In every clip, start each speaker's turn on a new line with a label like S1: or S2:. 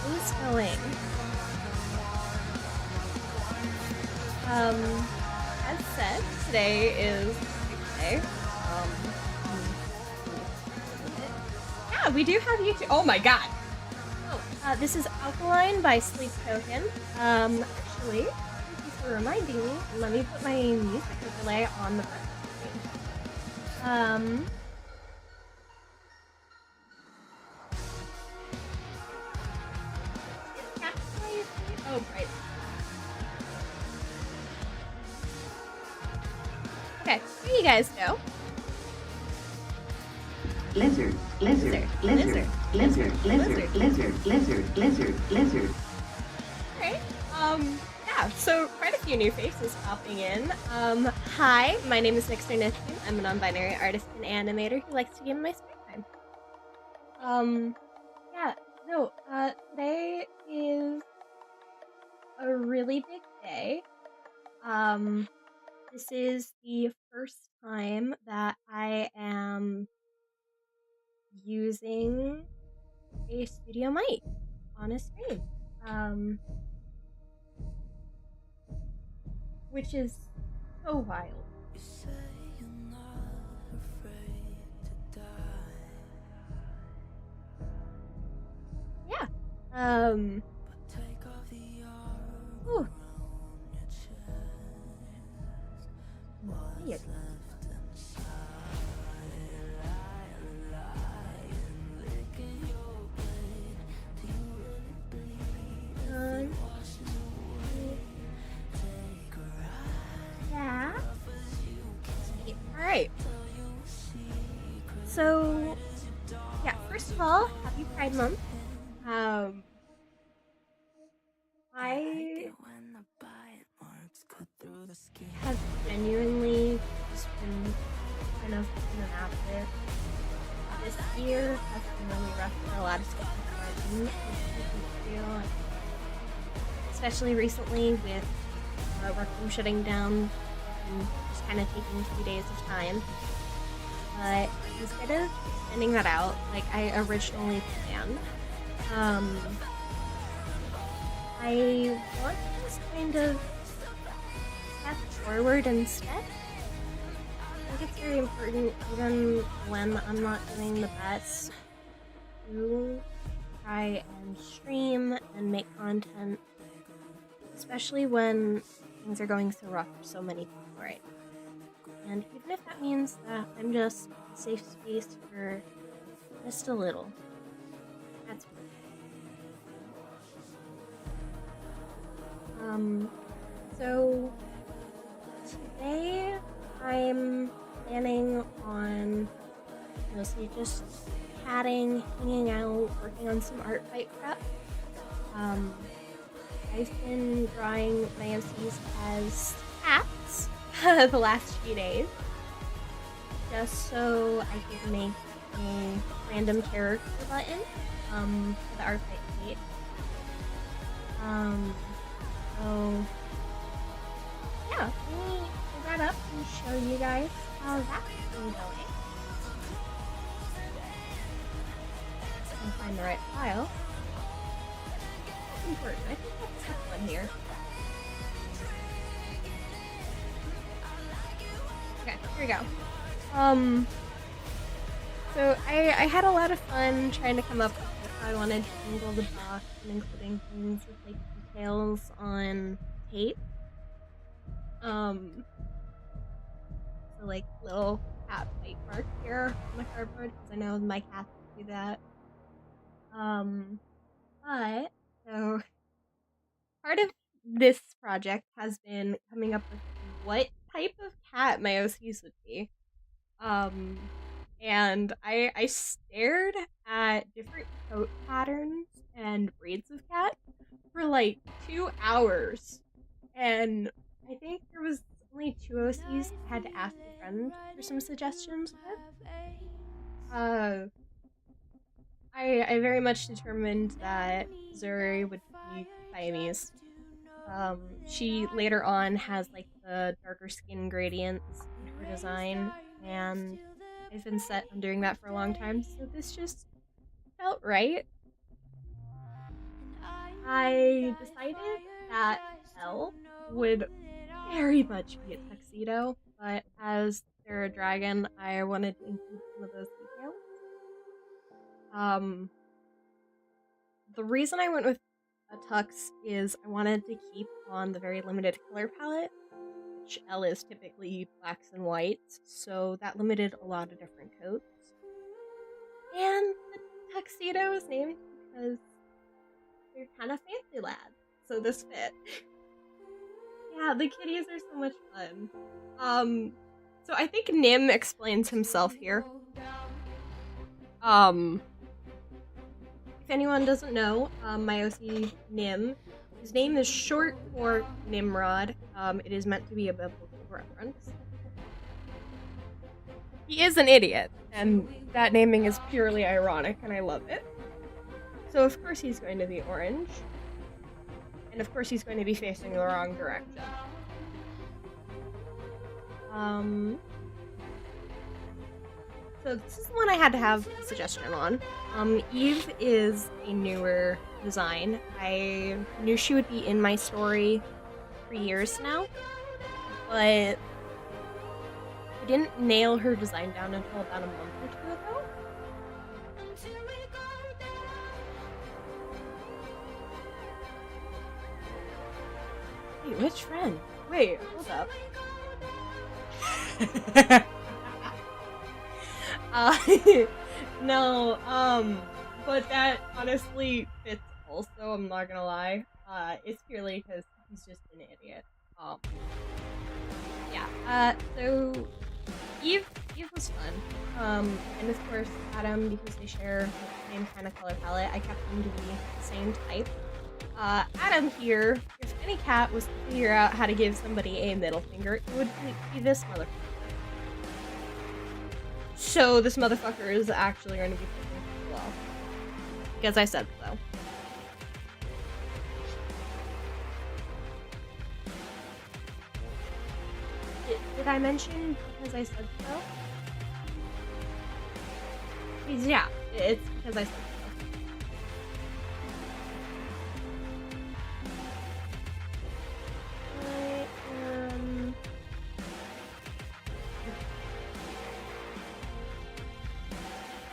S1: Who's going? As said, today is a big day. Yeah, we do have YouTube. Oh my god! Oh, this is Alkaline by Sleep Token. Actually, thank you for reminding me. Let me put my music overlay on the screen. Oh, right. Okay, here you guys go.
S2: Lizard, lizard, lizard, lizard, lizard, lizard, lizard, lizard, lizard.
S1: Alright, yeah, so quite a few new faces popping in. Hi, my name is Nixter Neptune. I'm a non-binary artist and animator who likes to game in my spare time. Yeah, no, today is a really big day. This is the first time that I am using a studio mic on a stream. Which is so wild. Yeah. Ooh. Weird. Yeah. Alright. So, yeah, first of all, happy Pride Month. I have genuinely just been kind of in and out of it. This year has been really rough for a lot of stuff especially recently with work from shutting down and just kind of taking 2 days of time. But instead of extending that out like I originally planned, I want to just kind of step forward instead. I think it's very important, even when I'm not doing the best, to try and stream and make content, especially when things are going so rough for so many people right now. And even if that means that I'm just a safe space for just a little, that's fine. So today I'm planning on mostly just chatting, hanging out, working on some ARTFIGHT prep. I've been drawing my MCs as cats the last few days, just so I could make a random character button for the ARTFIGHT page. So yeah, let me pull that up and show you guys how that's been going. And find the right file. That's important. I think that's step one here. Okay, here we go. So I had a lot of fun trying to come up with how I wanted to angle the box and including things with like details on tape. So like little cat bite mark here on the cardboard because I know my cats do that. But so part of this project has been coming up with what type of cat my OCs would be. And I stared at different coat patterns and breeds of cat for like 2 hours. And I think there was only 2 OCs I had to ask a friend for some suggestions with. I very much determined that Zuri would be Siamese. She later on has like the darker skin gradients in her design, and I've been set on doing that for a long time, so this just felt right. I decided that L would very much be a tuxedo, but as they're a dragon, I wanted to include some of those details. The reason I went with a tux is I wanted to keep on the very limited color palette, which L is typically blacks and whites, so that limited a lot of different coats. And the tuxedo is named because they're kind of fancy lads, so this fit. Yeah, the kitties are so much fun. So I think Nim explains himself here. If anyone doesn't know, my OC Nim, his name is short for Nimrod. It is meant to be a biblical reference. He is an idiot, and that naming is purely ironic, and I love it. So of course he's going to be orange. And of course he's going to be facing the wrong direction. So this is the one I had to have a suggestion on. Eve is a newer design. I knew she would be in my story for years now, but I didn't nail her design down until about a month or two ago. Wait, which friend? Wait, hold up. No, but that honestly fits also, I'm not gonna lie. It's purely because he's just an idiot. Yeah, so Eve was fun. And of course Adam, because they share the same kind of color palette, I kept them to be the same type. Adam here, if any cat was to figure out how to give somebody a middle finger, it would be this motherfucker. So this motherfucker is actually going to be picking well. Because I said so. Did I mention because I said so? Yeah, it's because I said so.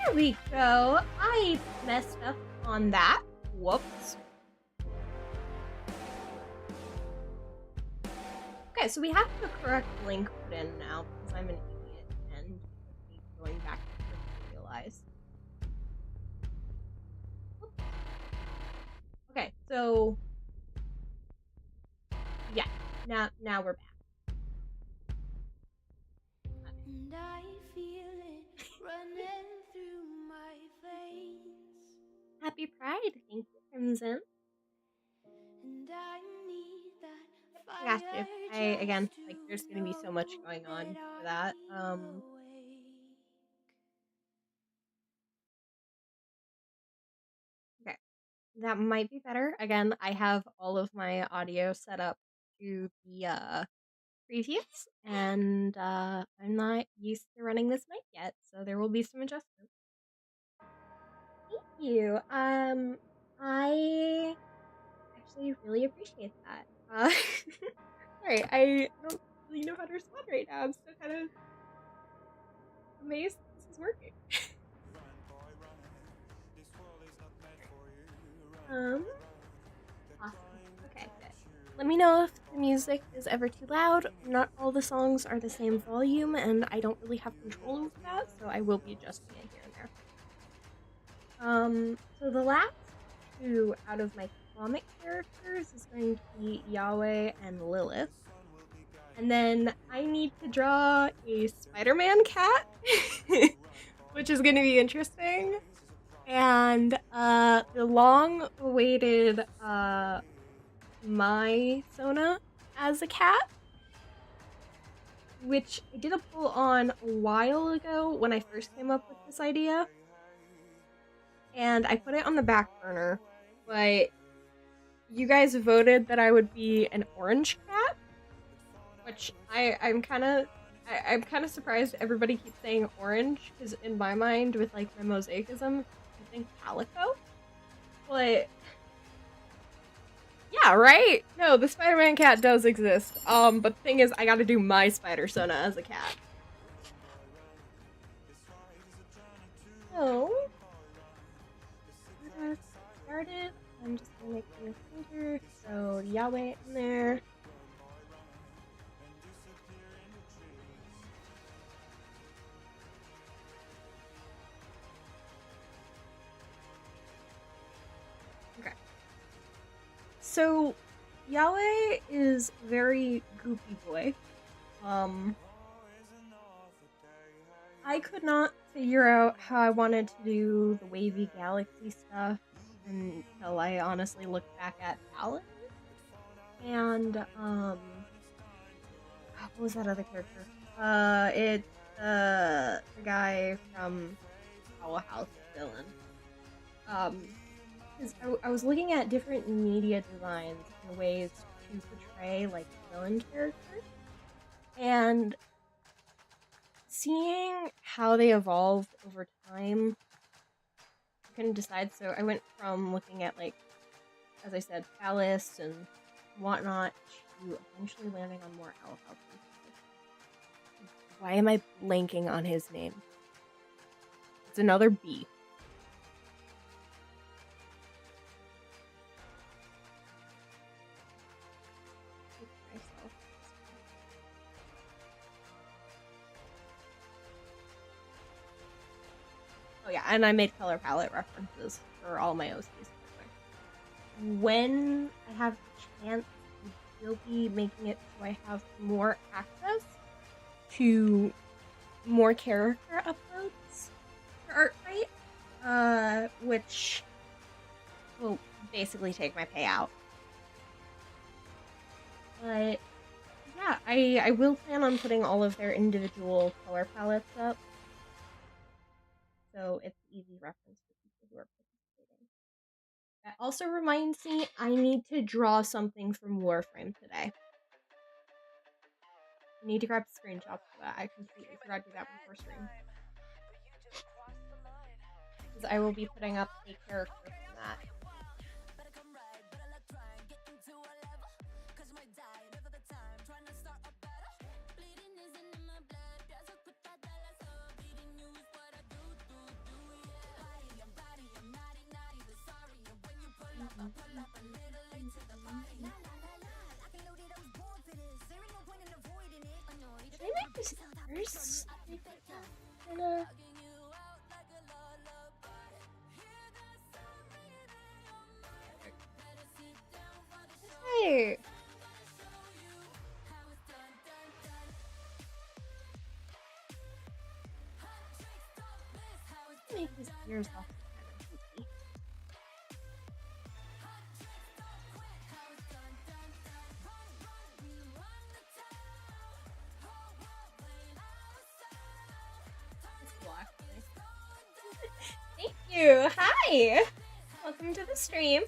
S1: There we go. I messed up on that. Whoops. Okay, so we have the correct link put in now because I'm an idiot and going back to realize. Okay, so yeah, now we're back. And I feel it running through my veins. Happy Pride, thank you, Crimson. And I need that. Got you. Again, like, there's gonna be so much going on for that. Okay, that might be better. Again, I have all of my audio set up to the previews, and I'm not used to running this mic yet, so there will be some adjustments. Thank you. I actually really appreciate that. Sorry, I don't really know how to respond right now. I'm still kind of amazed this is working. Awesome. Okay, good. Let me know if the music is ever too loud. Not all the songs are the same volume, and I don't really have control over that, so I will be adjusting it here and there. So the last two out of my comic characters is going to be Yahweh and Lilith. And then I need to draw a Spider-Man cat, which is going to be interesting. And the long-awaited my Sona as a cat, which I did a poll on a while ago when I first came up with this idea. And I put it on the back burner, but you guys voted that I would be an orange cat, which I'm kind of surprised everybody keeps saying orange, because in my mind, with like my mosaicism, I think calico. But Yeah, right? No, the Spider-Man cat does exist. But the thing is, I gotta do my spider-sona as a cat. So, let us get started. I'm just gonna make a new folder, so Yahweh in there. Okay. So, Yahweh is a very goopy boy. I could not figure out how I wanted to do the wavy galaxy stuff until I honestly looked back at Alan. And, what was that other character? It's the guy from Owl House villain. 'Cause I was looking at different media designs and ways to portray, like, villain characters. And seeing how they evolved over time, I couldn't decide, so I went from looking at, like, as I said, Alice and whatnot, to eventually landing on more Owl House. Why am I blanking on his name? It's another B. Oh yeah, and I made color palette references for all my OCs. When I have the chance, I will be making it so I have more access to more character uploads for ARTFIGHT, which will basically take my payout. But yeah, I will plan on putting all of their individual color palettes up, so it's easy reference for people who are participating. That also reminds me, I need to draw something from Warframe today. I need to grab screenshots for that. I completely forgot to do that before stream. Because I will be putting up a character from that. Should I make this first? Hey! Make his ears off. Thank you. Hi. Welcome to the stream.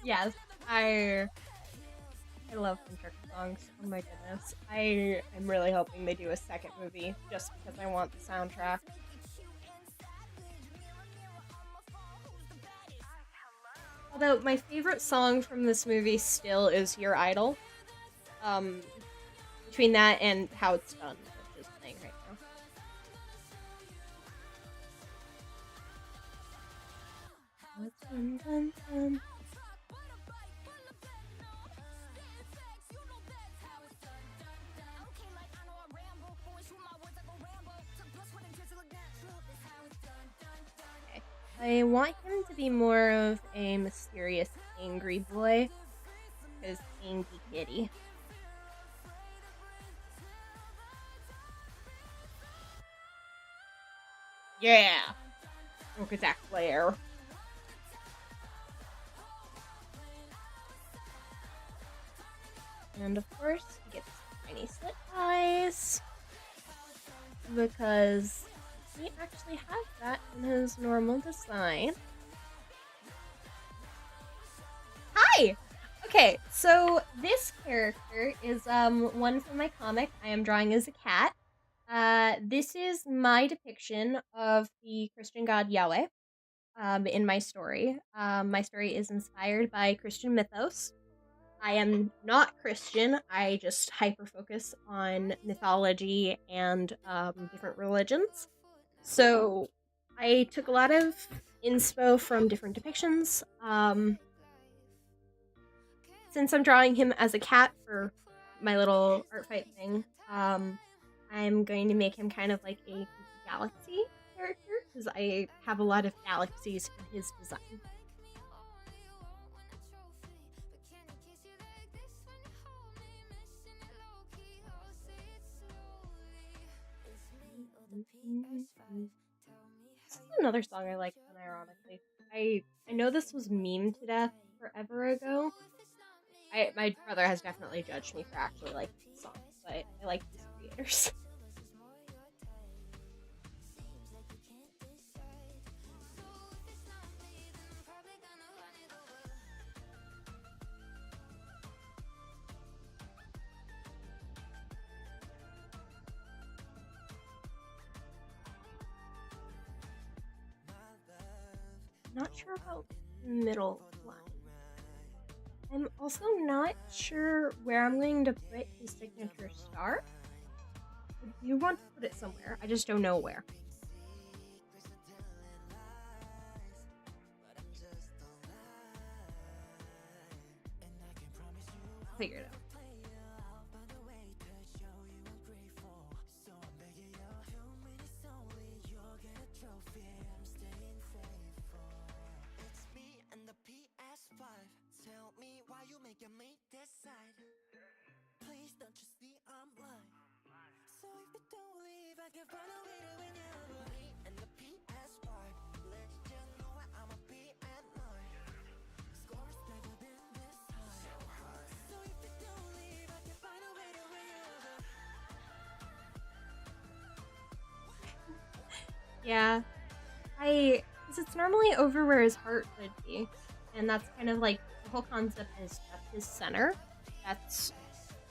S1: Yes, I love Construction songs. Oh my goodness. I'm really hoping they do a second movie just because I want the soundtrack. Although my favorite song from this movie still is Your Idol. Between that and How It's Done, which is playing right now. I want him to be more of a mysterious, angry boy. Because Angie Kitty. Yeah! Look at that glare. And of course, he gets tiny slit eyes. Because he actually has that in his normal design. Hi! Okay, so this character is one from my comic. I am drawing as a cat. This is my depiction of the Christian god Yahweh. In my story. My story is inspired by Christian mythos. I am not Christian. I just hyper focus on mythology and different religions. So I took a lot of inspo from different depictions. Since I'm drawing him as a cat for my little art fight thing, I'm going to make him kind of like a galaxy character because I have a lot of galaxies in his design. This is another song I like, unironically. I know this was memed to death forever ago. My brother has definitely judged me for actually liking this song, but I like these creators. Not sure about middle line. I'm also not sure where I'm going to put his signature star. I do want to put it somewhere, I just don't know where. Figure it out. Yeah, because it's normally over where his heart would be, and that's kind of like the whole concept is that's his center.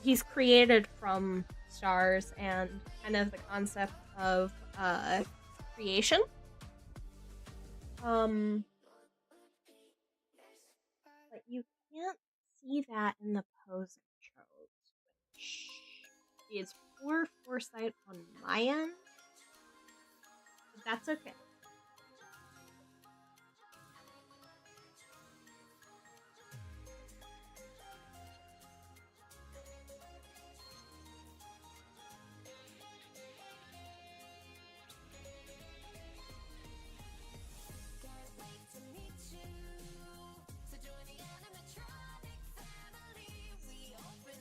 S1: He's created from stars and kind of the concept of creation. But you can't see that in the pose I chose, which is poor foresight on my end. But that's okay.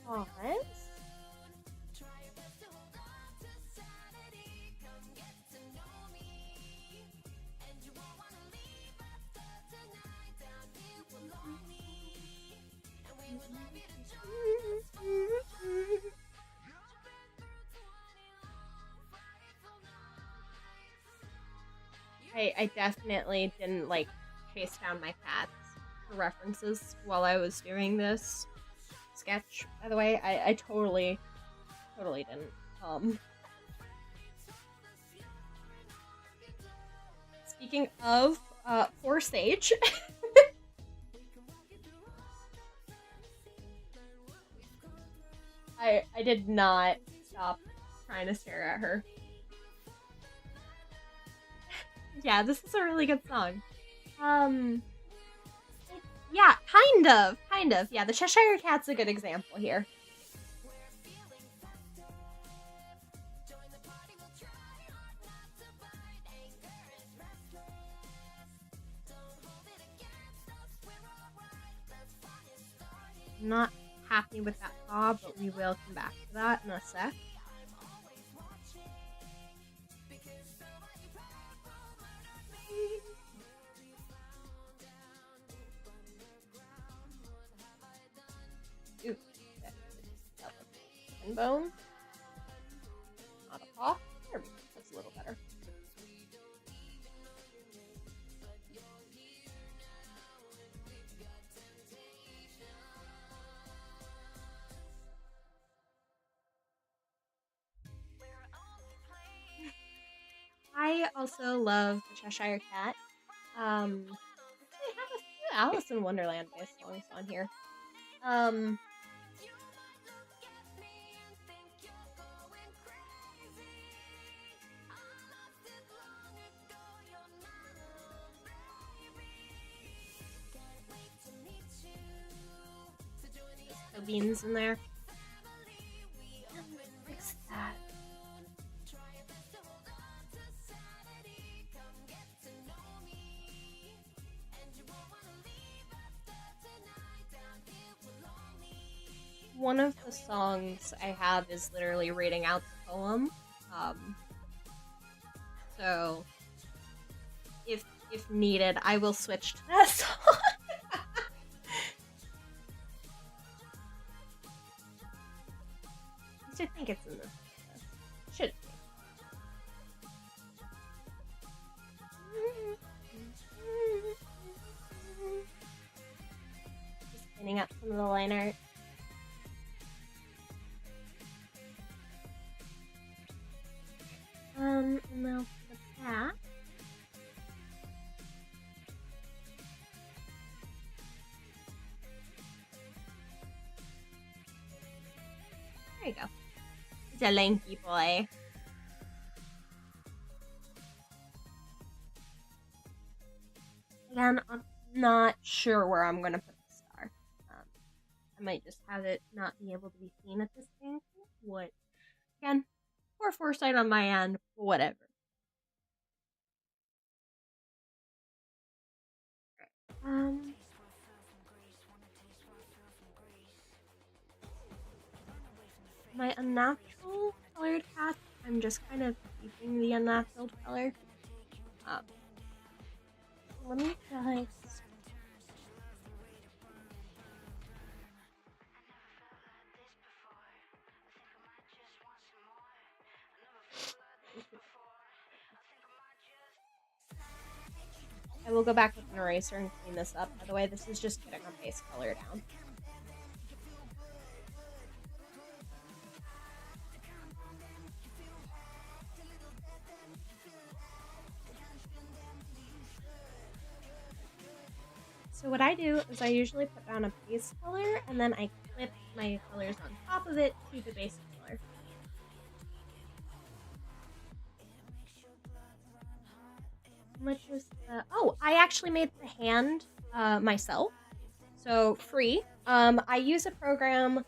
S1: Pause. I definitely didn't like chase down my cats for references while I was doing this sketch. By the way, I totally didn't. Speaking of poor Sage. I did not stop trying to stare at her. Yeah, this is a really good song. Yeah, kind of. Yeah, the Cheshire Cat's a good example here. Not happy with that paw, but we will come back to that in a sec. Ooh, chicken bone. Not a paw. There we go. That's a little better. I also love the Cheshire Cat. Actually, I have a few Alice in Wonderland based songs on here. There's beans in there. Fix that. One of the songs I have is literally reading out the poem. So if needed, I will switch to that song. I think it's in this. Should be. Just cleaning up some of the line art. And now for the back. There you go. It's a lanky boy. Again, I'm not sure where I'm gonna put the star. I might just have it not be able to be seen at this angle. What? Again, poor foresight on my end, but whatever. My unnatural colored hat, I'm just kind of keeping the unnatural color. Let me just... I will go back with an eraser and clean this up. By the way, this is just getting our base color down. So what I do is I usually put down a base color and then I clip my colors on top of it to the base color. How much is the... Oh, I actually made the hand myself. So free. I use a program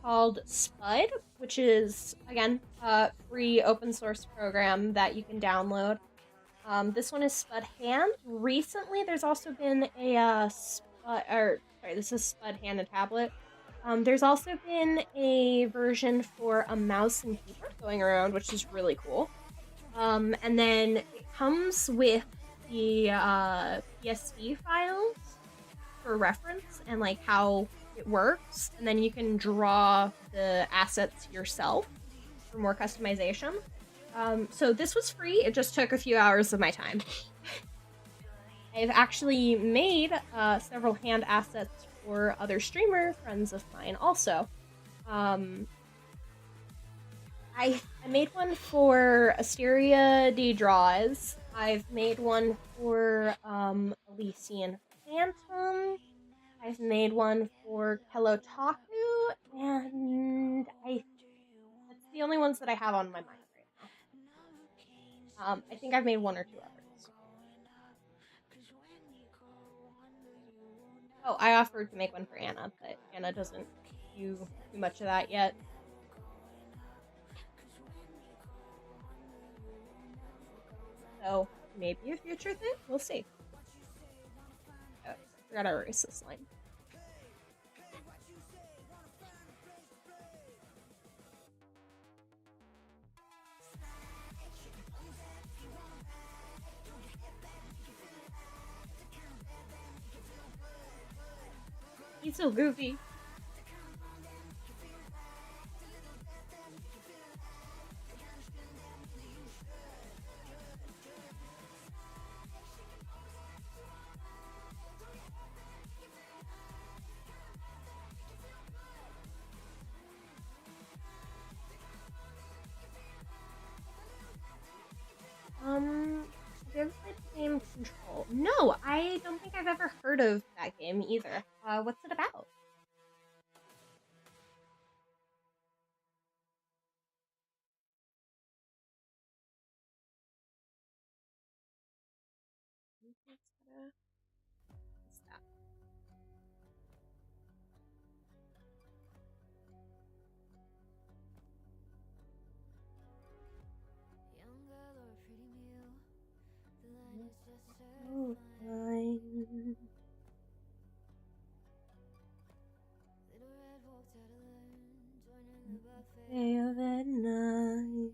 S1: called Spud, which is, again, a free open source program that you can download. This one is Spud Hand. Recently, there's also been a this is Spud Hand and Tablet. There's also been a version for a mouse and keyboard going around, which is really cool. And then it comes with the PSV files for reference and like how it works, and then you can draw the assets yourself for more customization. So this was free. It just took a few hours of my time. I've actually made several hand assets for other streamer friends of mine also. I made one for Asteria D Draws. I've made one for Elysian Phantom. I've made one for Kelotaku, and that's the only ones that I have on my mind right now. I think I've made one or two others. Oh, I offered to make one for Anna, but Anna doesn't do too much of that yet. So, maybe a future thing? We'll see. Oh, I forgot to erase this line. He's so goofy. heard of that game either. What's it about? Stop. Oh, fine. Day of at night.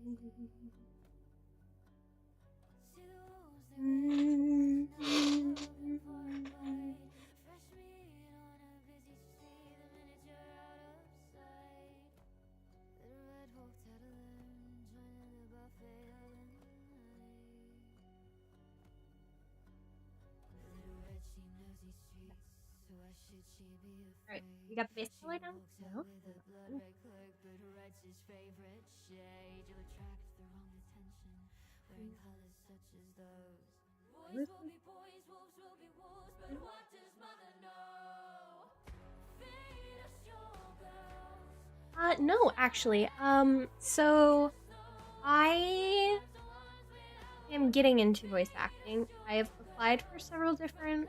S1: Alright, you got the base color down? No? No, actually. So I am getting into voice acting. I have applied for several different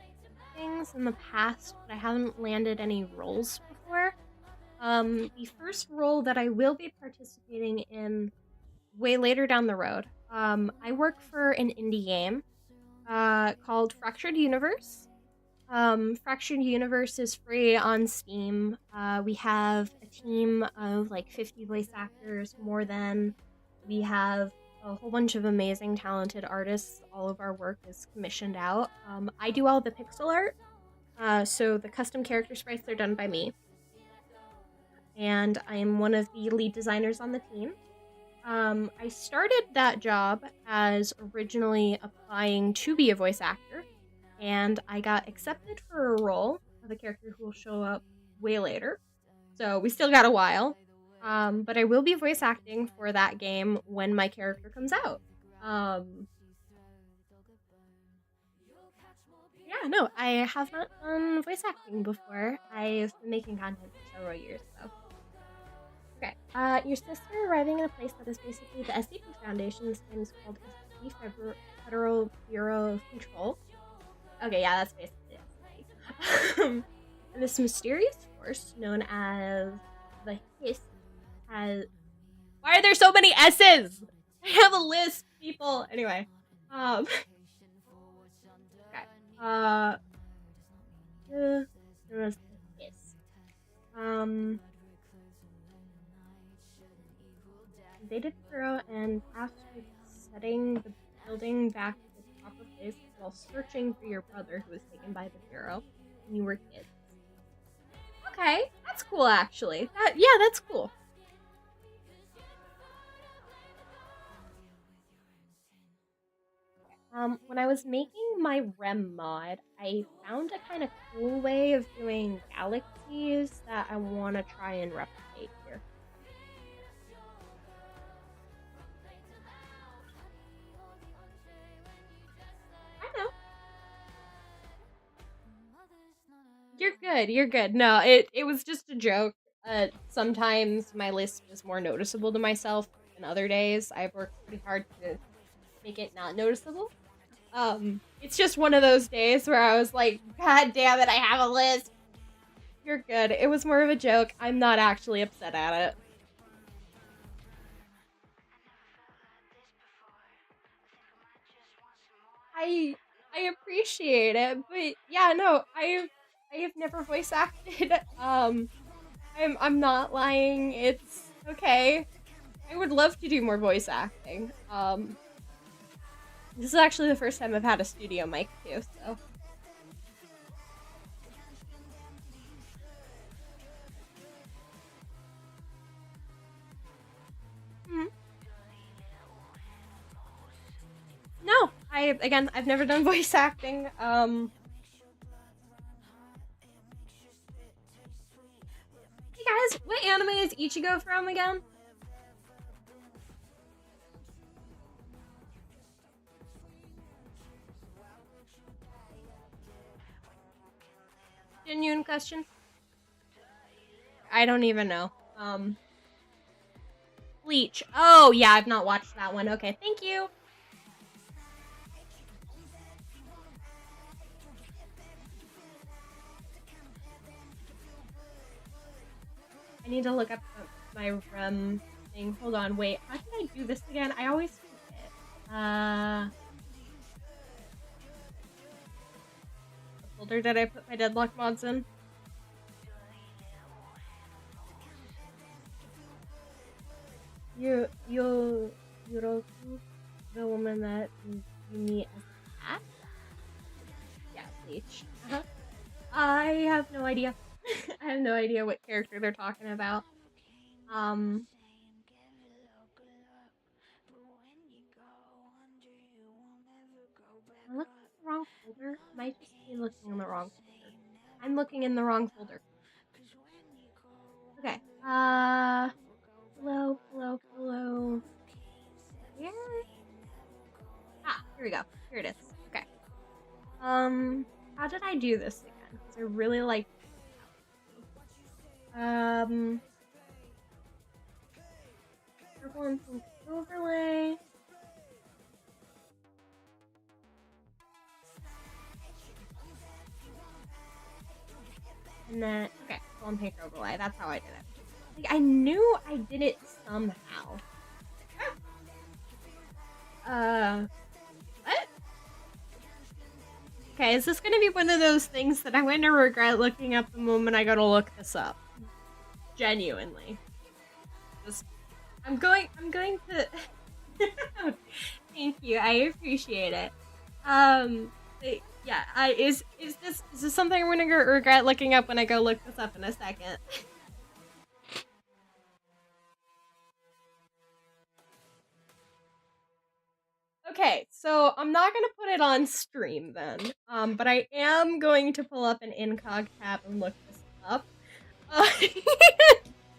S1: things in the past, but I haven't landed any roles before. The first role that I will be participating in way later down the road, I work for an indie game called Fractured Universe. Fractured Universe is free on Steam. We have a team of like 50 voice actors, more than. We have a whole bunch of amazing, talented artists. All of our work is commissioned out. I do all the pixel art, so the custom character sprites are done by me. And I am one of the lead designers on the team. I started that job as originally applying to be a voice actor, and I got accepted for a role of a character who will show up way later. So we still got a while. But I will be voice acting for that game when my character comes out. Yeah, no, I have not done voice acting before. I've been making content for several years, though. Okay, your sister arriving in a place that is basically the SCP Foundation. This game is called SCP Federal Bureau of Control. Okay, yeah, that's basically it. And this mysterious force known as the Hiss has... Why are there so many S's? I have a list, people. Anyway, okay. Known as the Hiss. Invaded the Bureau and tasked with setting the building back to its proper place while searching for your brother who was taken by the Bureau when you were kids. Okay, that's cool actually. That's cool. When I was making my REM mod, I found a kind of cool way of doing galaxies that I want to try and replicate here. I know. You're good. No, it was just a joke. Sometimes my list is more noticeable to myself than other days. I've worked pretty hard to make it not noticeable. It's just one of those days where I was like, God damn it, I have a list. You're good. It was more of a joke. I'm not actually upset at it. I appreciate it, but yeah, no, I have never voice acted. I'm not lying. It's okay. I would love to do more voice acting. This is actually the first time I've had a studio mic too, so. No, I've never done voice acting. Hey guys, what anime is Ichigo from again? Genuine question. I don't even know. Bleach. Oh, yeah, I've not watched that one. Okay, thank you. I need to look up my REM thing. Hold on, wait. How did I do this again? I always forget. What folder did I put my deadlock mods in? Yuroku, the woman that you meet as a cat? Yeah, Bleach. I have no idea. I have no idea what character they're talking about. I looked at the wrong folder. Might just be looking in the wrong folder. I'm looking in the wrong folder. Okay. Hello. Where? Ah, here we go. Here it is. Okay. How did I do this again? Because I really like. Purple and pink overlay. And then, okay, purple and pink overlay. That's how I did it. Like, I knew I did it somehow. What? Okay, is this gonna be one of those things that I'm going to regret looking up the moment I go to look this up? Genuinely. Just, I'm going to... Thank you, I appreciate it. Yeah, is this something I'm gonna regret looking up when I go look this up in a second? Okay, so I'm not gonna put it on stream then, but I am going to pull up an incog tab and look this up.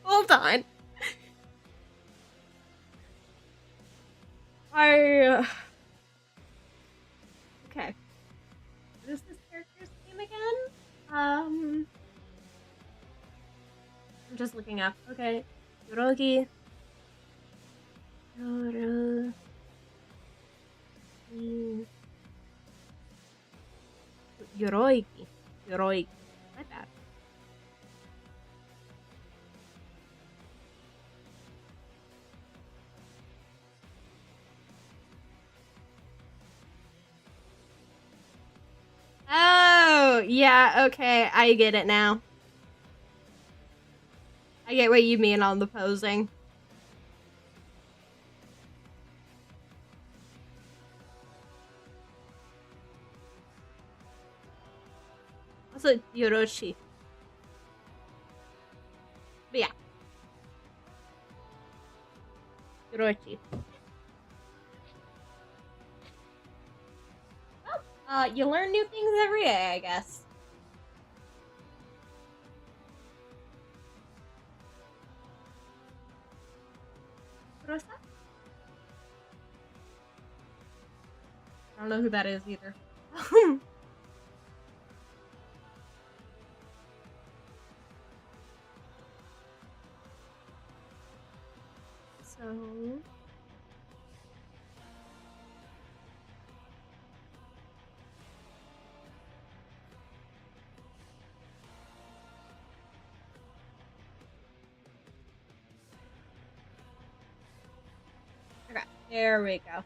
S1: Hold on. Okay. What is this character's name again? I'm just looking up. Okay. Yorogi. Yoroiki. My bad. Oh, yeah, okay, I get it now. I get what you mean on the posing. Also, Yoroshi. But yeah. Yoroshi. Well, you learn new things every day, I guess. What was that? I don't know who that is either. So... Okay, there we go.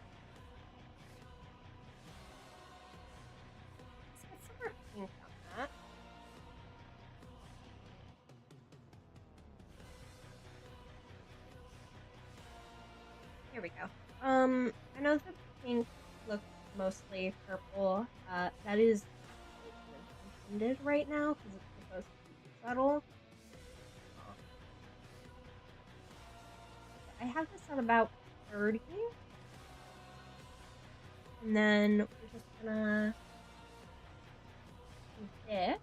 S1: Let's get some more pink on that. Here we go. I know the pink looks mostly purple. That is intended right now because it's supposed to be subtle. I have this at about 30. And then we're just gonna do this.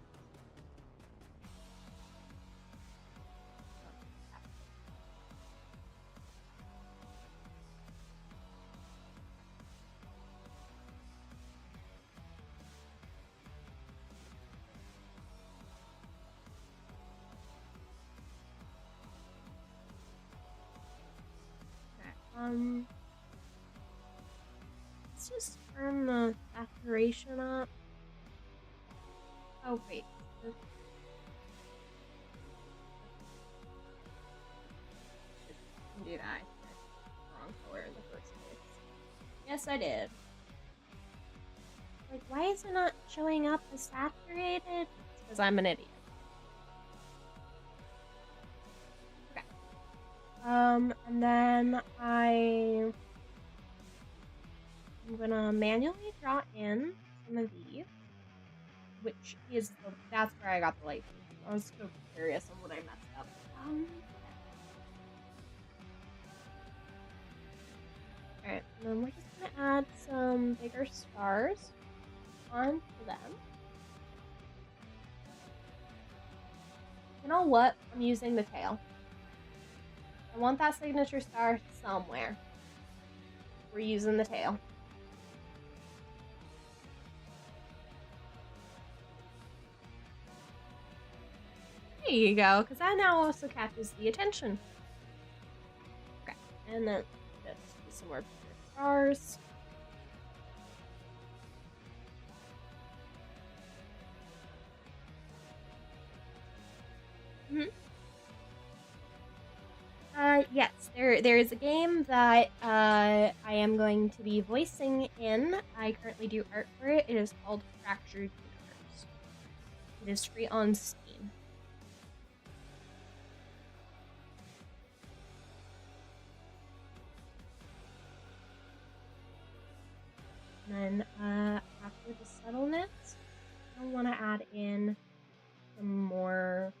S1: Let's just turn the saturation up. Oh, wait. Do that. I picked the wrong color in the first place. Yes, I did. Like, why is it not showing up as saturated? Because I'm an idiot. Okay. And then I'm gonna manually draw in some of these, which is that's where I got the light. I was so curious on what I messed up. Alright, and then we're just gonna add some bigger stars onto them. You know what? I'm using the tail. I want that signature star somewhere. We're using the tail. There you go, because that now also catches the attention. Okay, and then just some more bigger stars. Yes, there is a game that I am going to be voicing in. I currently do art for it. It is called Fractured Universe. It is free on Steam. And then after the settlement, I want to add in some more.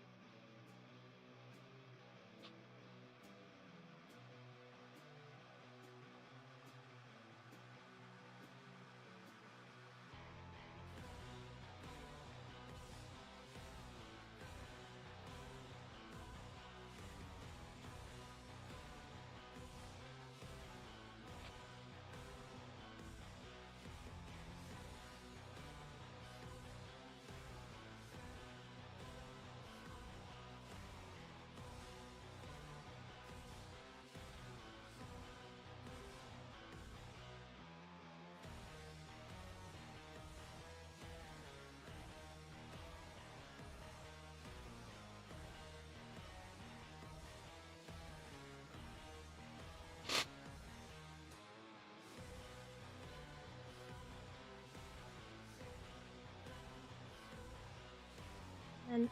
S1: And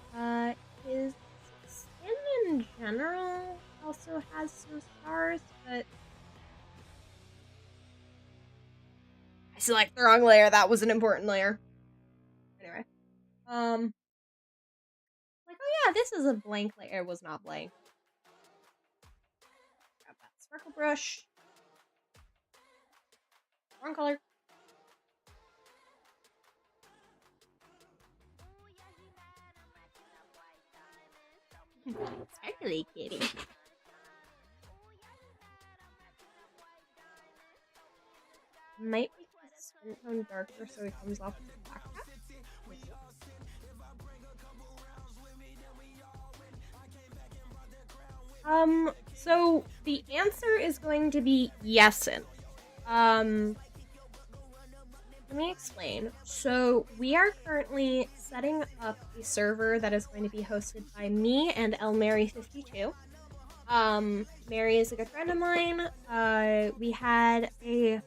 S1: his skin in general also has some stars, but I select the wrong layer. That was an important layer. Anyway, like, oh yeah, this is a blank layer. It was not blank. Grab that sparkle brush. Wrong color. Sparkly kitty. Might make the skin tone darker so it comes off with the black hat. So the answer is going to be yesin. Let me explain. So we are currently setting up a server that is going to be hosted by me and Mary52. Mary is a good friend of mine. We had a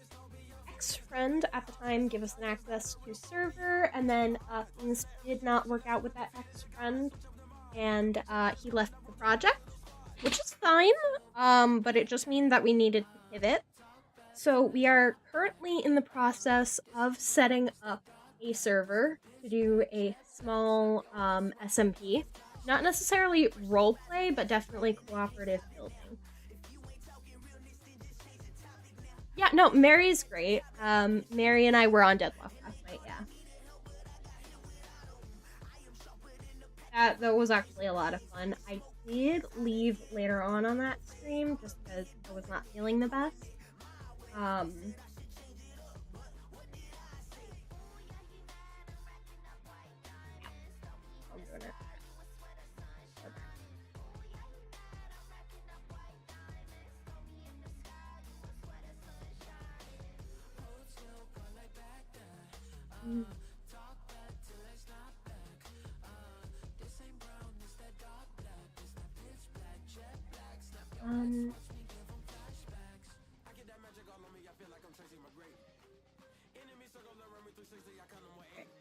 S1: ex-friend at the time give us an access to server, and then things did not work out with that ex-friend, and he left the project, which is fine, but it just means that we needed to pivot. So we are currently in the process of setting up a server to do a small SMP. Not necessarily roleplay, but definitely cooperative building. Yeah, no, Mary's great. Mary and I were on Deadlock last night, yeah. That was actually a lot of fun. I did leave later on that stream just because I was not feeling the best. Okay,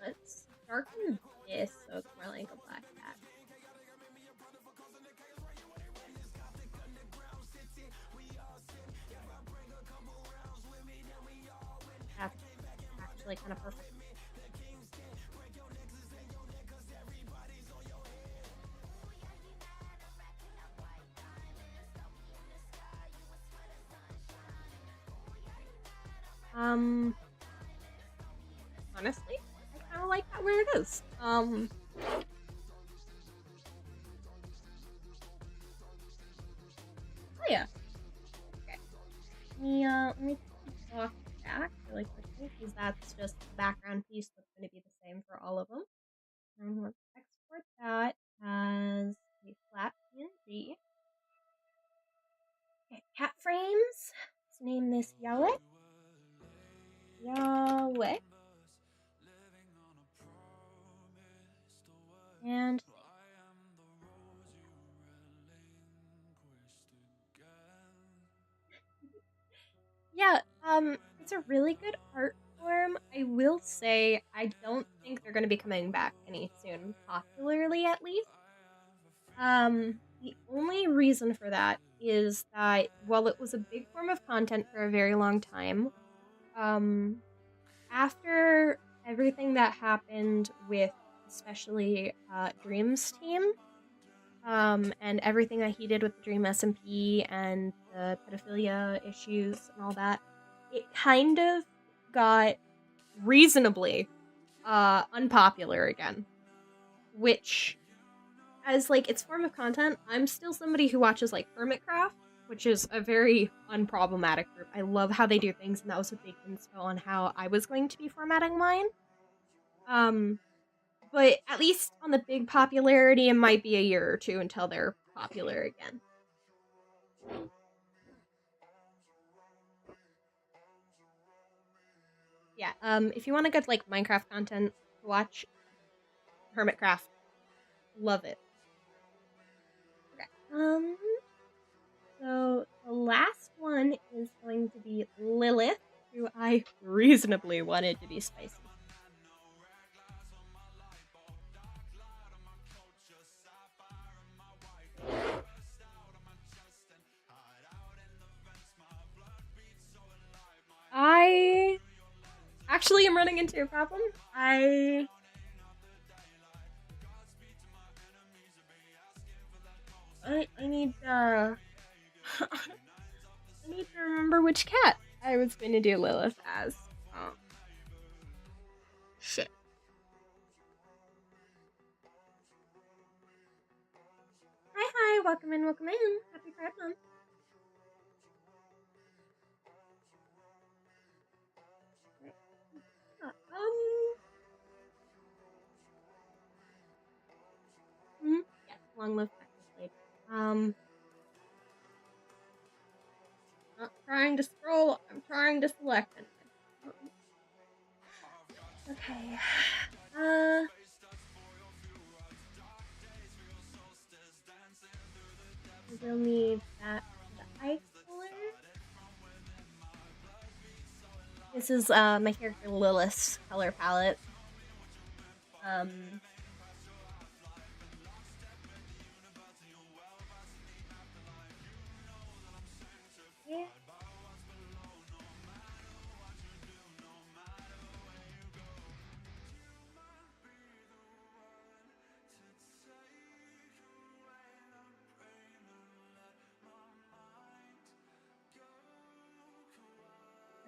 S1: let's darken this so it's more like a black cat. That's actually kind of perfect. Honestly, I kind of like that where it is. Oh yeah. Okay. Let me talk back really quickly because that's just the background piece that's going to be the same for all of them. And let's export that as a flat PNG. Okay, cat frames. Let's name this Yahweh. Yahweh. And yeah, it's a really good art form. I will say I don't think they're going to be coming back any soon, popularly at least. The only reason for that is that while it was a big form of content for a very long time, after everything that happened with especially Dream's team, and everything that he did with the Dream SMP and the pedophilia issues and all that, it kind of got reasonably unpopular again. Which, as like its form of content, I'm still somebody who watches like Hermitcraft, which is a very unproblematic group. I love how they do things, and that was a big inspo on how I was going to be formatting mine. But at least on the big popularity, it might be a year or two until they're popular again. Yeah, if you want to get like Minecraft content, watch Hermitcraft. Love it. Okay. So the last one is going to be Lilith, who I reasonably wanted to be spicy. I actually am running into a problem. I need I need to remember which cat I was going to do Lilith as. Oh. Shit. Hi, welcome in. Happy Pride Month. Yes, long live Blade. Not trying to scroll, I'm trying to select it. Okay. We'll need that for the eye color. This is my character Lilith's color palette. Yeah.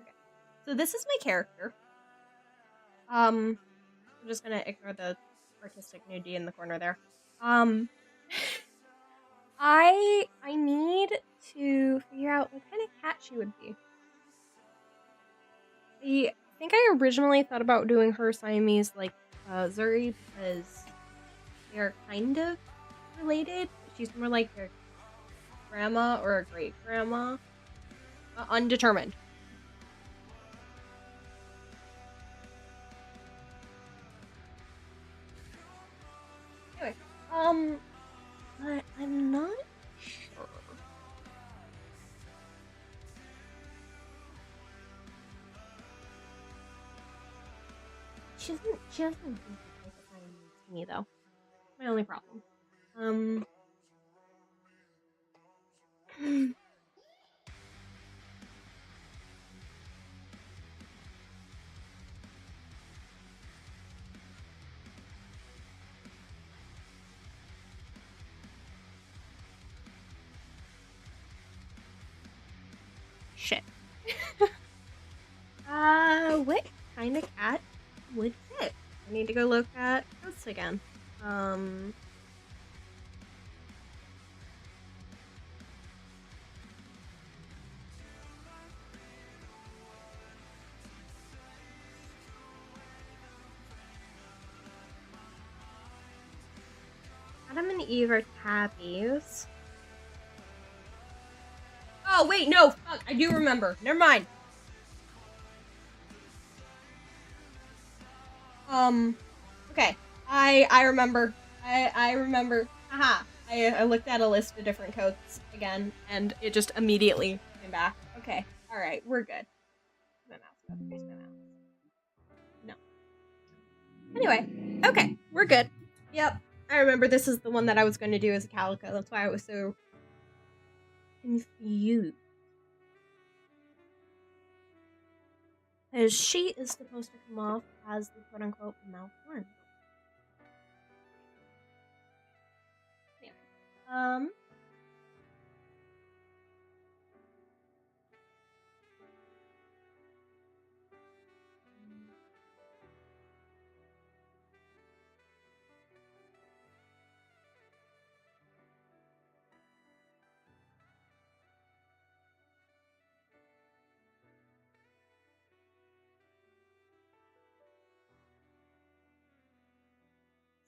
S1: Okay. So this is my character. I'm just gonna ignore the artistic nudity in the corner there. I need to figure out what kind of cat she would be. I think I originally thought about doing her Siamese like Zuri because they are kind of related. She's more like their grandma or a great grandma. Undetermined. But I'm not sure. She doesn't think it's assigning to me though. My only problem. Shit. What kind of cat would fit? I need to go look at this again. Adam and Eve are tabbies. Oh, wait, no, fuck, I do remember. Never mind. Okay. I remember. I remember. Haha. I looked at a list of different coats again, and it just immediately came back. Okay. Alright, we're good. My mouse. Where's my mouse? No. Anyway. Okay, we're good. Yep. I remember this is the one that I was going to do as a calico. That's why I was so confused. Because she is supposed to come off as the quote-unquote malformed. Anyway.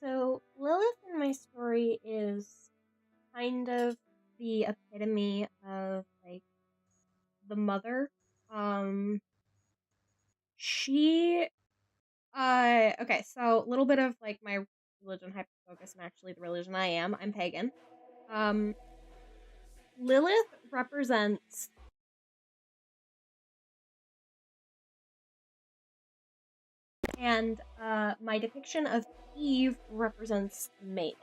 S1: So, Lilith in my story is kind of the epitome of, like, the mother. Okay, so a little bit of, like, my religion hyper-focus and actually the religion I am. I'm pagan. Lilith represents and my depiction of Eve represents the maiden.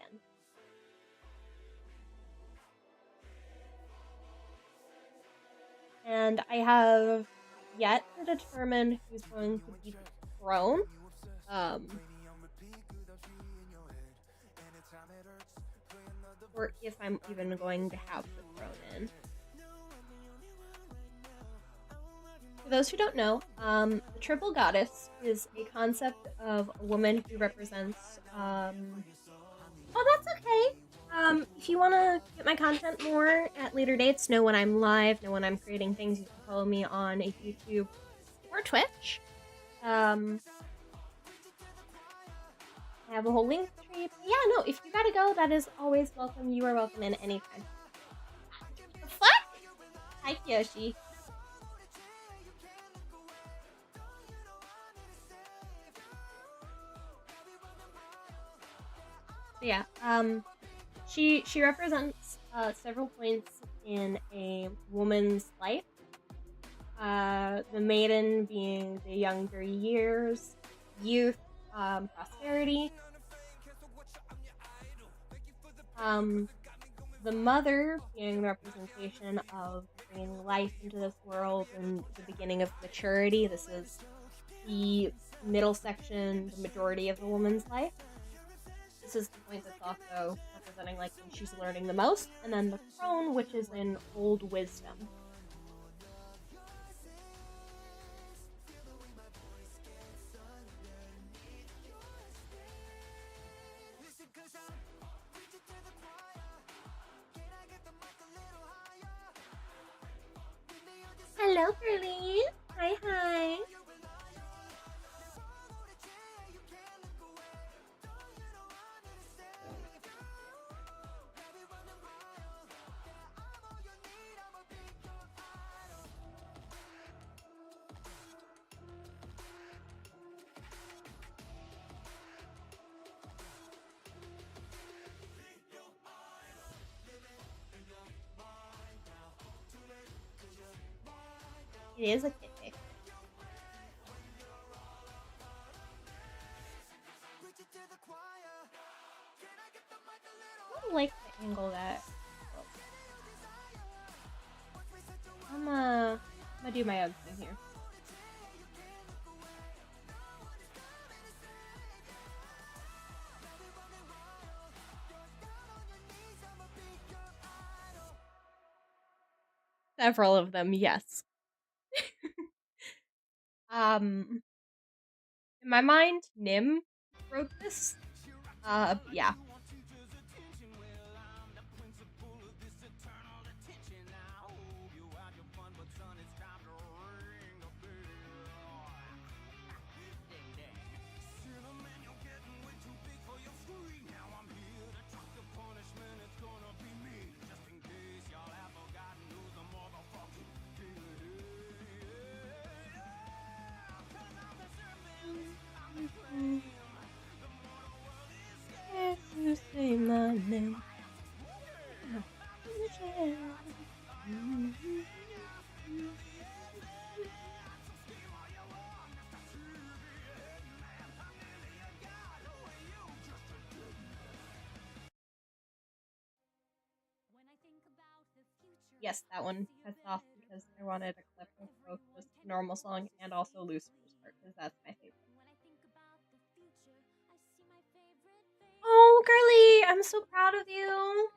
S1: And I have yet to determine who's going to be the throne. Or if I'm even going to have the throne in. For those who don't know, the triple goddess is a concept of a woman who represents, oh, that's okay. If you want to get my content more at later dates, know when I'm live, know when I'm creating things, you can follow me on YouTube or Twitch. I have a whole link tree. But yeah, no, if you gotta go, that is always welcome. You are welcome in anytime. The fuck? Hi, Kyoshi. So yeah, she represents several points in a woman's life. The maiden being the younger years, youth, prosperity. The mother being the representation of bringing life into this world and the beginning of maturity. This is the middle section, the majority of a woman's life. This is the point that's also representing, like, when she's learning the most. And then the throne, which is in old wisdom. Hello, girly. Hi, hi. It is a kit pick. I don't like the angle that. I'm gonna do my own thing here. Several of them, yes. In my mind, Nim wrote this. Yeah. You say my name. Yes, that one cuts off because I wanted a clip of both just normal song and also Lucifer's part because that's my favorite. Oh, Girly, I'm so proud of you.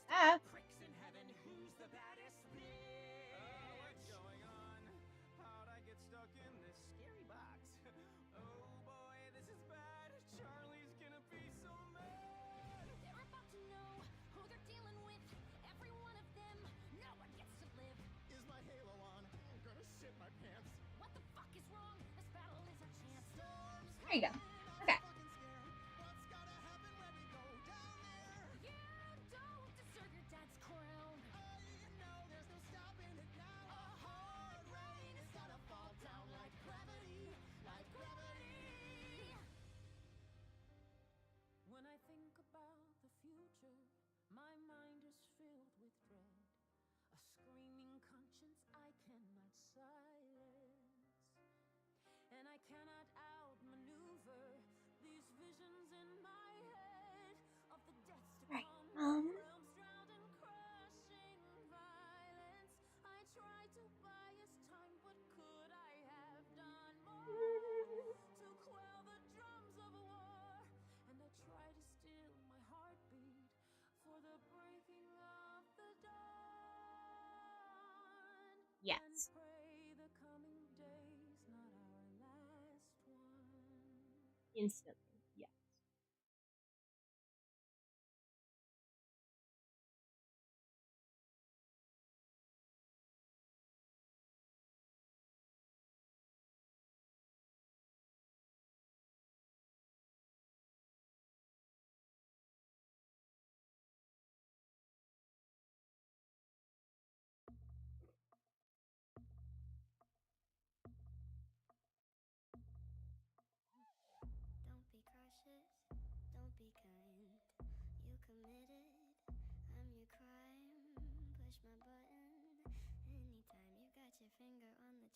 S1: Ah. There you go. Okay. Right. Yes. Instantly. Yes.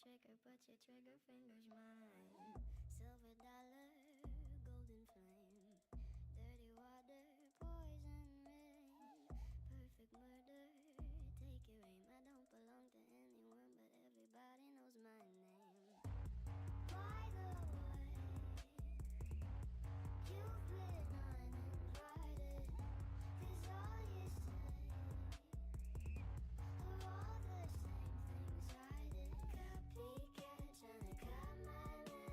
S3: trigger, but your trigger finger's mine. Silver dollar, golden flame, dirty water, poison rain, perfect murder, take your aim. I don't belong to anyone, but everybody knows my name. By the way, you've been uninvited, 'cause all you say are all the same things I did. Copycat, tryna cut my manner,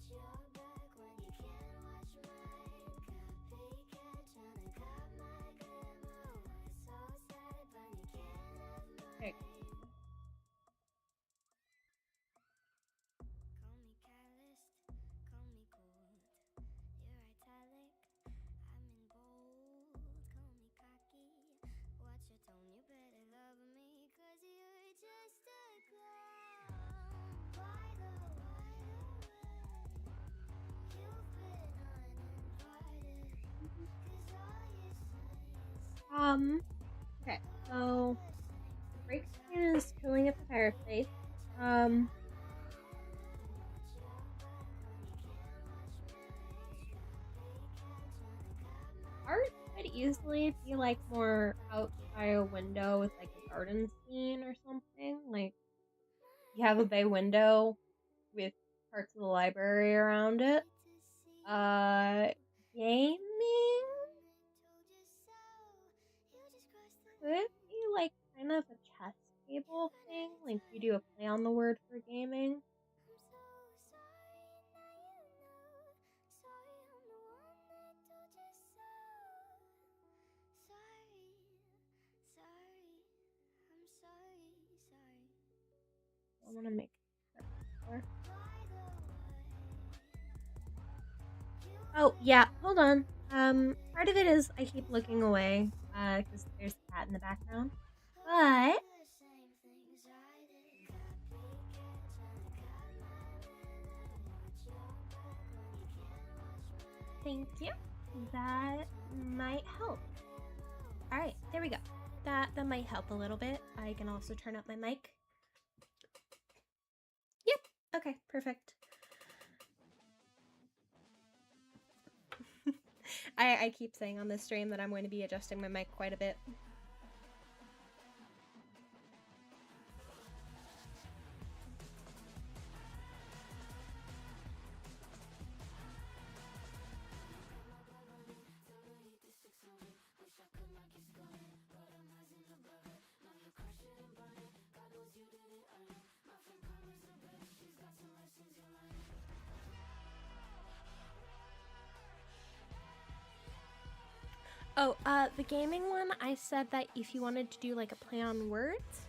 S3: watch your back when you can't watch mine. Copycat, tryna cut my glamour, why so sad when you can't have
S1: Okay.
S3: mine. Call me calloused, call me cold. You're italic, I'm in bold. Call me cocky, watch your tone. You better love me, 'cause you're just a clown. By the way, you've been uninvited, 'cause all you say
S1: Okay, so the breakdown is killing at the fireplace. Art could easily be like more out by a window with like a garden scene or something. Like you have a bay window with parts of the library around it. Gaming could be like kind of a chess table thing. Like you do a play on the word for gaming.
S3: I'm so sorry, now you know. Sorry, I'm the one that told you so. Sorry, sorry, I'm sorry, sorry.
S1: I want to make it color. Oh yeah, hold on. Part of it is I keep looking away because there's a cat in the background. But thank you. That might help. All right, there we go. That might help a little bit. I can also turn up my mic. Yep. Okay, perfect. I keep saying on this stream that I'm going to be adjusting my mic quite a bit. Oh, the gaming one, I said that if you wanted to do like a play on words,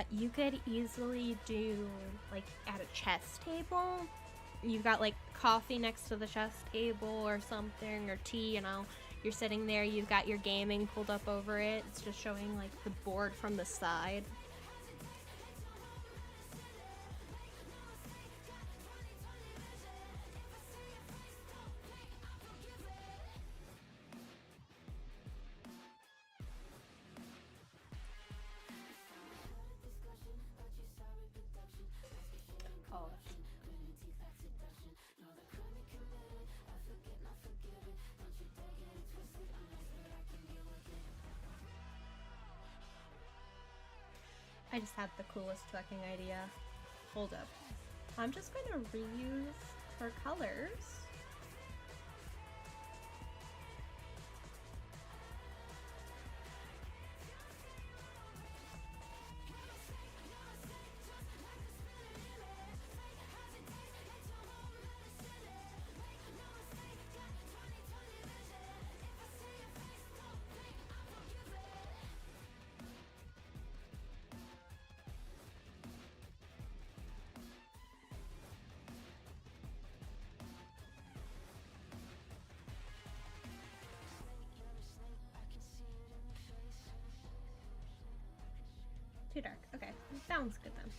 S1: you could easily do like at a chess table. You've got like coffee next to the chess table or something, or tea, you know. You're sitting there, you've got your gaming pulled up over it. It's just showing like the board from the side. Oh. I just had the coolest fucking idea. Hold up. I'm just going to reuse her colors. Too dark. Okay, sounds good then.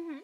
S1: Mm-hmm.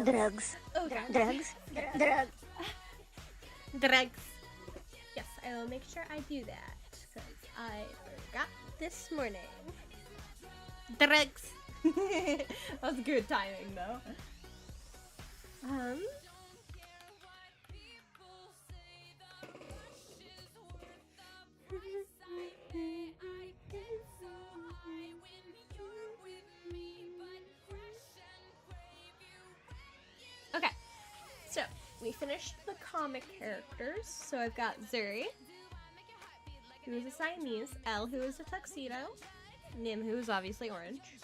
S3: Drugs.
S1: Oh god.
S3: Drugs. Drugs.
S1: Drugs. Yes, I will make sure I do that because I forgot this morning. Drugs. That was good timing though. Okay, so we finished the comic characters. So I've got Zuri, who is a Siamese, Elle, who is a tuxedo, Nim, who is obviously orange,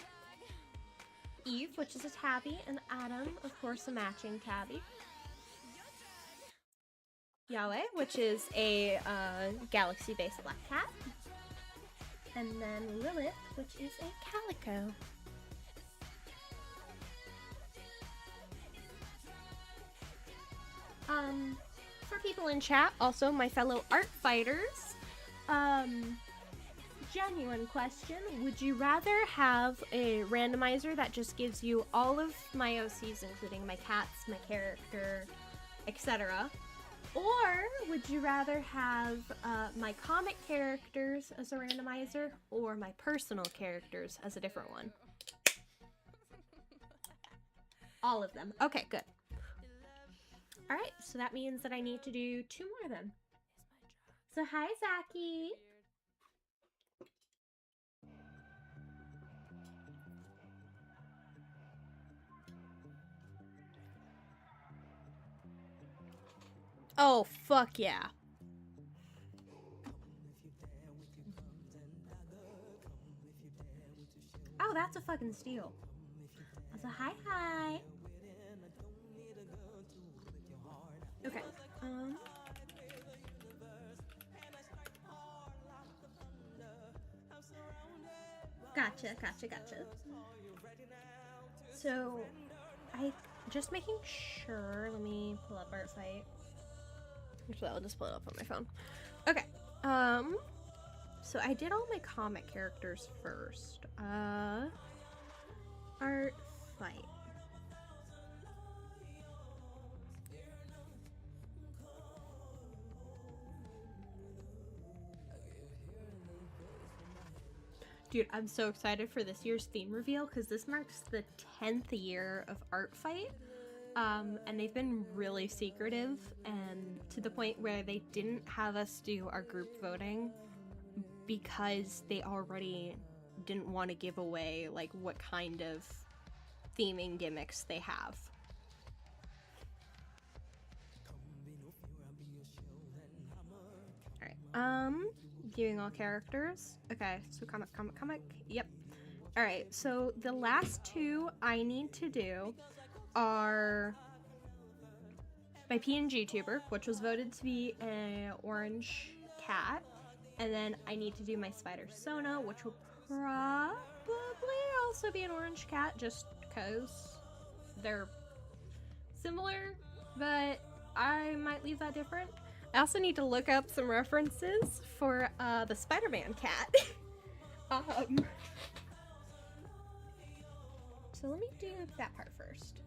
S1: Eve, which is a tabby, and Adam, of course, a matching tabby. Yahweh, which is a galaxy-based black cat. And then Lilith, which is a calico. For people in chat, also my fellow art fighters, genuine question, would you rather have a randomizer that just gives you all of my OCs, including my cats, my character, etc., or would you rather have my comic characters as a randomizer or my personal characters as a different one? All of them. Okay, good. Alright, so that means that I need to do 2 more then. So hi, Zaki. Oh, fuck yeah. Oh, that's a fucking steal. So hi, hi. Okay. Gotcha. So, just making sure. Let me pull up ARTFIGHT. Actually, I'll just pull it up on my phone. Okay. So I did all my comic characters first. ARTFIGHT. Dude, I'm so excited for this year's theme reveal because this marks the 10th year of ARTFIGHT. And they've been really secretive, and to the point where they didn't have us do our group voting because they already didn't want to give away like what kind of theming gimmicks they have. Alright, viewing all characters. Okay, so comic. Yep. Alright, so the last 2 I need to do are my PNG tuber, which was voted to be an orange cat, and then I need to do my spider Sona, which will probably also be an orange cat, just because they're similar, but I might leave that different. I also need to look up some references for the Spider-Man cat. So let me do that part first.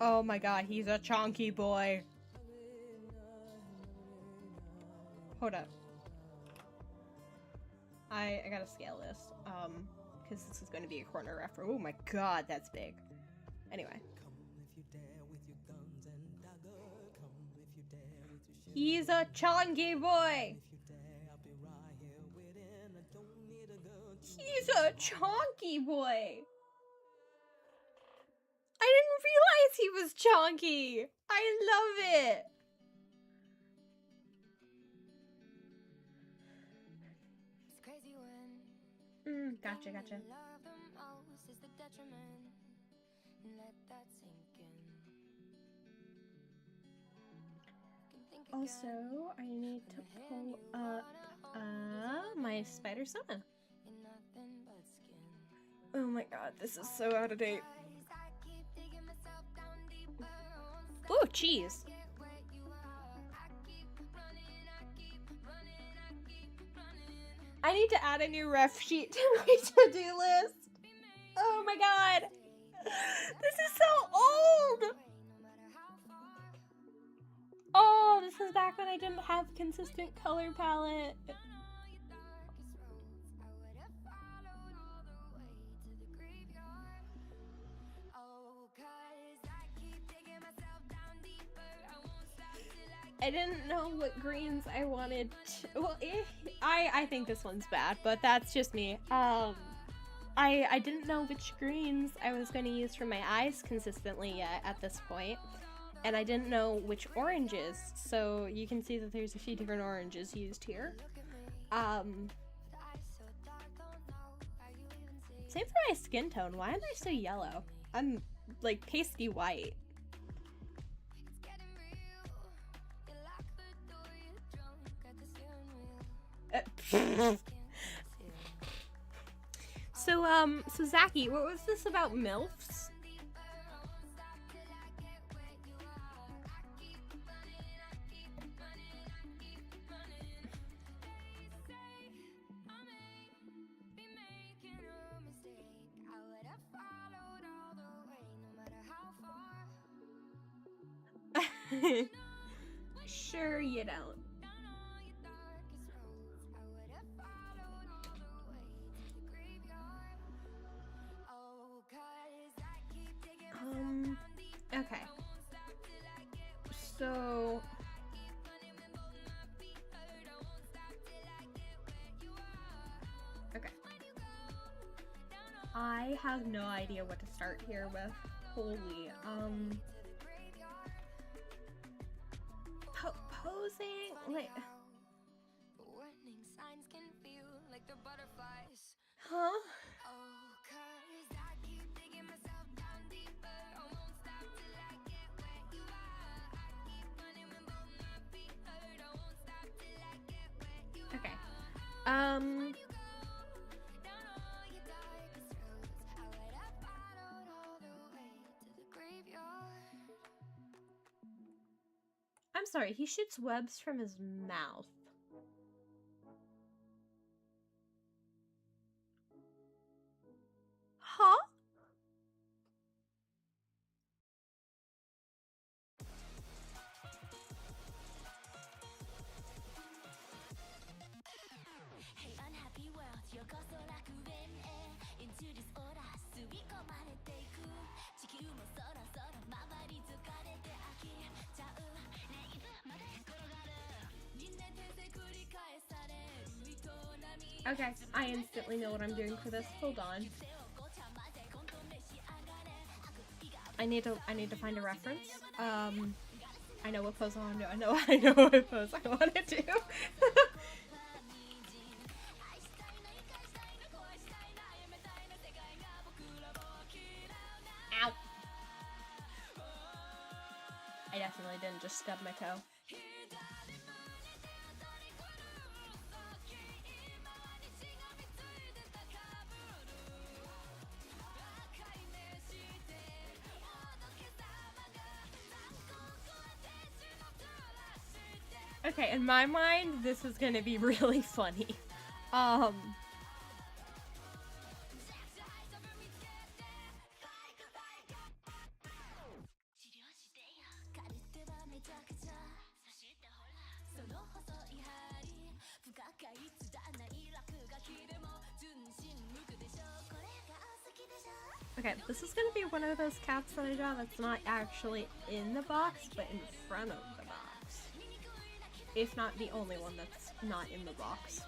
S1: Oh my god, he's a chonky boy. Hold up. I gotta scale this, because this is going to be a corner reference. Oh my god, that's big. Anyway. He's a chonky boy! He's a chonky boy! I didn't realize he was chonky! I love it! Gotcha. Also, I need to pull up my spider Sona. Oh my god, this is so out of date. Ooh, cheese. I need to add a new ref sheet to my to-do list. Oh my god. This is so old. Oh, this is back when I didn't have consistent color palette. I didn't know what greens I wanted to, well, I think this one's bad, but that's just me. I didn't know which greens I was going to use for my eyes consistently yet at this point, and I didn't know which oranges, so you can see that there's a few different oranges used here. Same for my skin tone. Why am I so yellow? I'm like pasty white. So Zachy, what was this about MILFs? Sure you don't. Okay. So okay. I have no idea what to start here with. Holy, posing, like, huh? Okay. I'm sorry, he shoots webs from his mouth. Huh? Okay, I instantly know what I'm doing for this. Hold on. I need to find a reference. I know what pose I want to do. I know what pose I want to do. Ow. I definitely didn't just stub my toe. Okay, in my mind, this is gonna be really funny. Okay, this is gonna be one of those cats that I draw that's not actually in the box, but in front of the box. If not the only one that's not in the box.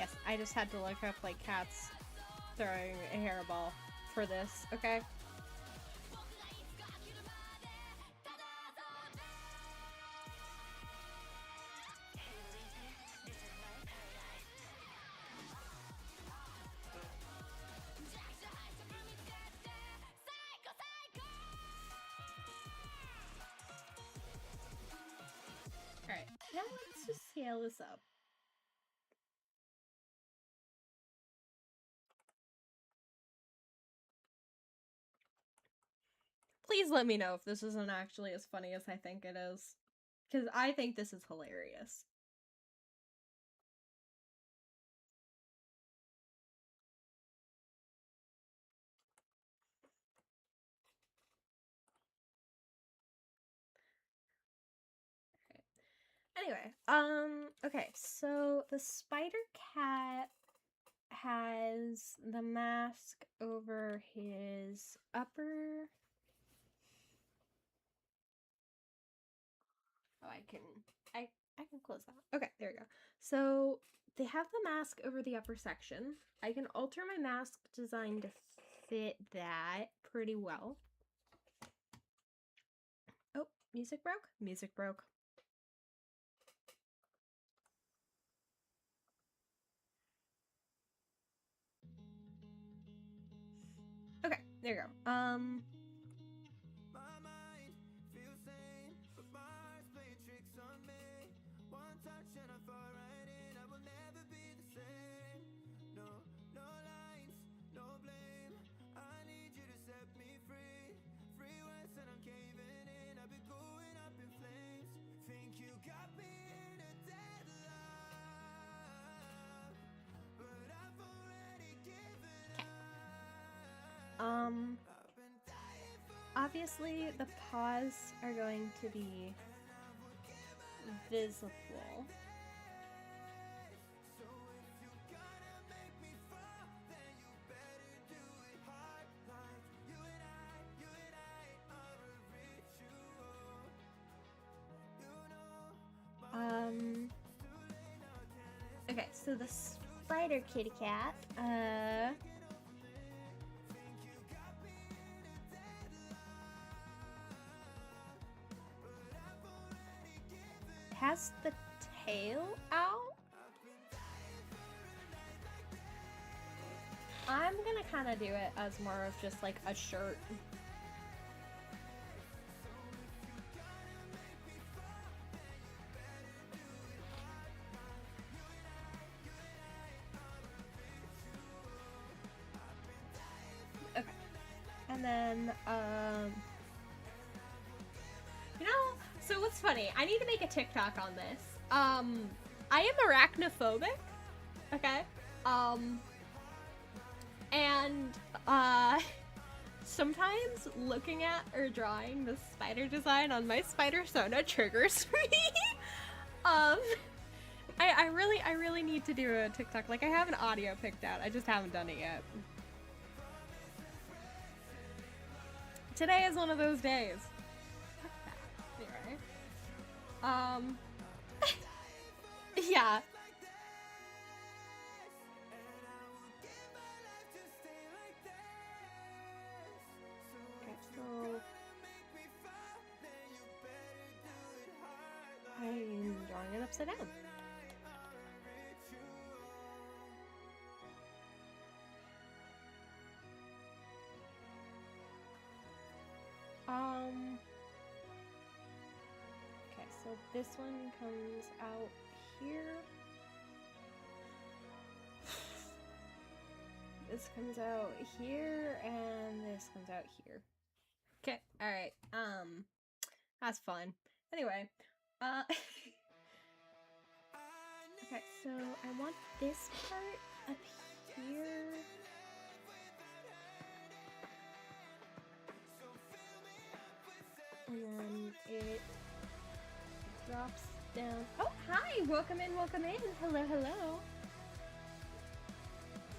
S1: Yes, I just had to look up like cats throwing a hairball for this, okay? Alright, now let's just scale this up. Please let me know if this isn't actually as funny as I think it is. Because I think this is hilarious. Anyway, okay, so the spider cat has the mask over his upper... Oh, I can close that. Okay, there we go. So they have the mask over the upper section. I can alter my mask design to fit that pretty well. Oh, music broke? Music broke. Okay, there you go.
S4: My mind feels sane, but my heart's playing tricks on me. One touch and I fall right in. I will never be the same. No, no lines, no blame. I need you to set me free. Free West and I'm caving in. I've been going up in flames. Think you got me in a deadlock, but I've already given up.
S1: Obviously the paws are going to be visible.
S4: So if you gotta make me fall, then you better do it hard. Like you and I are a ritual. You know
S1: Okay, so the spider kitty cat, has the tail out. I'm gonna kind of do it as more of just like a shirt. Okay, and then you know, so what's funny? I need to make a TikTok on this. I am arachnophobic. Okay. And sometimes looking at or drawing the spider design on my spider Sona triggers me. I really need to do a TikTok. Like I have an audio picked out. I just haven't done it yet. Today is one of those days. Anyway. Yeah. Okay, so I'm drawing it upside down. Okay, so this one comes out here. This comes out here, and this comes out here. Okay, alright, that's fun. Anyway, okay, so I want this part up here. And then it drops down. Oh, hi! Welcome in, welcome in. Hello, hello.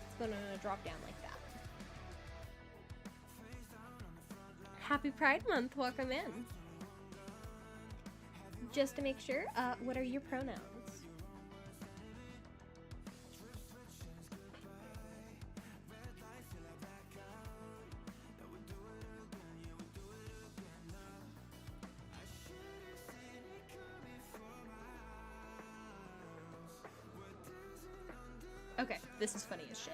S1: It's gonna drop down like that. Happy Pride Month, welcome in. Just to make sure, what are your pronouns? Okay, this is funny as shit.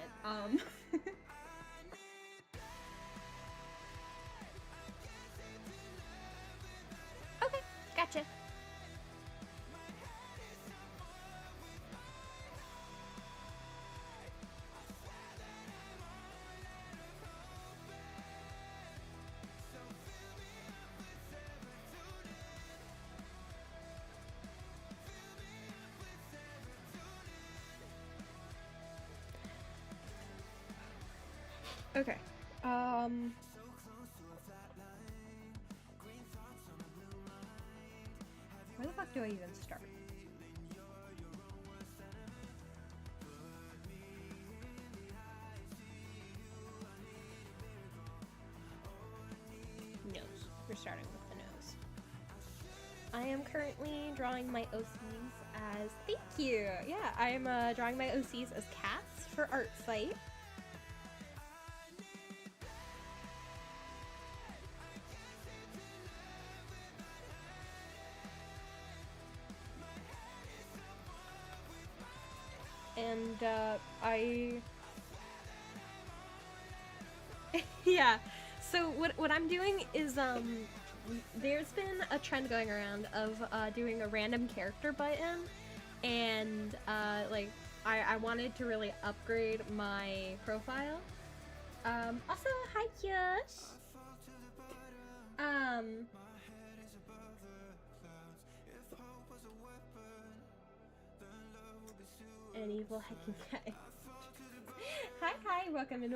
S1: Okay, gotcha. Okay. Where the fuck do I even start? Nose. We're starting with the nose. I am currently drawing my OCs as... Thank you! Yeah, I am drawing my OCs as cats for ARTFIGHT. And yeah, so what I'm doing is there's been a trend going around of doing a random character button, and like I wanted to really upgrade my profile. Also, hi Kiyosh. An evil heckin' guy. Hi, welcome in.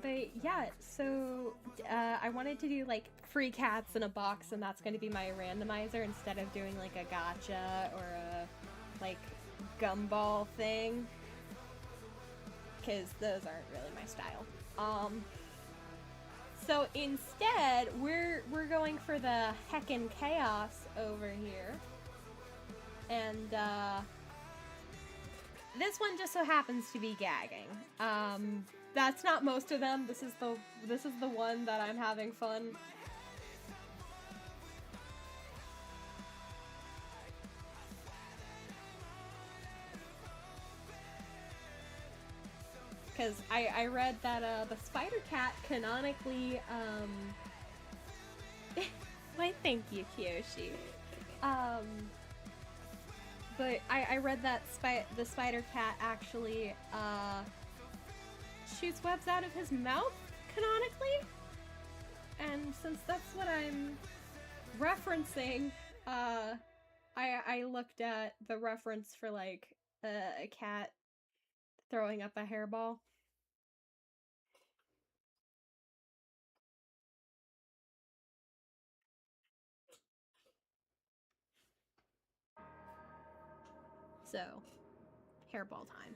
S1: But yeah, so I wanted to do like free cats in a box, and that's going to be my randomizer instead of doing like a gotcha or a like gumball thing, because those aren't really my style. So instead, we're going for the heckin' chaos over here, and this one just so happens to be gagging. That's not most of them. This is the one that I'm having fun. Because I read that the spider cat canonically why thank you, Kiyoshi. But I read that the spider cat actually shoots webs out of his mouth, canonically. And since that's what I'm referencing, I looked at the reference for like a cat throwing up a hairball. So, hairball time.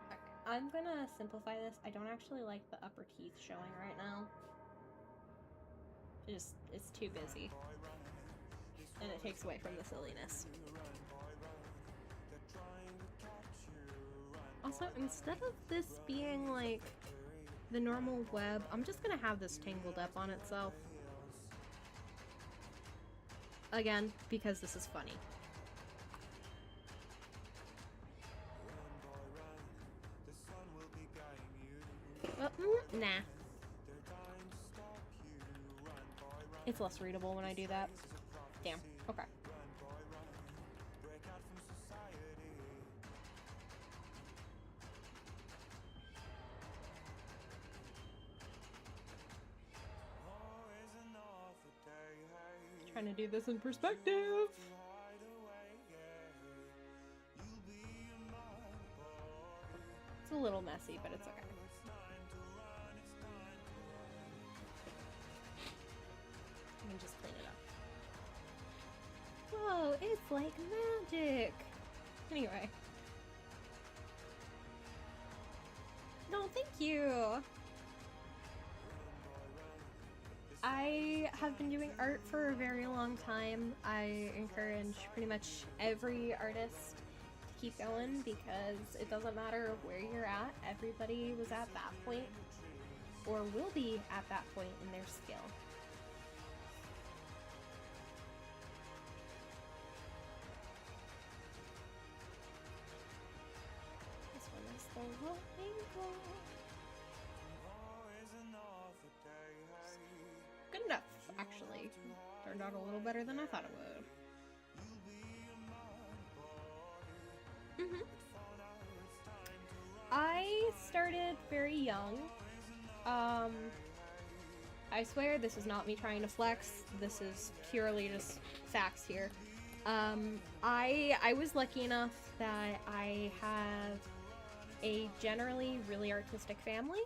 S1: Okay, I'm gonna simplify this. I don't actually like the upper teeth showing right now. It's too busy. And it takes away from the silliness. Also, instead of this being like the normal web, I'm just gonna have this tangled up on itself. Again, because this is funny. Well, nah. It's less readable when I do that. Damn. Okay. Trying to do this in perspective. It's a little messy, but it's okay. I can just clean it up. Whoa, it's like magic! Anyway. No, thank you! I have been doing art for a very long time. I encourage pretty much every artist to keep going because it doesn't matter where you're at. Everybody was at that point or will be at that point in their skill.
S5: Turned out a little better than I thought it would. I started very young. I swear this is not me trying to flex. This is purely just facts here. I was lucky enough that I have a generally really artistic family.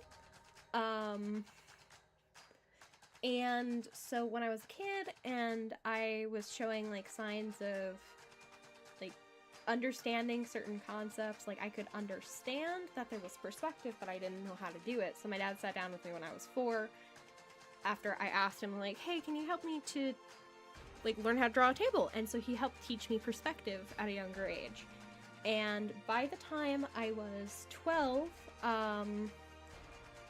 S5: And so when I was a kid and I was showing like signs of like understanding certain concepts, like I could understand that there was perspective, but I didn't know how to do it. So my dad sat down with me when I was 4 after I asked him like, hey, can you help me to like learn how to draw a table? And so he helped teach me perspective at a younger age. And by the time I was 12,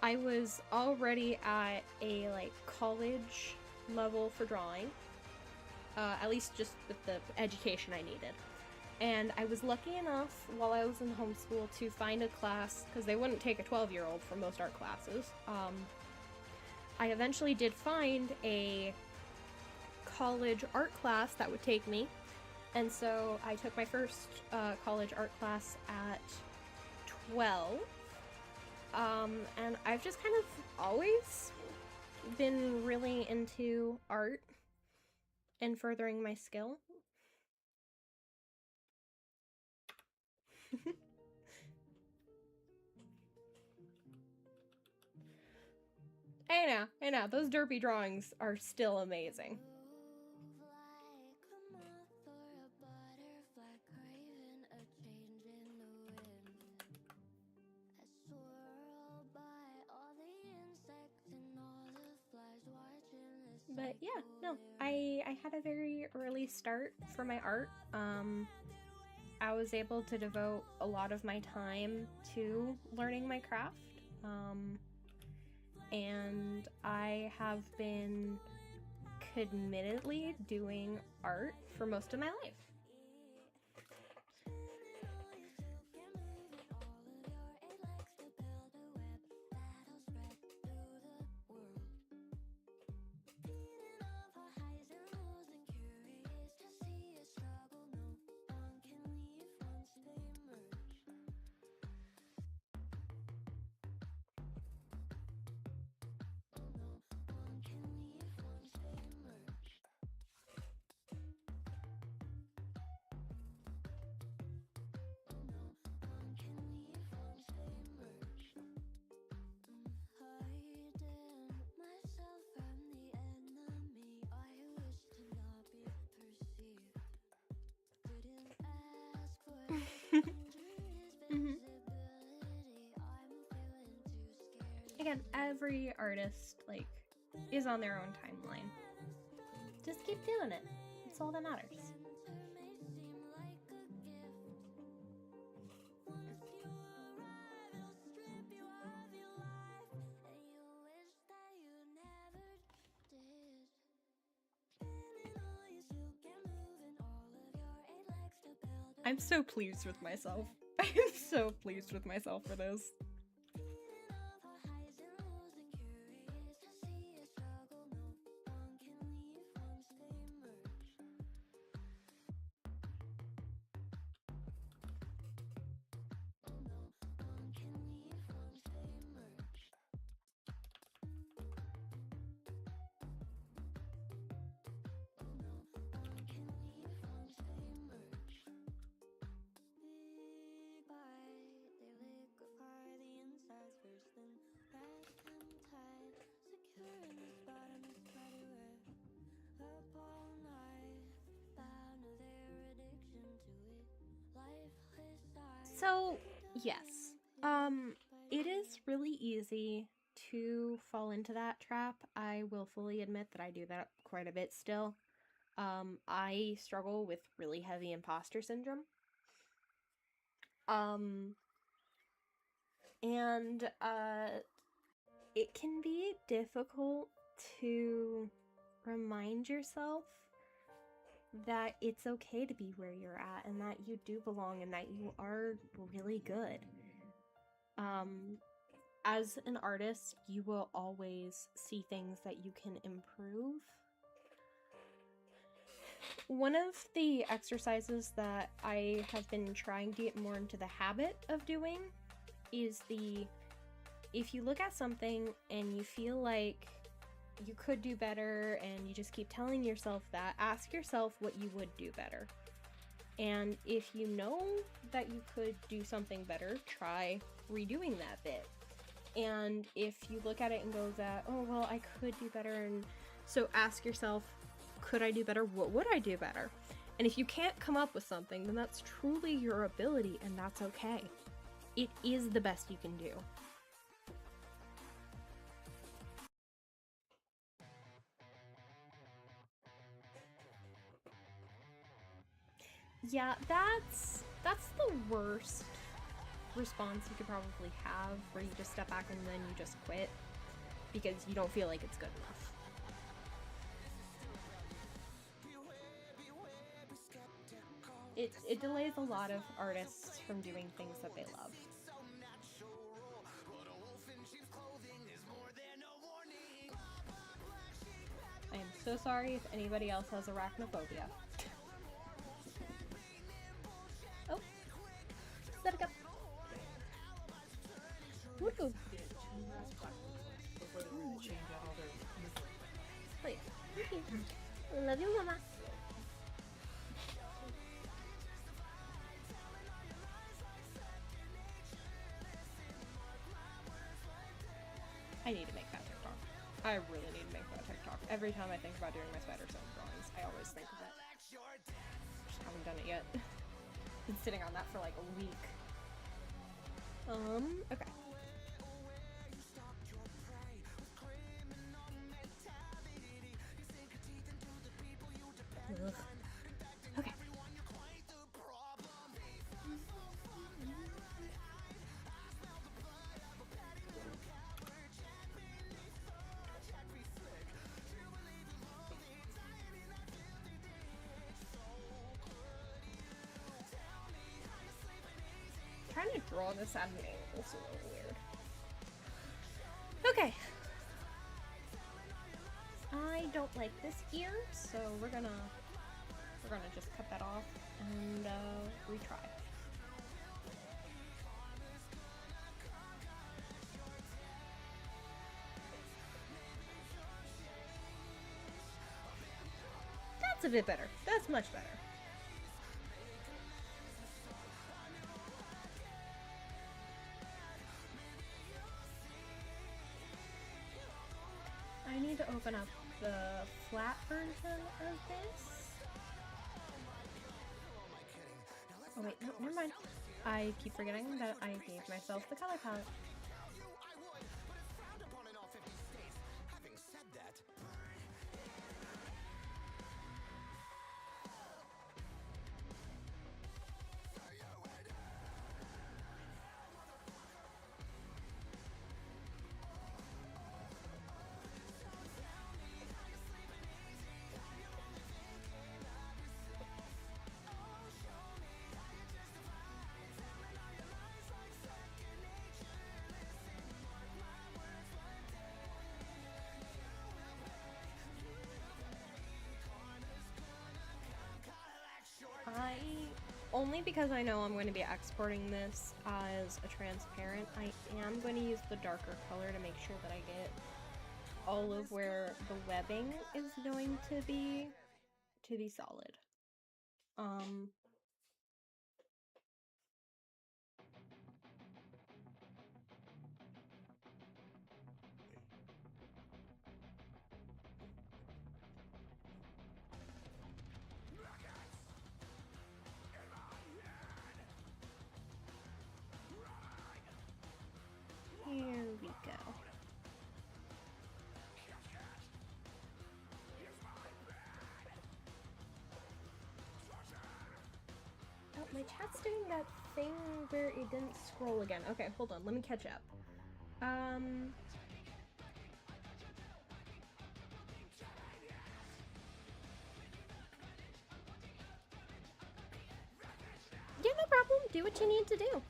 S5: I was already at a like college level for drawing, at least just with the education I needed. And I was lucky enough while I was in homeschool to find a class, because they wouldn't take a 12-year-old for most art classes. I eventually did find a college art class that would take me, and so I took my first college art class at 12. And I've just kind of always been really into art and furthering my skill. Hey now, those derpy drawings are still amazing. But yeah, no, I had a very early start for my art. I was able to devote a lot of my time to learning my craft. And I have been committedly doing art for most of my life. Again, every artist, like, is on their own timeline. Just keep doing it. It's all that matters. I'm so pleased with myself. I am so pleased with myself for this. So, yes. It is really easy to fall into that trap. I will fully admit that I do that quite a bit still. I struggle with really heavy imposter syndrome. And it can be difficult to remind yourself that it's okay to be where you're at and that you do belong and that you are really good. As an artist, you will always see things that you can improve. one of the exercises that I have been trying to get more into the habit of doing is if you look at something and you feel like you could do better and you just keep telling yourself that, ask yourself what you would do better. And if you know that you could do something better, try redoing that bit. And if you look at it and go that, oh, well, I could do better, and so ask yourself, could I do better? What would I do better? And if you can't come up with something, then that's truly your ability, and that's okay. It is the best you can do. Yeah, that's the worst response you could probably have, where you just step back and then you just quit because you don't feel like it's good enough. It delays a lot of artists from doing things that they love. I am so sorry if anybody else has arachnophobia. Oh, set it up. Woo! Oh yeah.
S1: Love you, mama.
S5: I need to make that TikTok. I really need to make that TikTok. Every time I think about doing my spider silk drawings, I always think of it. Just haven't done it yet. Been sitting on that for like a week. Okay. Ugh. Okay. Trying to draw this at an angle is a little weird. Okay. I don't like this ear, so we're gonna just cut that off and retry. That's a bit better. That's much better. I need to open up the flat version of this. Oh wait, no, never mind. I keep forgetting that I gave myself the color palette. Only because I know I'm going to be exporting this as a transparent, I am going to use the darker color to make sure that I get all of where the webbing is going to be solid. Here we go. Oh, my chat's doing that thing where it didn't scroll again. Okay, hold on, let me catch up. Yeah, no problem. Do what you need to do.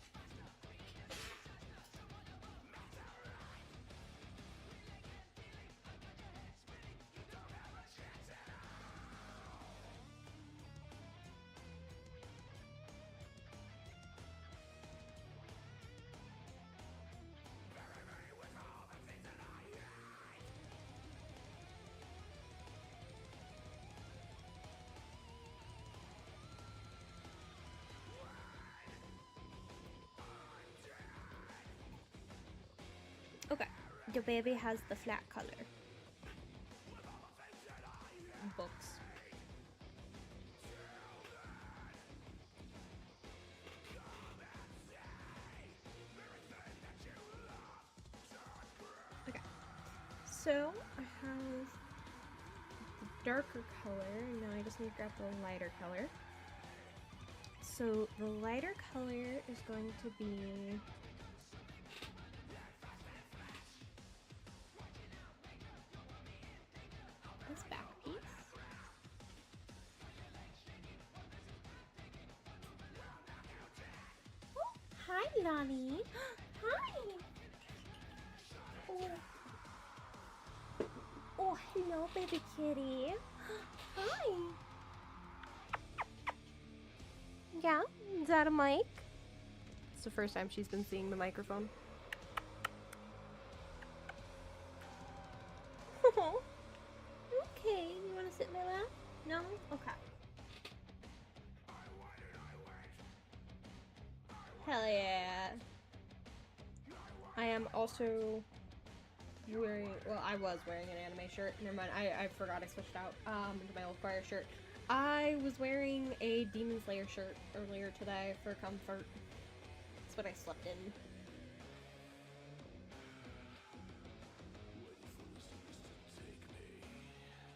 S5: Your baby has the flat color. Books. Okay. So I have the darker color. Now I just need to grab the lighter color. So the lighter color is going to be this back piece. Oh, hi, Lonnie. Hi. Oh. Oh, hello, baby kitty. Hi. Yeah, is that a mic? It's the first time she's been seeing the microphone. Okay, you want to sit in my lap? No? Okay. Hell yeah. I am also wearing, well, I was wearing an anime shirt. Never mind, I forgot I switched out into my old choir shirt. I was wearing a Demon Slayer shirt earlier today for comfort. That's what I slept in.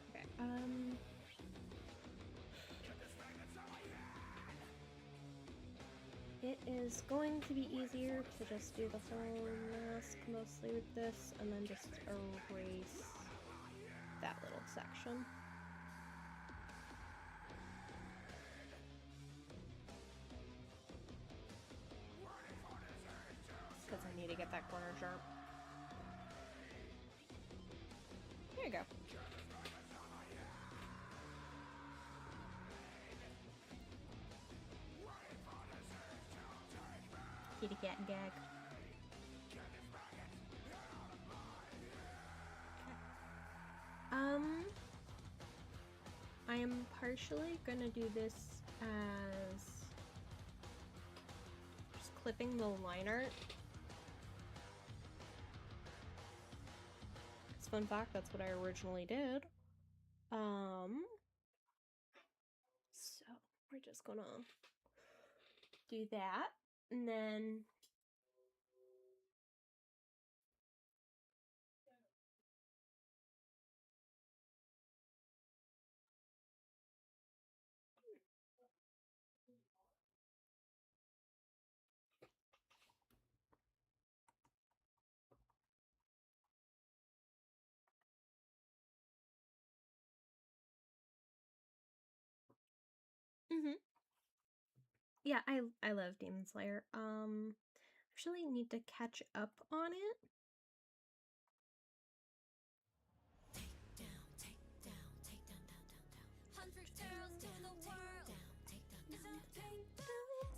S5: Okay, it is going to be easier to just do the whole mask mostly with this and then just erase that little section. Because I need to get that corner sharp. There you go. Kitty cat gag. I am partially gonna do this as just clipping the line art. It's fun fact, that's what I originally did. So we're just gonna do that, and then yeah, I love Demon Slayer. Actually need to catch up on it.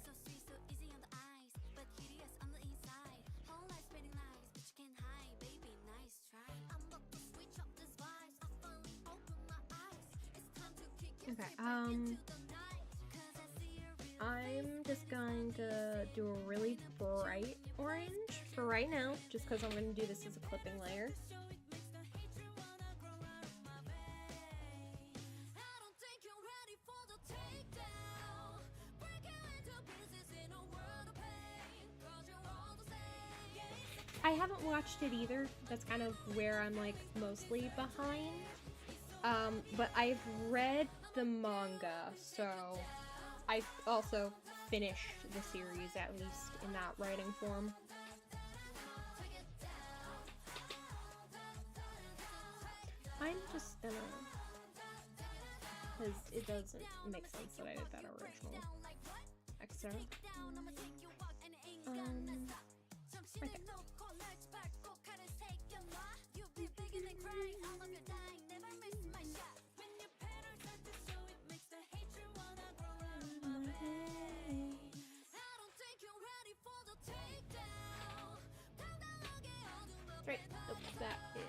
S3: So sweet, so easy on the eyes, but hideous on the inside. Whole life spinning lies, but you can't hide, baby. Nice try. I'm about to switch up this vibes. I finally open my eyes. It's time to kick your
S5: Okay,
S3: tail back into the night. 'Cause I see a real
S5: I'm just going to do a really bright orange for right now, just because I'm going to do this as a clipping layer.
S3: show, it makes the hatred wanna grow out of my veins. I don't think you're ready for the takedown. Break you into pieces in a world of pain. 'Cause you're all the same. Yeah, it's
S5: I haven't watched it either. That's kind of where I'm like mostly behind. But I've read the manga, so I also finished the series at least in that writing form. I'm just gonna, because it doesn't make sense that I did that original excerpt. Right there. Right, so that is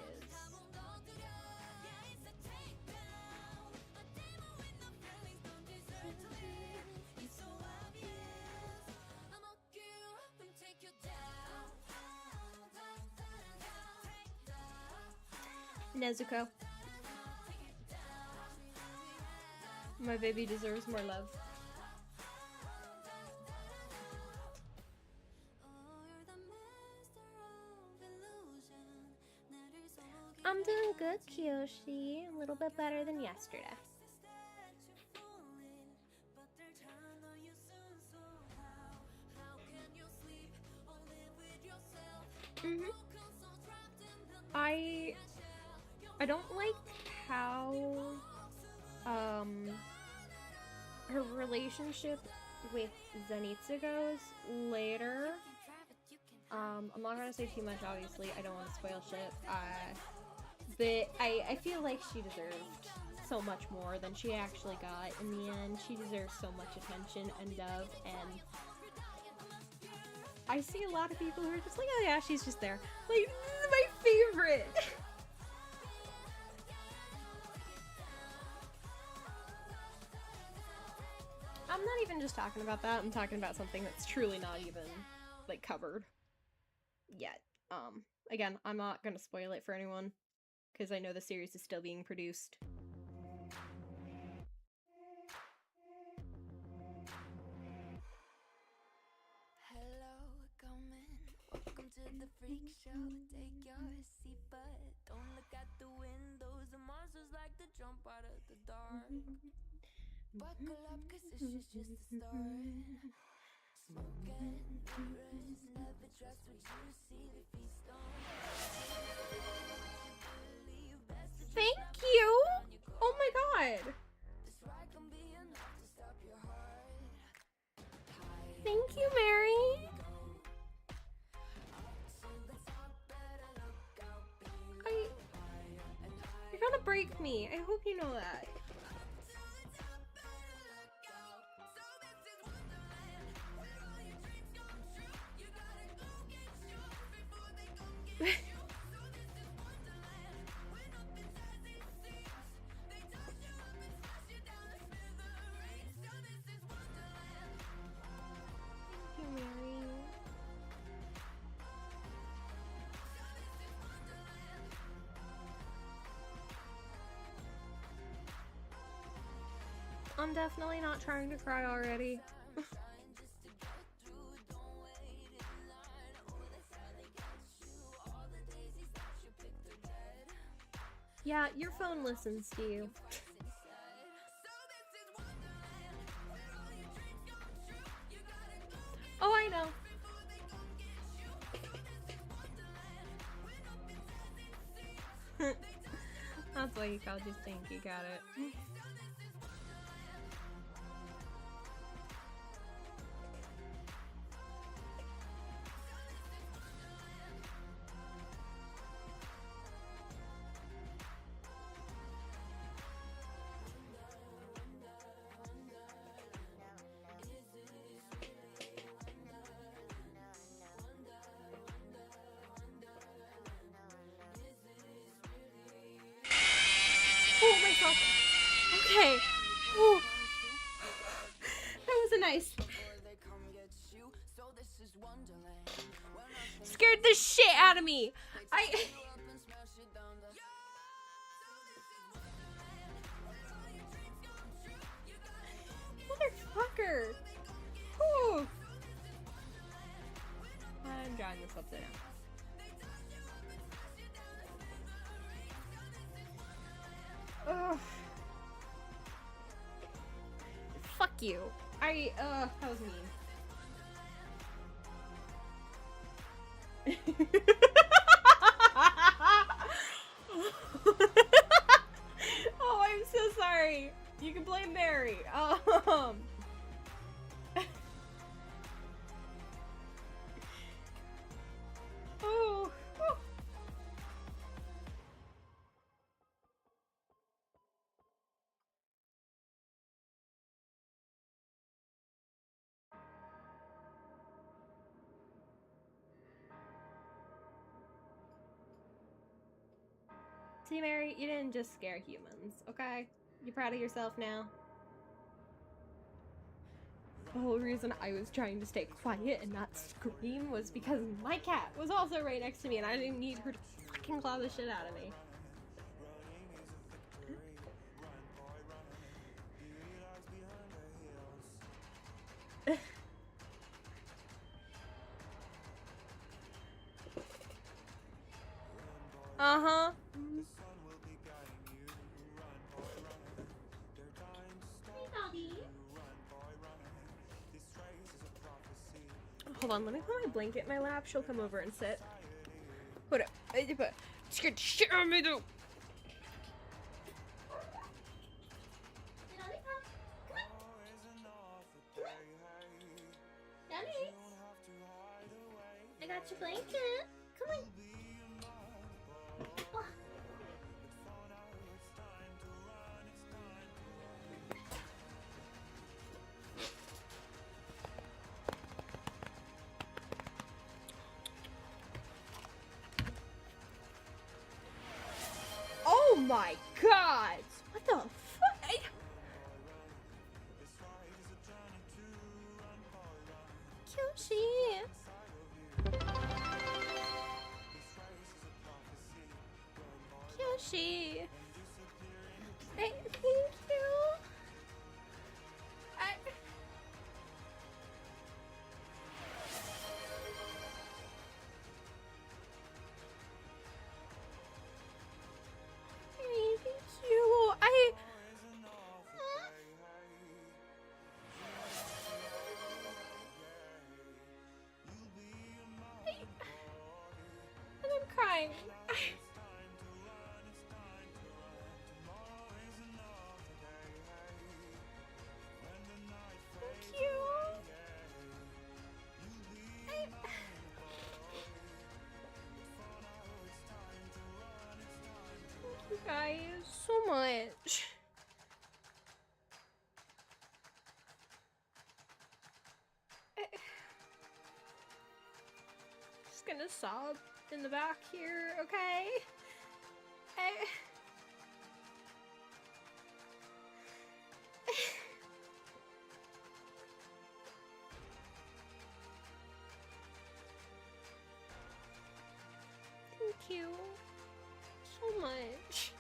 S5: Nezuko. My baby deserves more love. I'm doing good, Kiyoshi. A little bit better than yesterday. Mm-hmm. I don't like how her relationship with Zenitsu goes later. I'm not gonna say too much, obviously. I don't want to spoil shit. But I feel like she deserved so much more than she actually got in the end. She deserves so much attention and love, and I see a lot of people who are just like, oh yeah, she's just there. Like, this is my favorite! I'm not even just talking about that, I'm talking about something that's truly not even, like, covered yet. Again, I'm not gonna spoil it for anyone, because I know the series is still being produced.
S3: Hello, come in. Welcome to the freak show. Take your seat, but don't look at the windows. The monsters like to jump out of the dark. Buckle up, cause this is just the start. Smoking mirrors, never trust what you see. The feast on.
S5: Thank you! Oh my god!
S3: This ride can be enough to stop your heart.
S5: Thank you, Mary! You're gonna break me. I hope you know that. Thank you, Mary. I'm definitely not trying to cry already. Yeah, your phone listens to you. Oh, I know. That's why you called you Stinky, got it. Oh myself. Okay. Ooh. That was a nice. Scared the shit out of me. Motherfucker. Ooh. I'm drawing this upside down. Ugh. Fuck you. That was mean. Oh, I'm so sorry. You can blame Mary. Oh. See, Mary, you didn't just scare humans, okay? You proud of yourself now? The whole reason I was trying to stay quiet and not scream was because my cat was also right next to me and I didn't need her to fucking claw the shit out of me. Hold on, let me put my blanket in my lap. She'll come over and sit. Hold up. Scared the shit out of me, though.
S1: I got your blanket. Come on. Oh.
S5: Oh my god! What the fuck?
S1: Kyoshi. Kyoshi. Thank you.
S5: Thank you. And I'm crying. Thank you. Thank you guys so much. Just gonna sob in the back here, okay? Thank you so much.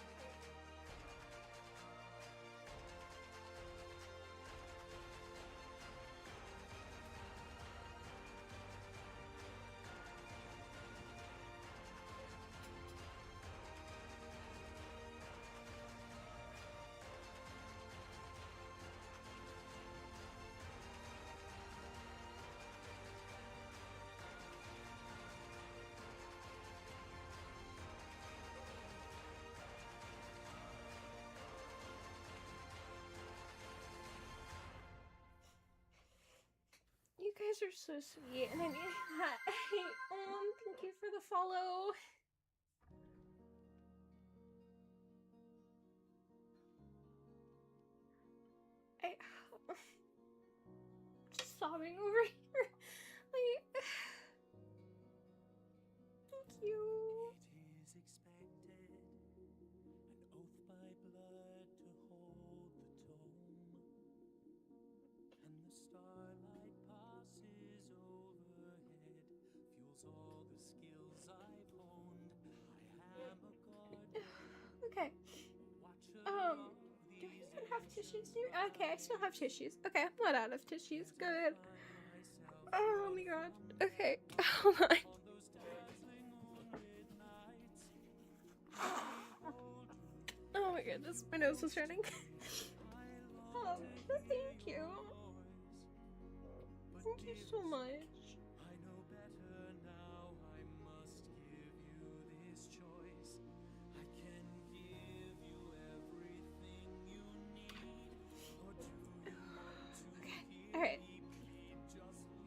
S5: You guys are so sweet, and I mean that. Thank you for the follow. Just sobbing over here. Like, thank you.
S4: It is expected, an oath by blood to hold the tome, and the starlight passes overhead, fuels all the skills I've honed. I am a guardian,
S5: Okay.
S4: watcher of
S5: Do I even have tissues here? Okay, I still have tissues. Okay, I'm not out of tissues. Good. Oh my god. Okay, hold on. Oh my goodness, my nose is running. Thank you. Thank you so much.
S4: I know better now, I must give you this choice. I can give you everything you need, or do you want to
S5: Okay,
S4: keep
S5: alright.
S4: me? Just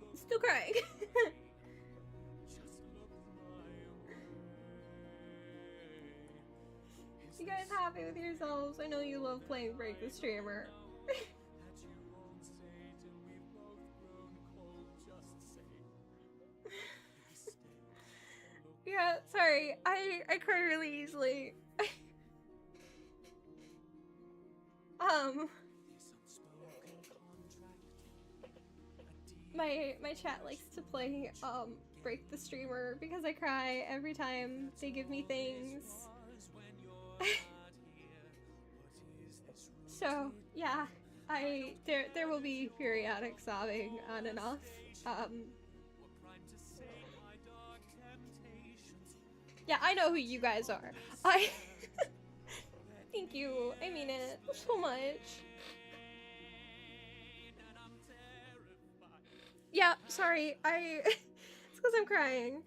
S4: look,
S5: Still crying.
S4: just look my way.
S5: You guys happy with yourselves? I know you love playing Break the Streamer.
S4: That you won't say till we've both grown cold, just say, please stay. Look,
S5: Yeah, sorry. I cry really easily.
S4: this unspoken contract, a deed
S5: My chat likes to play Break the Streamer because I cry every time they give me things.
S4: when you're not here. What is this
S5: So yeah, there will be periodic sobbing on and off.
S4: What crime to say my dark temptations?
S5: Yeah, I know who you guys are. I thank you. I mean it so much.
S4: And I'm terrified.
S5: Yeah, sorry, it's because I'm crying.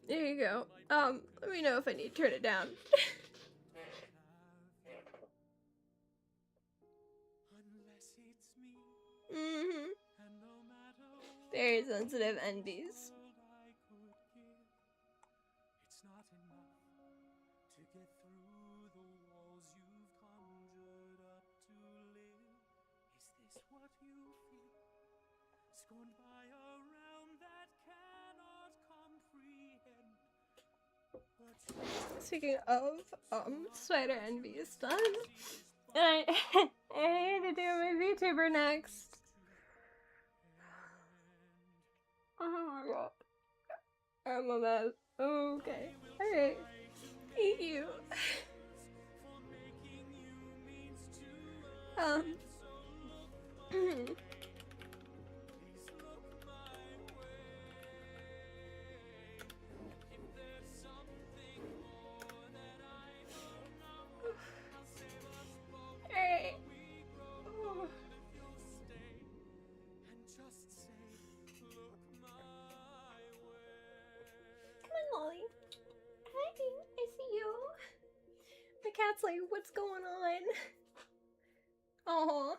S5: There you go. Let me know if I need to turn it down. Mm-hmm. Very sensitive envies.
S4: It's not enough to get through the walls you've conjured up to live. Is this what you feel? Scorned by a realm that cannot comprehend.
S5: Speaking of, Spider Envy is done. And I need to do my VTuber next. Oh my god. I'm a mess. Okay. Alright. Thank you. Alright. Come on, Lolly. Hi, I see you. The cat's like, what's going on? Oh.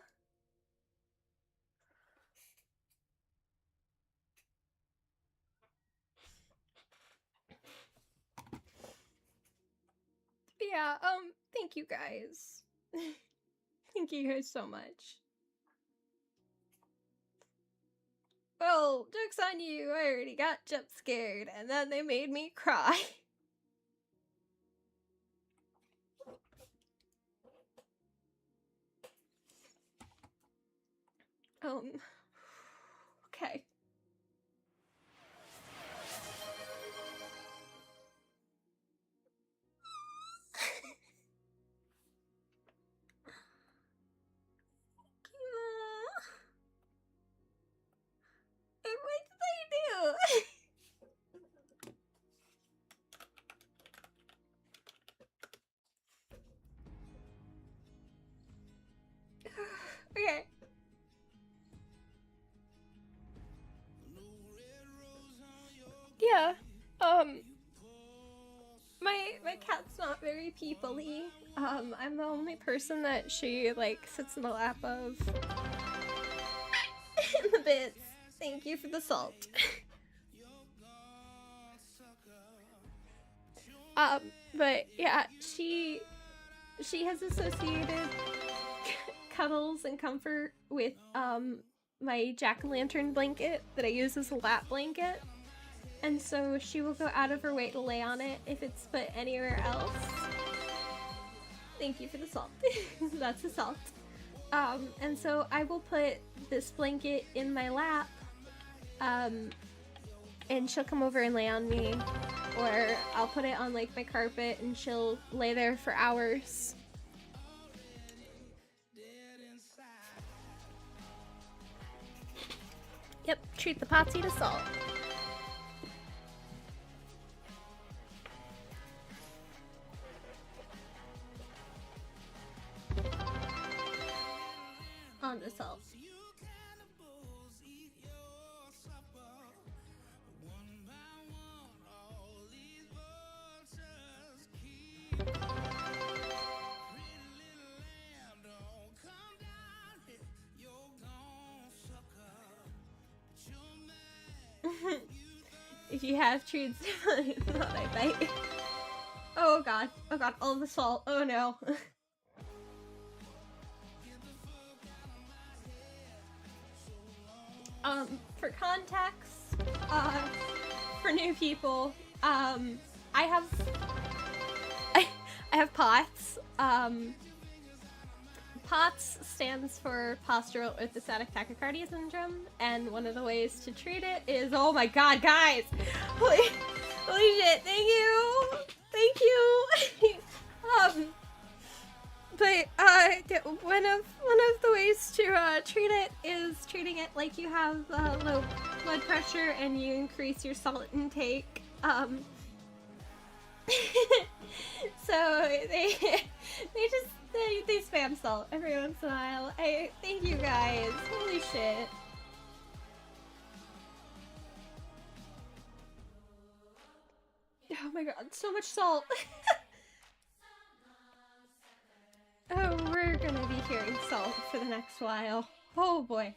S5: Yeah, thank you guys. Thank you guys so much. Well, joke's on you, I already got jump scared, and then they made me cry. Okay. What did I do? Okay. Yeah. My cat's not very people-y. I'm the only person that she like sits in the lap of. In the bits. Thank you for the salt. But yeah, she has associated cuddles and comfort with my jack-o'-lantern blanket that I use as a lap blanket. And so she will go out of her way to lay on it if it's put anywhere else. Thank you for the salt. That's the salt. And so I will put this blanket in my lap, and she'll come over and lay on me, or I'll put it on like my carpet and she'll lay there for hours. Yep, treat the potsy to salt. On the salt. If you have treats, not I bite. Oh god, all the salt, oh no. For context, for new people, I have POTS. POTS stands for postural orthostatic tachycardia syndrome, and one of the ways to treat it is, oh my god, guys! Holy shit, thank you! But one of the ways to treat it is treating it like you have low blood pressure and you increase your salt intake. So they they spam salt every once in a while. Thank you guys. Holy shit. Oh my god, so much salt. Oh, we're gonna be hearing salt for the next while. Oh boy.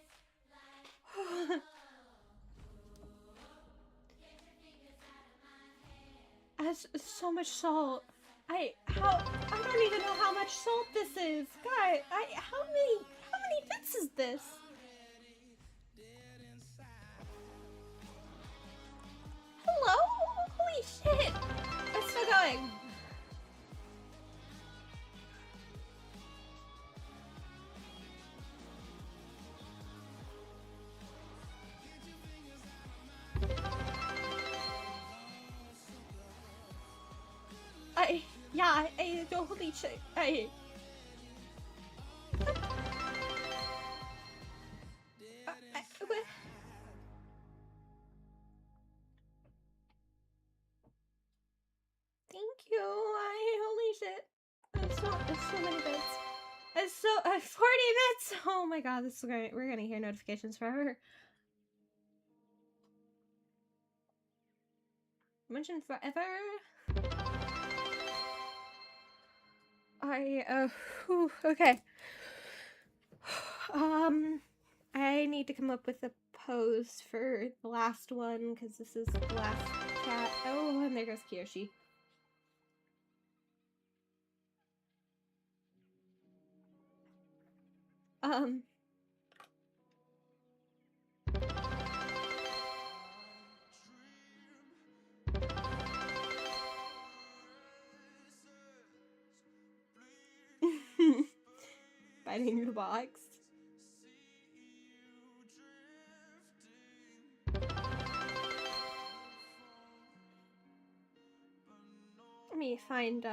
S5: That's so much salt. I don't even know how much salt this is. God, how many bits is this? Hello? Holy shit! It's still going. Holy shit, what? Thank you, holy shit. It's so many bits. It's so, 40 bits! Oh my god, this is great. We're gonna hear notifications forever. Mention forever. Okay. I need to come up with a pose for the last one, because this is the last cat. Oh, and there goes Kiyoshi. Biting the box. Let me find,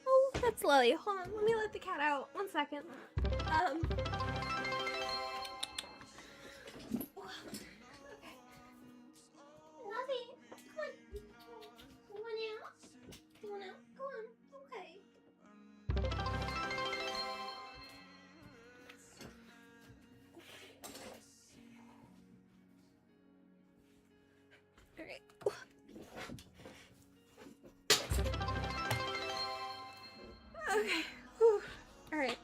S5: Oh, that's Lily. Hold on, let me let the cat out. 1 second. Lovey, come on. Go on out. Go on out. Go on. Okay. Alright. Okay. Whew. Alright.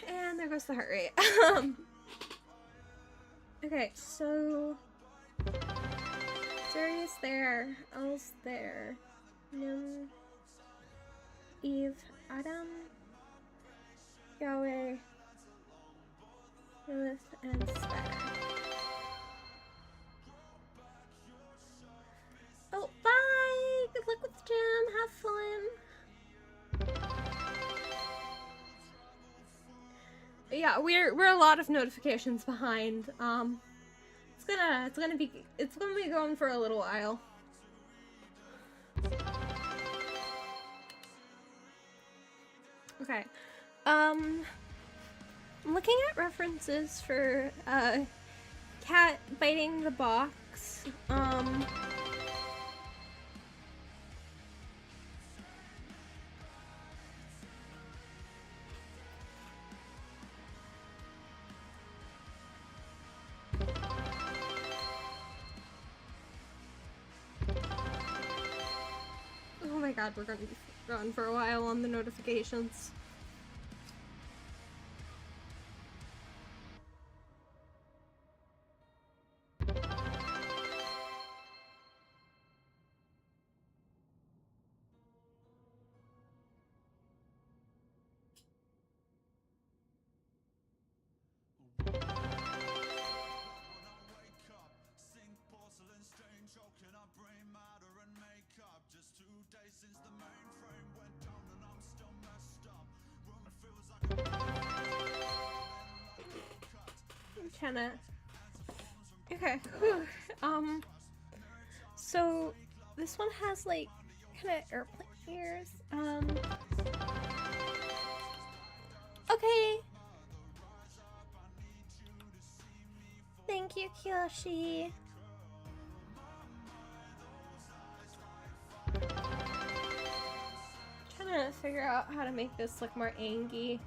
S5: And there goes the heart rate. Okay, so Sirius there, Elle's there, Nim, Eve, Adam, Yahweh, Lilith, and Spider. Oh, bye! Good luck with the gym, have fun! Yeah, we're a lot of notifications behind. It's gonna be going for a little while. Okay. I'm looking at references for cat biting the box. Oh my god, we're gonna be gone for a while on the notifications. Kinda. Okay. Whew. So this one has like kind of airplane ears.
S1: Okay. Thank you, Kyoshi. Trying to figure out how to make this look more angy.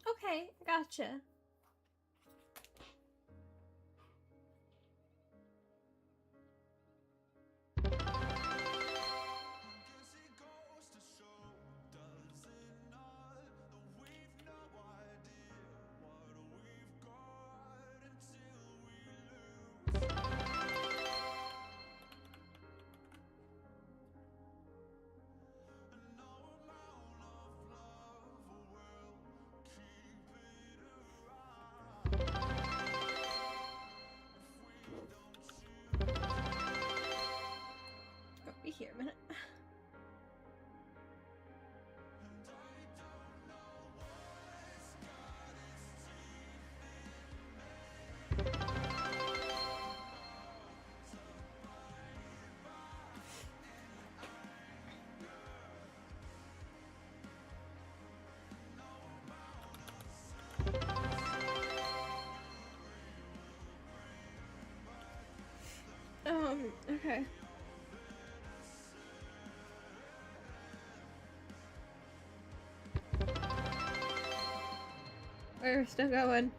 S1: Okay, gotcha. Be here a minute. Okay. We're still going.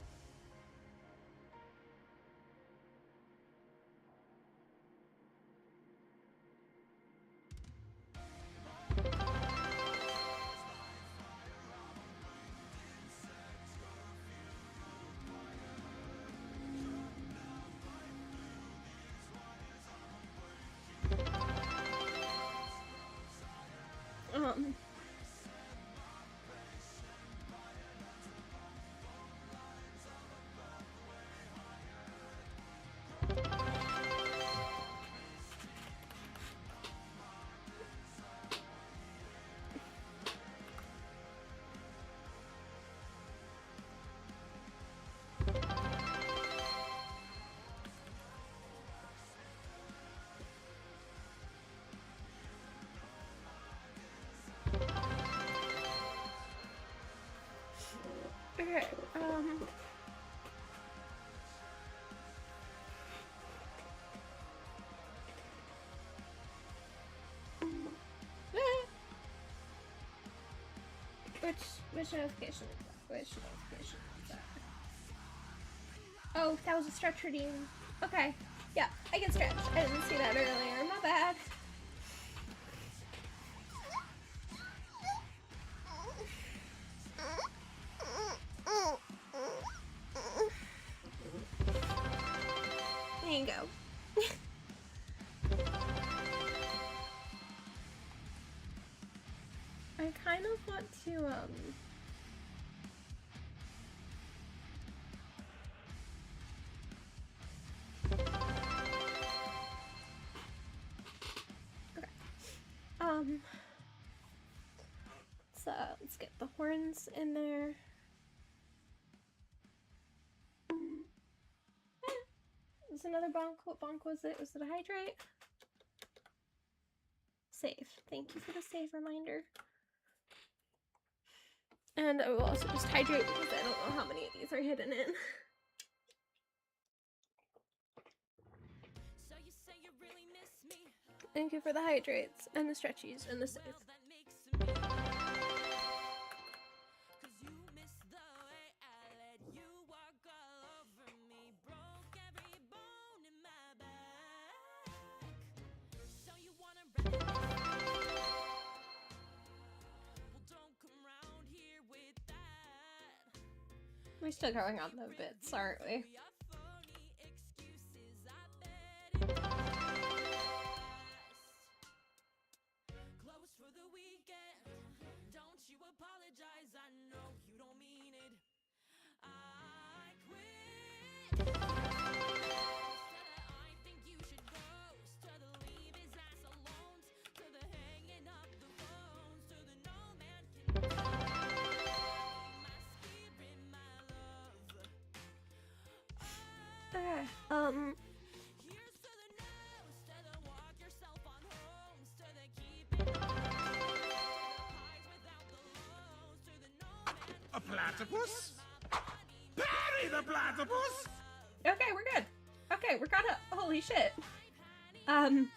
S1: Okay, which notification is that? Which notification is that? Oh, that was a stretch routine. Okay, yeah, I can stretch. I didn't see that earlier. My bad. There you go. I kind of want to, okay. So let's get the horns in there. There's another bonk. What bonk was it? Was it a hydrate? Save. Thank you for the save reminder. And I will also just hydrate because I don't know how many of these are hidden in. Thank you for the hydrates and the stretchies and the save.
S5: We're still going on the bits, aren't we?
S4: Close for the weekend. Don't you apologize, I know you don't mean it. I quit. I think you should ghost. To the leave his ass alone. To the hanging up the phones. To the no man can my spirit, my love.
S5: Okay.
S4: Here's to the nose. To the walk yourself on homes. To the keep it on. To the highs without the lows. To the no man
S6: A platypus? Patty the platypus!
S5: Okay, we're good. Okay, we're caught up. Holy shit. A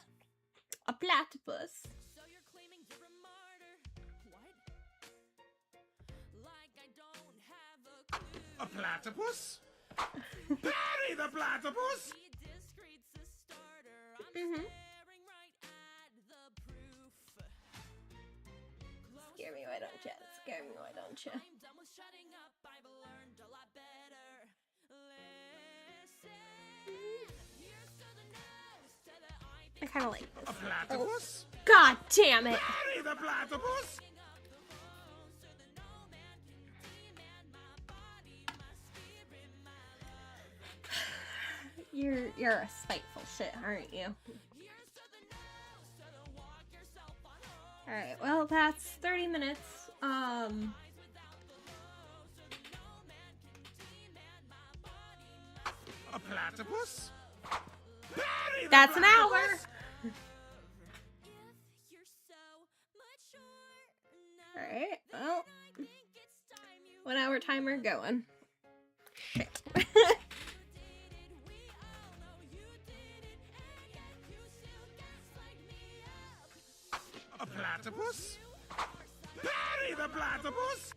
S5: platypus.
S4: So you're claiming you're a martyr? What? Like I don't have a clue.
S6: A platypus? Patty the platypus!
S4: Be discreet's a starter. I'm staring right at the proof. Close
S5: Scare me, why don't you? Scare me, why don't you?
S4: I'm done with shutting up. I've learned a lot better. Listen. Here's to the nose. To the eye.
S5: I kind of like
S6: A
S5: this.
S6: platypus?
S5: God damn it!
S6: Patty the platypus!
S4: Picking up the phones. To the no man can demand my body, my spirit, my love.
S5: You're a spiteful shit, aren't you?
S4: Here's to the nose. To the walk yourself on home.
S5: All right. Well, that's 30 minutes.
S4: Without the lows. To the no man can demand my body, my
S6: A platypus? Patty the
S5: That's an hour.
S6: platypus!
S4: if you're so mature now.
S5: All right. Well,
S4: I think it's time you
S5: 1 hour timer going. Shit.
S4: did it. We all know you did it, and yet you still gaslight me up.
S6: A platypus? Patty the platypus?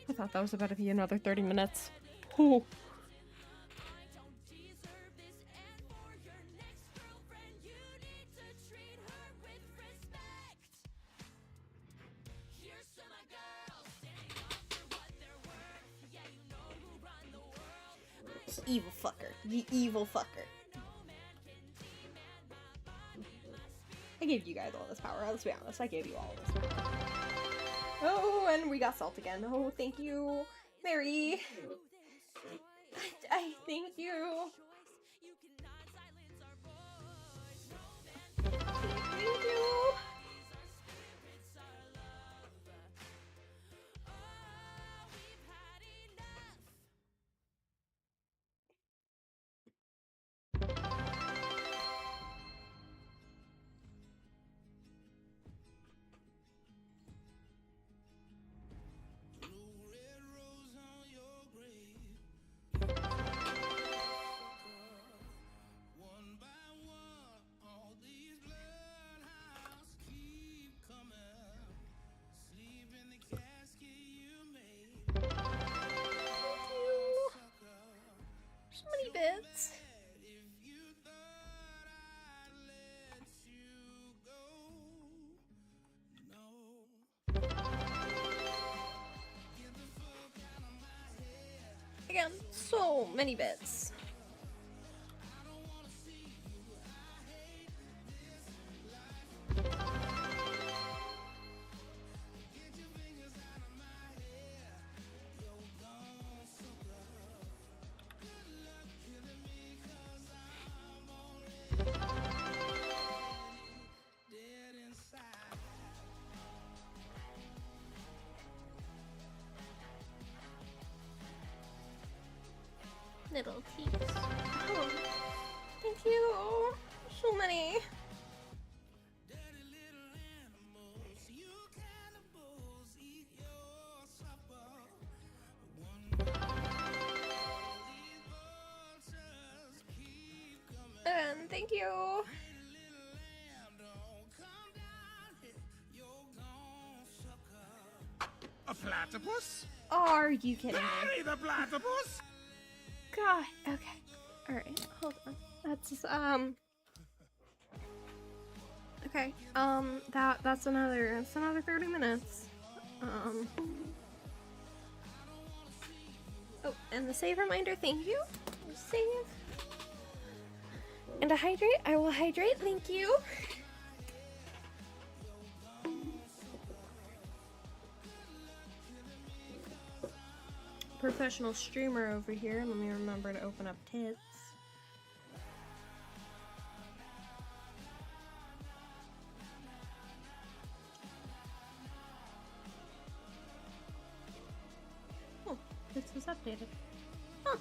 S5: I thought that was about to be another 30 minutes. Ooh.
S4: I don't deserve this, and for your next girlfriend, you need to treat her with respect. Here's to my girls, standing up for what they're worth. Yeah, you know who run the world.
S5: Evil fucker. You evil fucker. I gave you guys all this power. Let's be honest. I gave you all this power. Oh, and we got salt again. Oh, thank you, Mary. I thank you.
S4: You cannot silence our voice. No man
S5: Thank you.
S4: please our spirits, our love. Oh, we've had enough.
S7: Red rose on your grave. One by one, all these bloodhounds keep coming. Sleep in the casket you made.
S5: So many bits.
S7: If you thought I'd let you go, no. Get the fuck out of my head.
S5: Again, so many bits.
S7: I don't wanna see you. I hate this life. Get your fingers out of my hair. You're gone, sucker. Good luck killing me, 'cause I'm already dead inside.
S5: Little teeth. Oh, thank you. So many.
S7: Dirty little animals, you cannibals, eat your supper. One by one, these vultures keep coming.
S5: And thank you.
S7: Pretty little lamb, don't come down here. You're gone, sucker.
S6: A platypus?
S5: Are you kidding me?
S6: Patty the platypus?
S5: God. Okay. All right. Hold on. That's Okay. That's another 30 minutes. Oh, and the save reminder, thank you. Save. And to hydrate, I will hydrate, thank you. Professional streamer over here. Let me remember to open up tits. Oh, this was updated. Huh.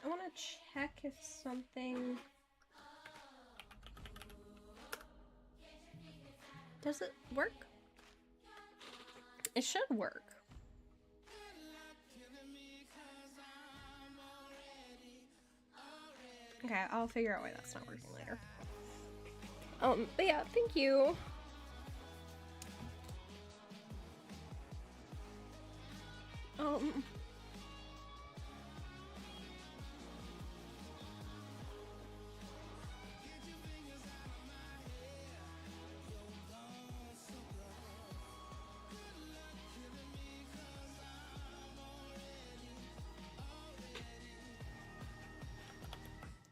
S5: I wanna check if something. Does it work? It should work. Okay, I'll figure out why that's not working later. But yeah, thank you.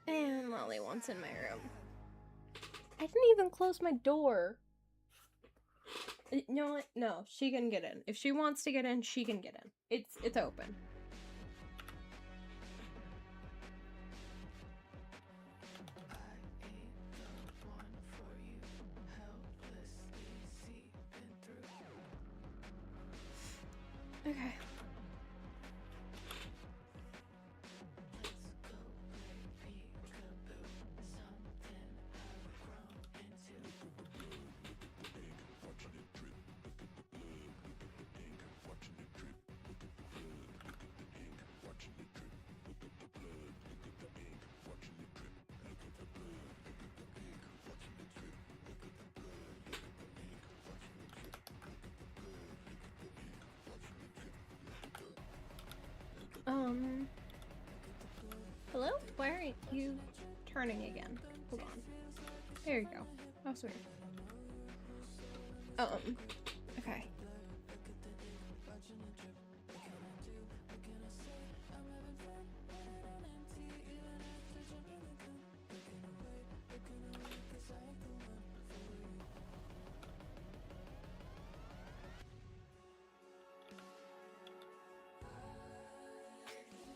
S5: And Molly wants in my room. I didn't even close my door. You know what? No, she can get in. If she wants to get in, she can get in. It's open. Okay. Hello? Why aren't you turning again? Hold on. There you go. That's weird. Okay.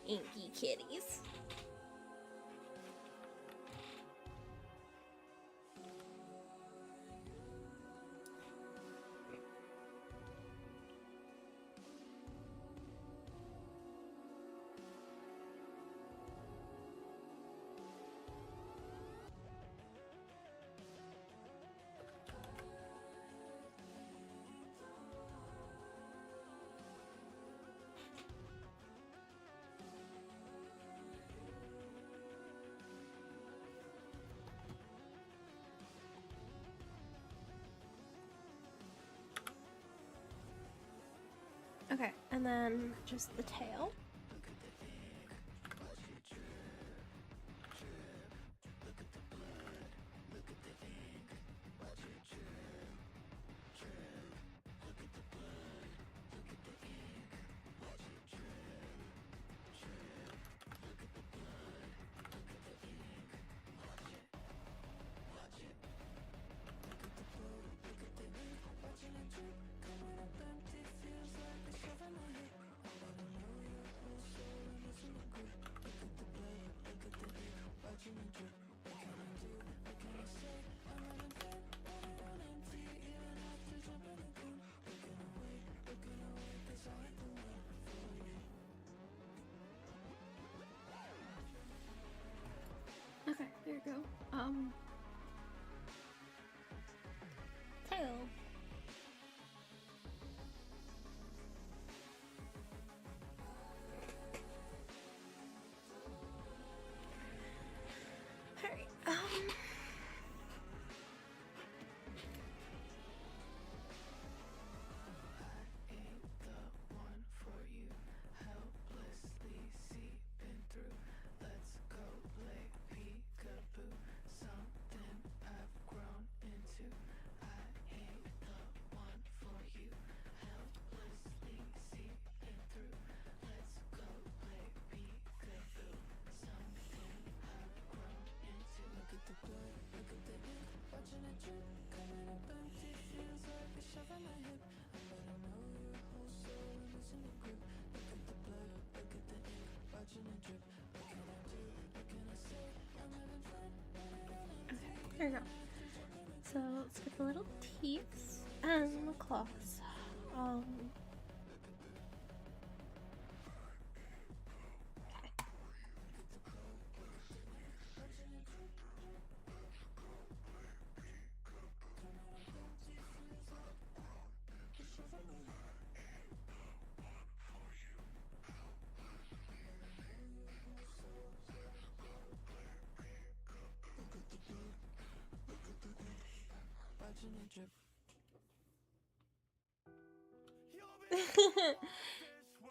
S5: Inky kitties. Okay, and then just the tail. Okay, there you go. Tail. Alright,
S1: There we go. So let's get the little teeth and the claws.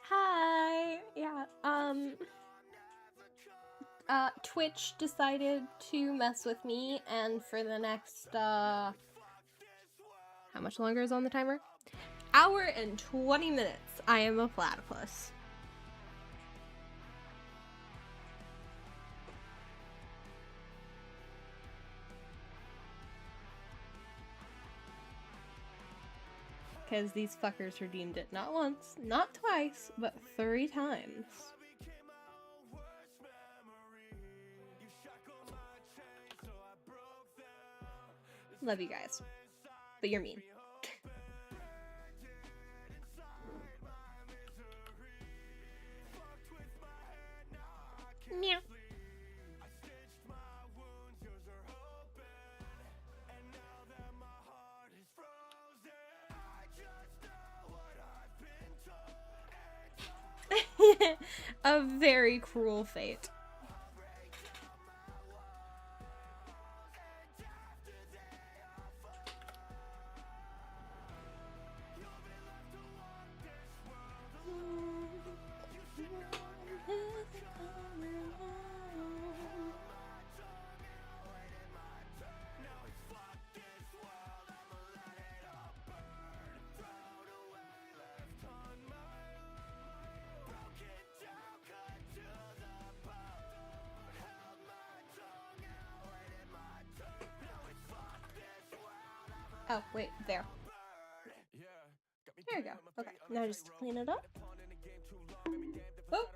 S1: Hi. Yeah. Twitch decided to mess with me, and for the next how much longer is on the timer? Hour and 20 minutes. I am a platypus. Because these fuckers redeemed it not once, not twice, but 3 times. Love you guys. But you're mean. Meow. A very cruel fate. Oh, wait, there. There we go. Okay, now just clean it up. Oh,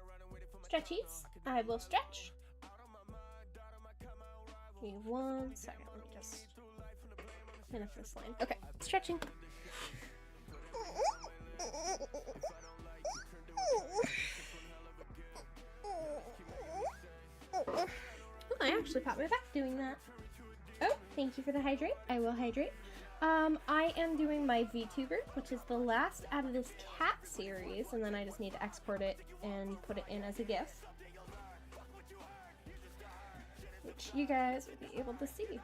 S1: stretchies. I will stretch. Give me 1 second. Let me just finish this line. Okay, stretching. Oh, I actually popped my back doing that. Oh, thank you for the hydrate. I will hydrate. I am doing my VTuber, which is the last out of this cat series, and then I just need to export it and put it in as a GIF, which you guys will be able to see.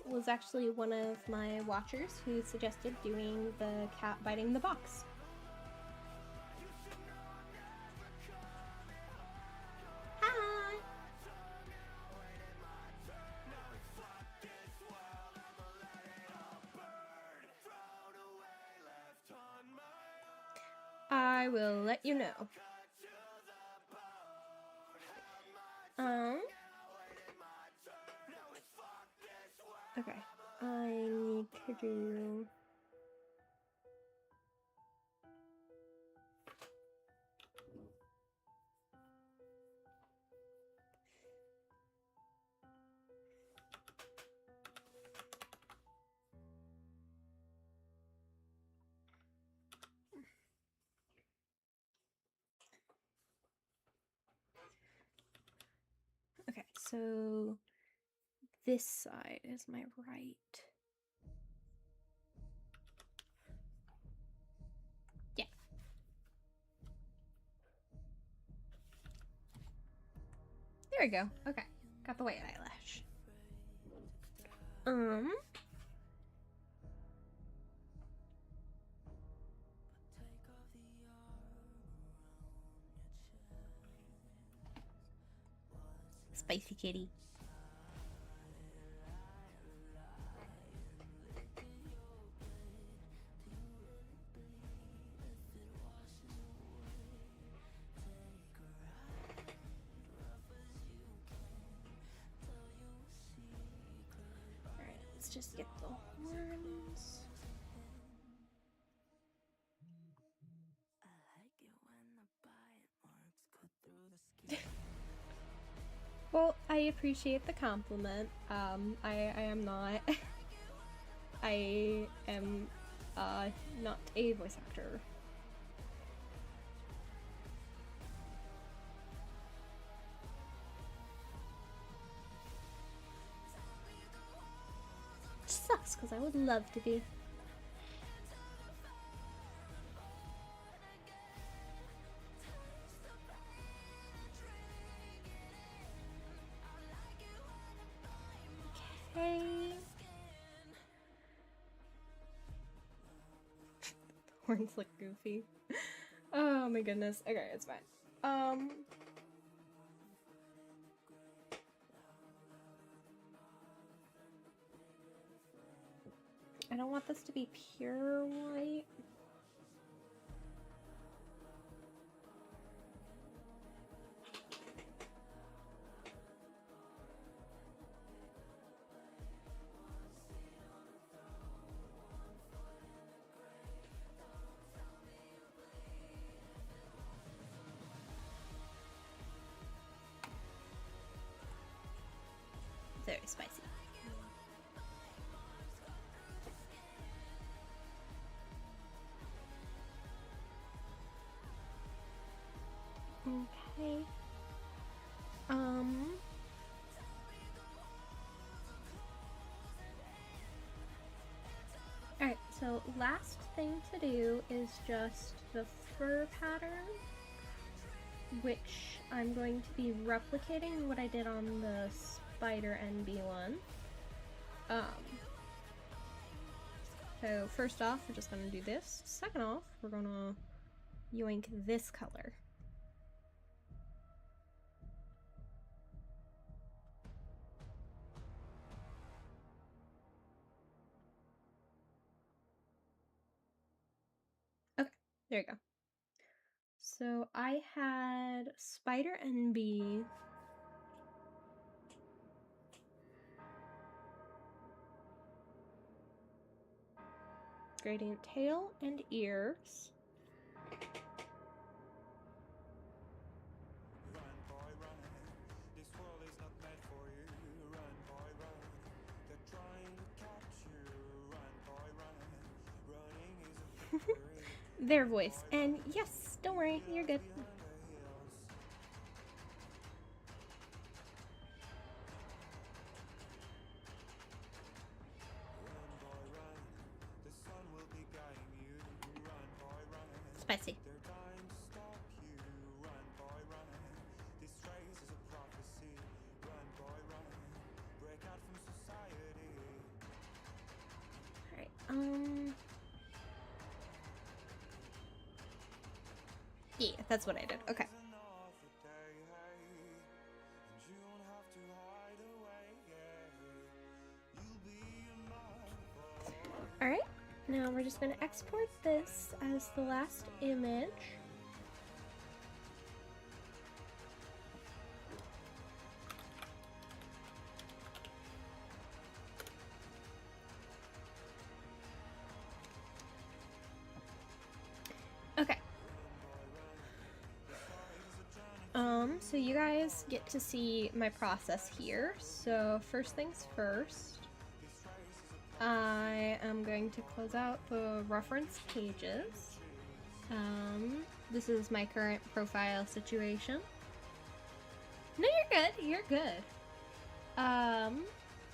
S1: Was actually one of my watchers who suggested doing the cat biting the box. Hi! I will let you know. Okay, I need to do... Okay, so this side is my right. Yeah. There we go. Okay, got the white eyelash. Spicy kitty.
S5: just get the horns. Well, I appreciate the compliment. I am not. I am not a voice actor. Which sucks, because I would love to be. Okay. Horns look goofy. Oh my goodness. Okay, it's fine. I don't want this to be pure white. Very spicy. Okay. Alright, so last thing to do is just the fur pattern, which I'm going to be replicating what I did on the spider NB one. So first off, we're just gonna do this. Second off, we're gonna yoink this color. Okay, there you go. So I had spider NB. Gradient tail and ears.
S4: Run, boy, run. This world is not meant for you. Run, boy, run. They're trying to catch you. Run, boy, run. Running is a victory.
S5: Their voice. And yes, don't worry, you're good.
S4: Behind the hills. Run, boy, run. The sun will be guiding you. Run, boy, run.
S5: Spicy.
S4: They're dying to stop you. Run, boy, run. This race is a prophecy. Run, boy, run. Break out from society.
S5: Alright, yeah, that's what I did. Okay.
S4: Another day, hey, and you don't have to hide away, yeah. You'll be a mother.
S5: Alright, now we're just going to export this as the last image. Okay. So you guys get to see my process here. So first things first, I am going to close out the reference pages. This is my current profile situation. No, you're good. You're good.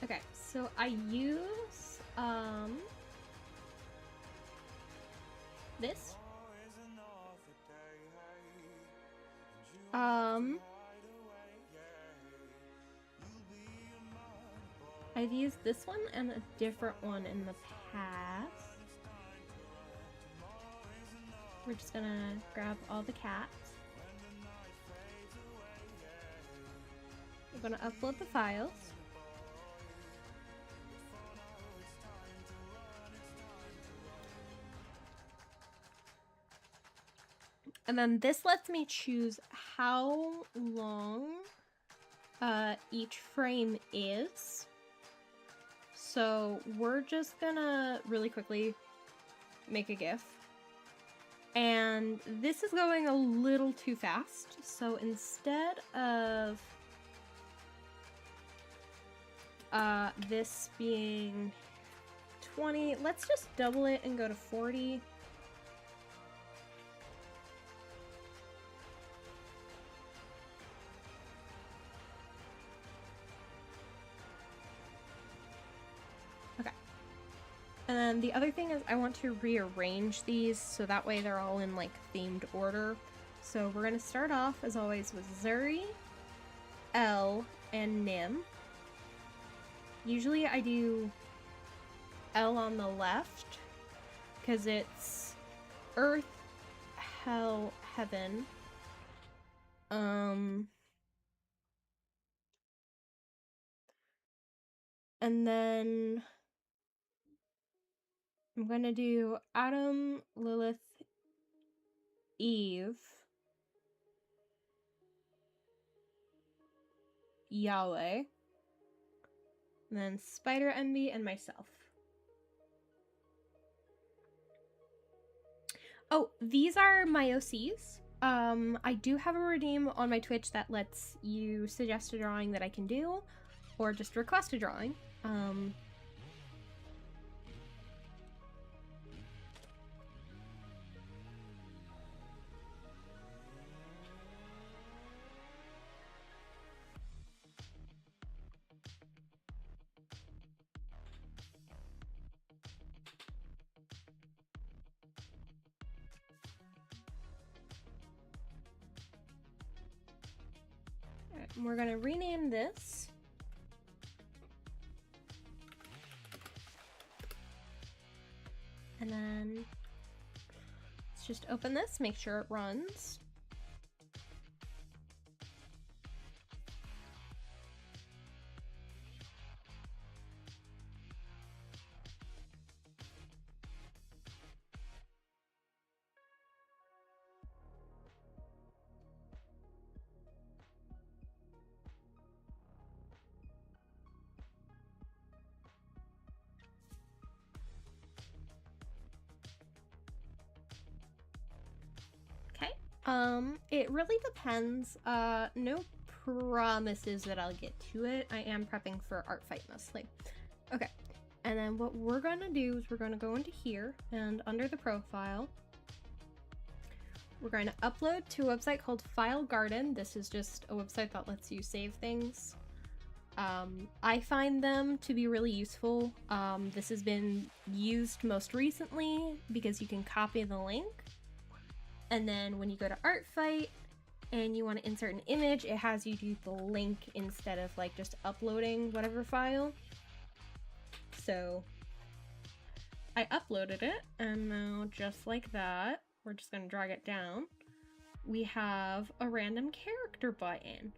S5: Okay, so I use, this. I've used this one and a different one in the past. We're just gonna grab all the cats. We're gonna upload the files. And then this lets me choose how long each frame is. So we're just gonna really quickly make a GIF. And this is going a little too fast. So instead of this being 20, let's just double it and go to 40. Okay. And then the other thing is I want to rearrange these so that way they're all in like themed order. So we're gonna start off as always with Zuri, L, and Nim. Usually I do L on the left because it's Earth, Hell, Heaven. And then I'm gonna do Adam, Lilith, Eve, Yahweh, and then Spider Envy and myself. Oh, these are my OCs. I do have a redeem on my Twitch that lets you suggest a drawing that I can do, or just request a drawing. Alright, we're gonna rename this. And then let's just open this, make sure it runs. It really depends. No promises that I'll get to it. I am prepping for ARTFIGHT mostly. Okay, and then what we're gonna do is we're gonna go into here, and under the profile, we're going to upload to a website called File Garden. This is just a website that lets you save things. I find them to be really useful. This has been used most recently because you can copy the link. And then when you go to ARTFIGHT and you want to insert an image, it has you do the link instead of like just uploading whatever file. So I uploaded it, and now just like that, we're just going to drag it down. We have a random character button.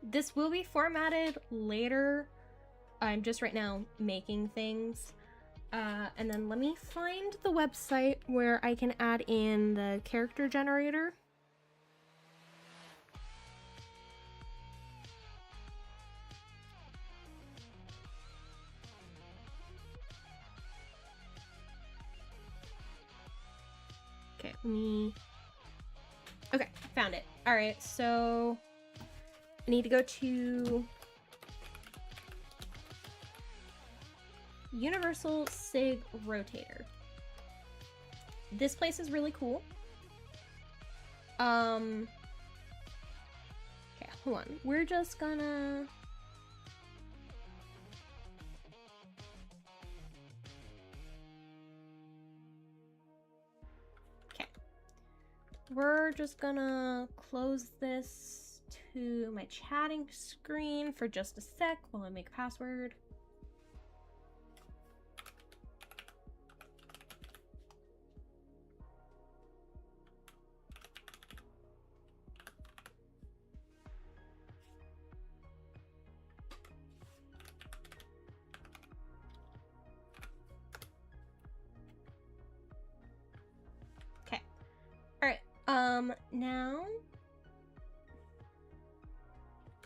S5: This will be formatted later. I'm just right now making things. And then let me find the website where I can add in the character generator. Okay, okay, found it. All right, so I need to go to Universal Sig Rotator. This place is really cool. Okay, hold on. We're just gonna... Okay. We're just gonna close this to my chatting screen for just a sec while I make a password. Now,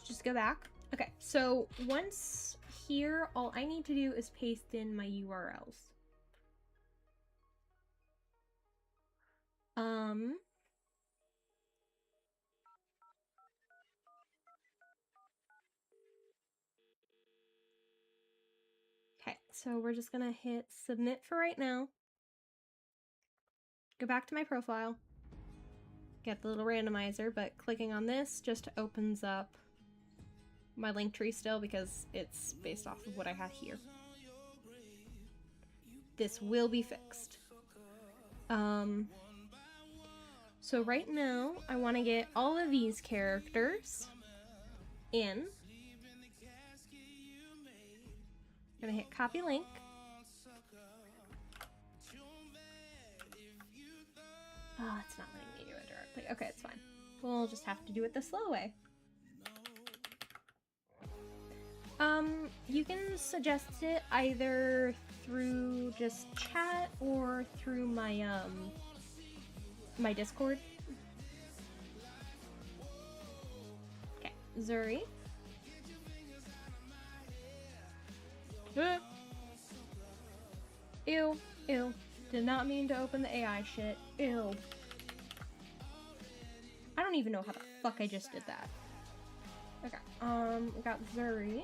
S5: just go back. Okay, so once here, all I need to do is paste in my URLs. Okay, so we're just gonna hit submit for right now. Go back to my profile. Get the little randomizer, but clicking on this just opens up my link tree still because it's based off of what I have here. This will be fixed. So right now I want to get all of these characters in. I'm gonna hit copy link. Oh, it's not letting me do it directly. Okay, it's fine. We'll just have to do it the slow way. You can suggest it either through just chat or through my my Discord. Okay, Zuri. Ew, ew. Did not mean to open the AI shit. Ew. I don't even know how the fuck I just did that. Okay, we got Zuri.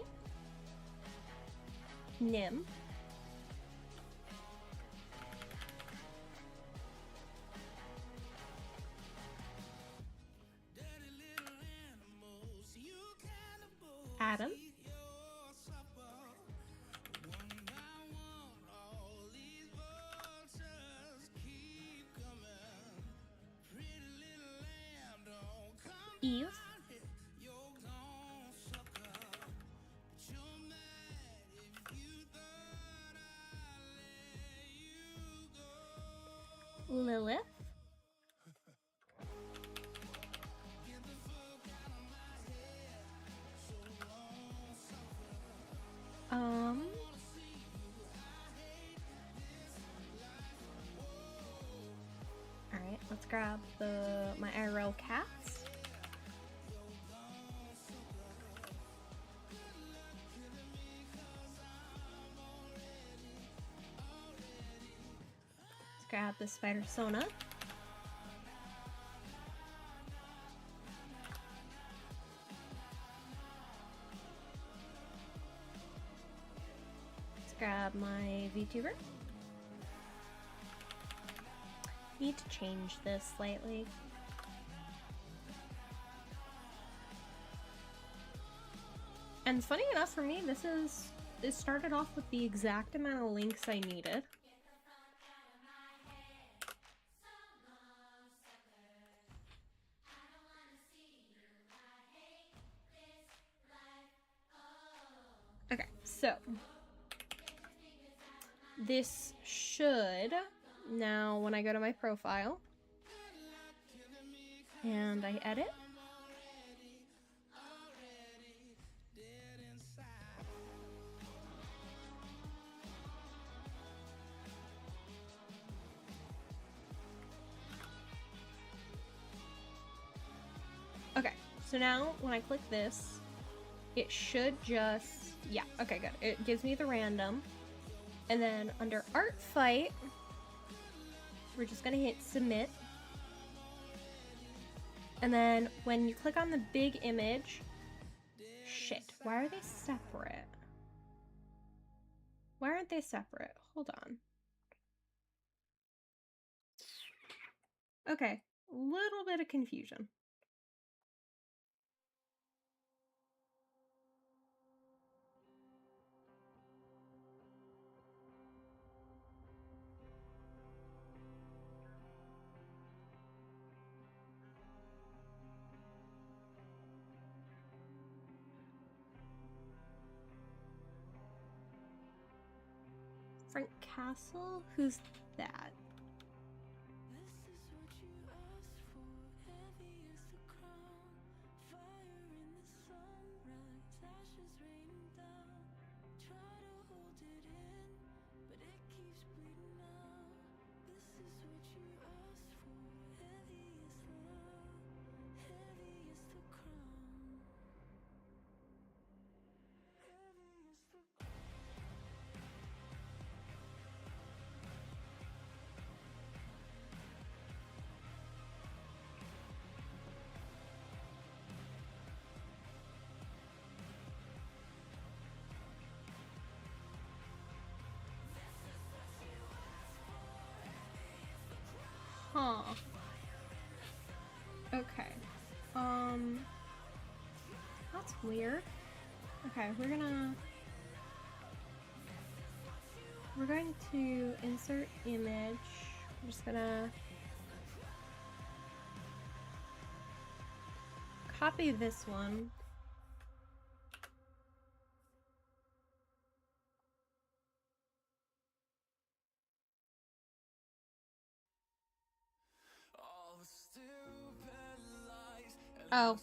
S5: Nim. Adam. Eve. Lilith. Alright, let's grab my IRL cats. Let's grab the Spider Sona. Let's grab my VTuber. Need to change this slightly. And funny enough for me, it started off with the exact amount of links I needed. Okay, so this should, now when I go to my profile and I edit, okay, so now when I click this, it should just, yeah, okay, good. It gives me the random. And then under ARTFIGHT, we're just gonna hit submit. And then when you click on the big image, shit, why are they separate? Why aren't they separate? Hold on. Okay, a little bit of confusion. Frank Castle? Who's that? Okay. That's weird. Okay, we're going to insert image. I'm just gonna copy this one. Oh.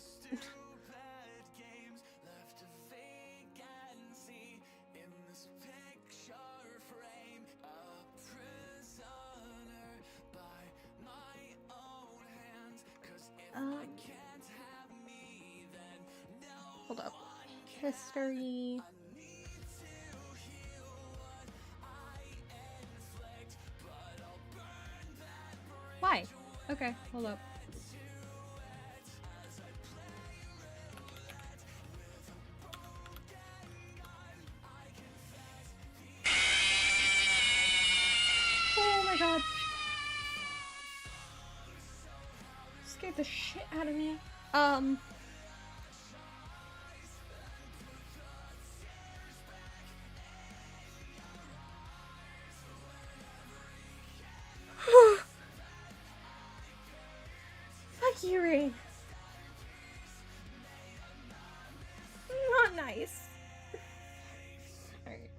S5: Hold up. History. Why? Okay, hold up. Oh my god. Scared the shit out of me. Fuck you, Rain. Not nice. Alright.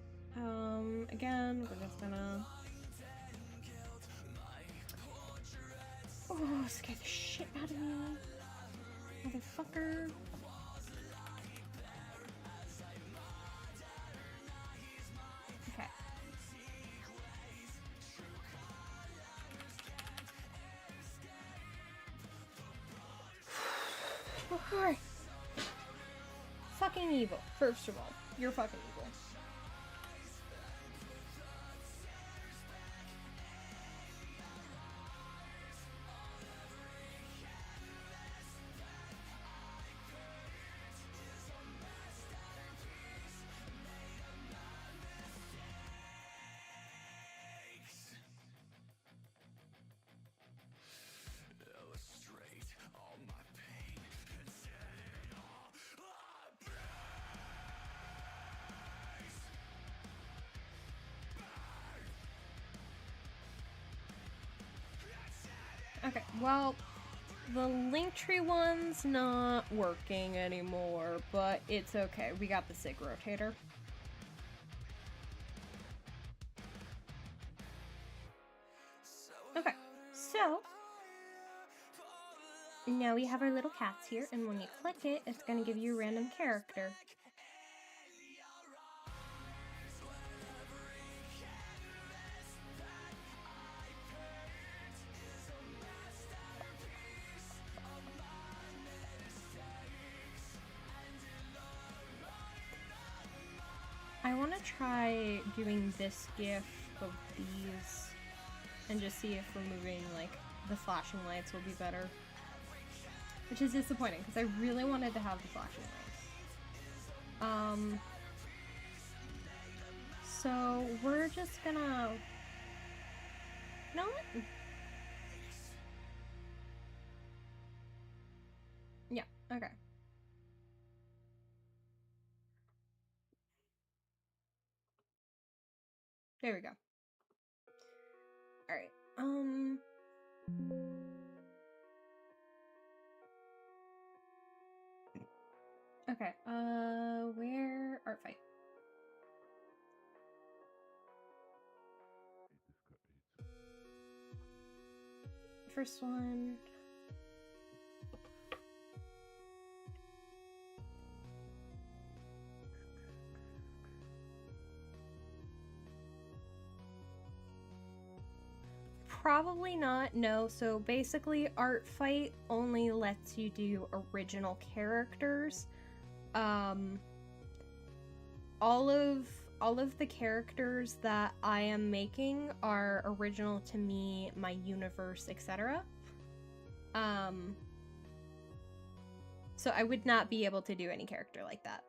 S5: Again, we're just gonna... Oh, scared the shit out of me. Motherfucker. Okay. Alright. Fucking evil, first of all. You're fucking evil. Okay, well, the Linktree one's not working anymore, but it's okay. We got the SIG rotator. Okay, so now we have our little cats here, and when you click it, it's going to give you a random character. I want to try doing this GIF of these and just see if removing like the flashing lights will be better. Which is disappointing because I really wanted to have the flashing lights. So we're just gonna... You know what? Yeah, okay. There we go. Alright, okay, where... ARTFIGHT. First one... Probably not, no. So basically, ARTFIGHT only lets you do original characters. All of the characters that I am making are original to me, my universe, etc. So I would not be able to do any character like that.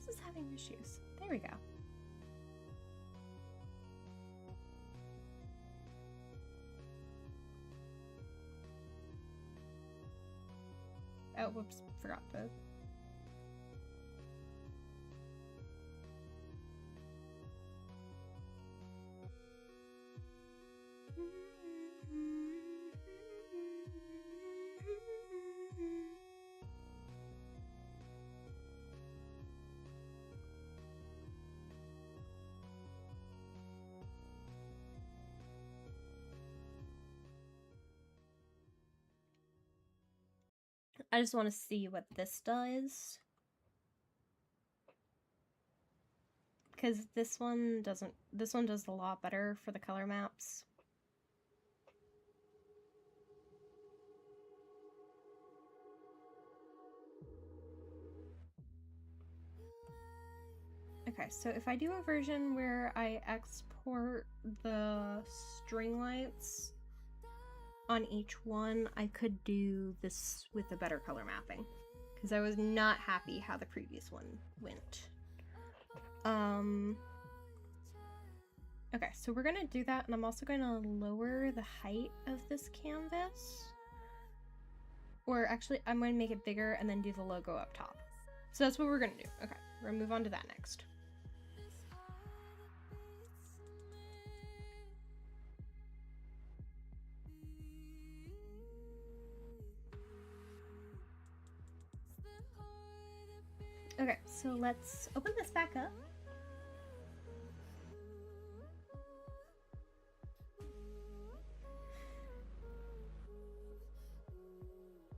S5: mouse is having issues. There we go. Oh, whoops, forgot to. I just want to see what this does. Because this one does a lot better for the color maps. Okay, so if I do a version where I export the string lights on each one, I could do this with a better color mapping, because I was not happy how the previous one went. Okay, so we're gonna do that, and I'm also gonna lower the height of this canvas. Or actually, I'm gonna make it bigger and then do the logo up top. So that's what we're gonna do. Okay, we're gonna move on to that next. Okay, so let's open this back up.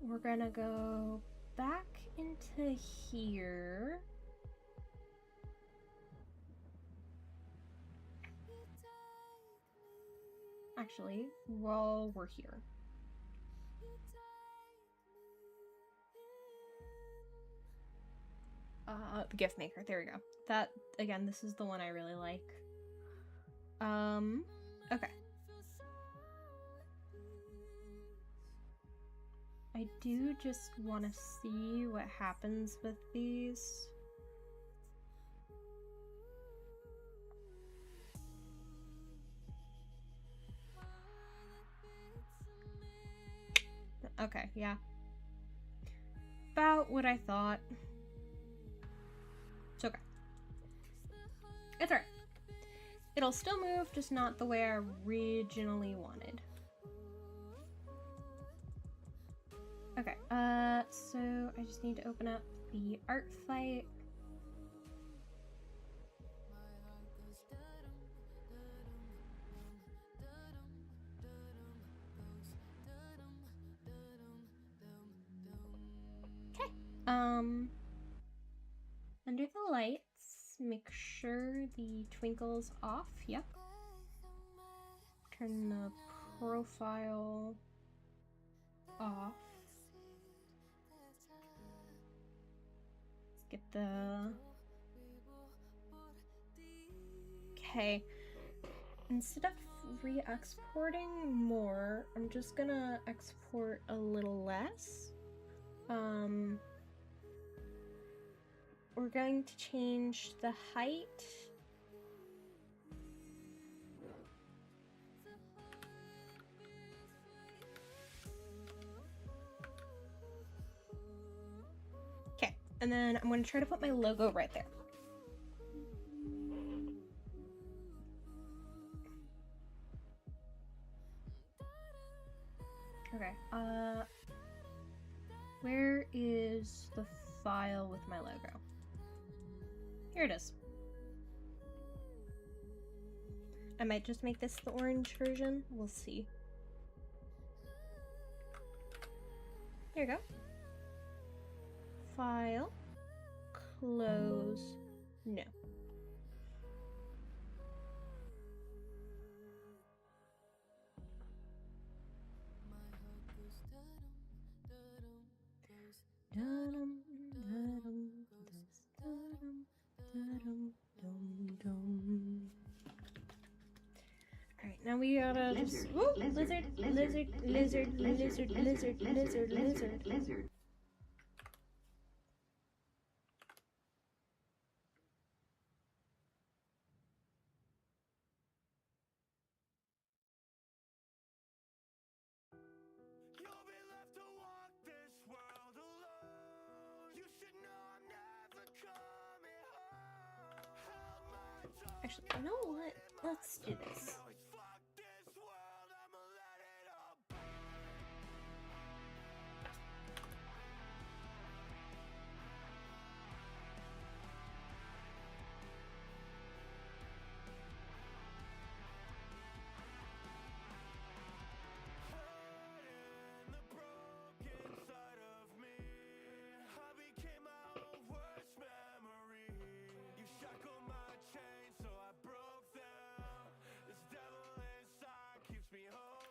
S5: We're gonna go back into here. Actually, while we're here. The gift maker, there we go. That, again, this is the one I really like. Okay. I do just want to see what happens with these. Okay, yeah. About what I thought. It's okay. It's alright. It'll still move, just not the way I originally wanted. Okay, so I just need to open up the ARTFIGHT. Okay, under the lights, make sure the twinkle's off, yep. Turn the profile off. Let's get the... Okay, instead of re-exporting more, I'm just gonna export a little less. We're going to change the height. Okay, and then I'm going to try to put my logo right there. Okay, where is the file with my logo? Here it is. I might just make this the orange version. We'll see. Here we go. File. Close. No. Alright, now we gotta just... Ooh, lizard, lizard, lizard, lizard, lizard, lizard, lizard.
S1: Actually, you know what? Let's do this.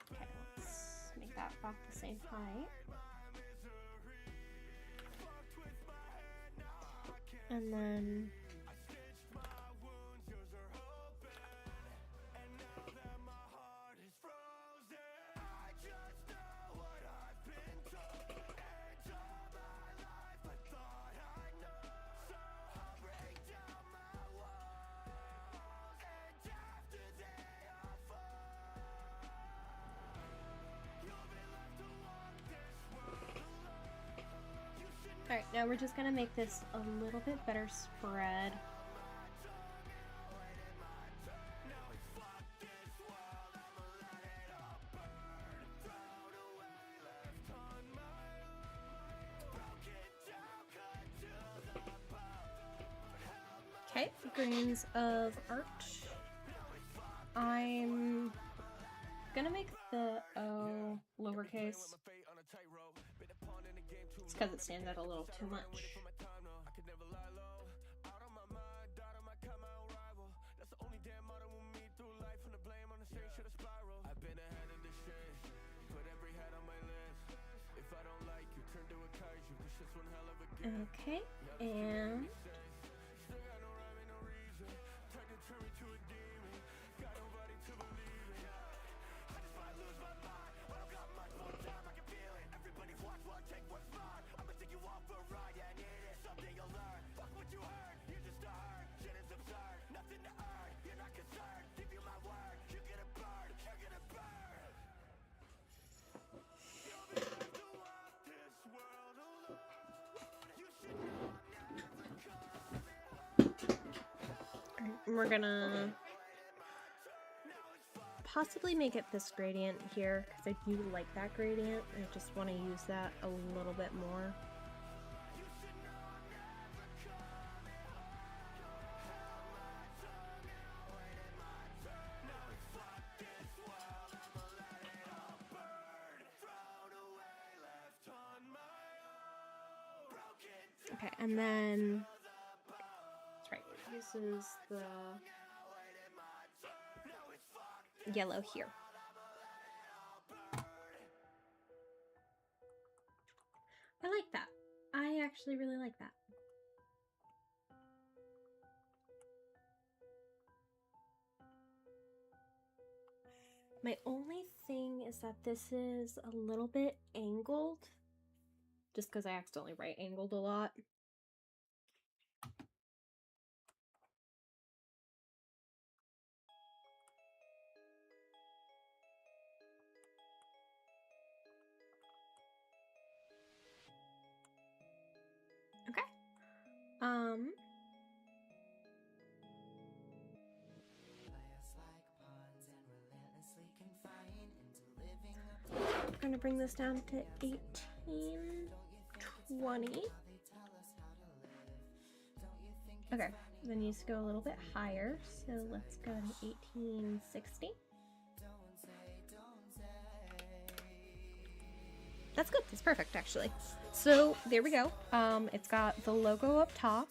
S1: Okay, let's make that about the same height. And then alright, now we're just gonna make this a little bit better spread. Okay, grains of art. I'm gonna make the O lowercase. It's because it stands out a little too much. Okay, and we're gonna possibly make it this gradient here because I do like that gradient. I just want to use that a little bit more. Okay, and then that's right. This is the yellow here. I like that. I actually really like that. My only thing is that this is a little bit angled, just because I accidentally right angled a lot. Okay. I'm gonna bring this down to 1820. Okay, then needs to go a little bit higher, so let's go to 1860. That's good, that's perfect actually. So there we go. It's got the logo up top.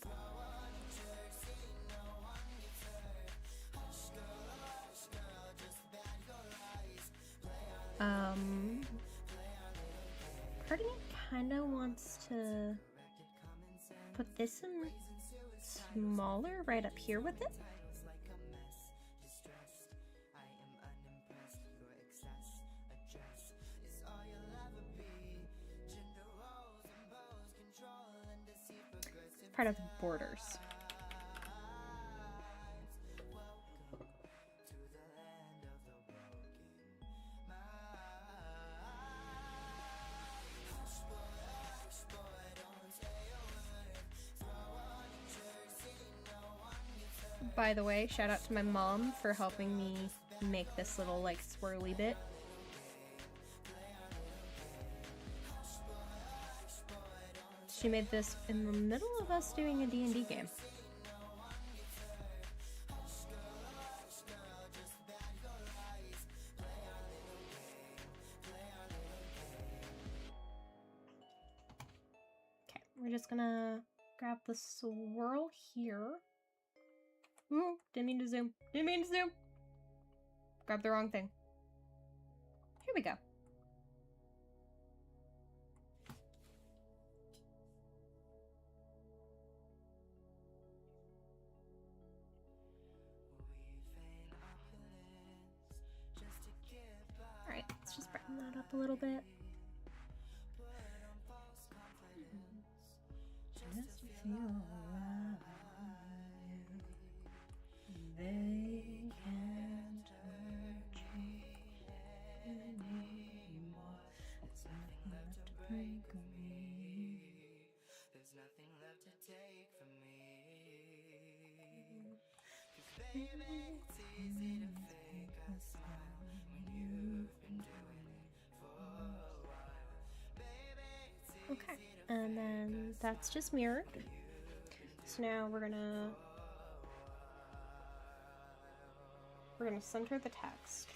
S1: Part of me kind of wants to put this in smaller right up here with it. Part of the borders.
S5: By the way, shout out to my mom for helping me make this little like swirly bit. She made this in the middle of us doing a D&D game. Okay, we're just gonna grab the swirl here. Ooh, didn't mean to zoom. Didn't mean to zoom. Grab the wrong thing. Here we go. Alright, let's just brighten that up a little bit. Just to feel alive. They can't hurt you anymore. There's nothing left to break me.
S4: There's nothing left to take from me. 'Cause baby, it's easy to fake a smile when you've been doing it for a while. Baby, it's easy
S5: Okay, and then that's just mirrored. So now we're gonna center the text.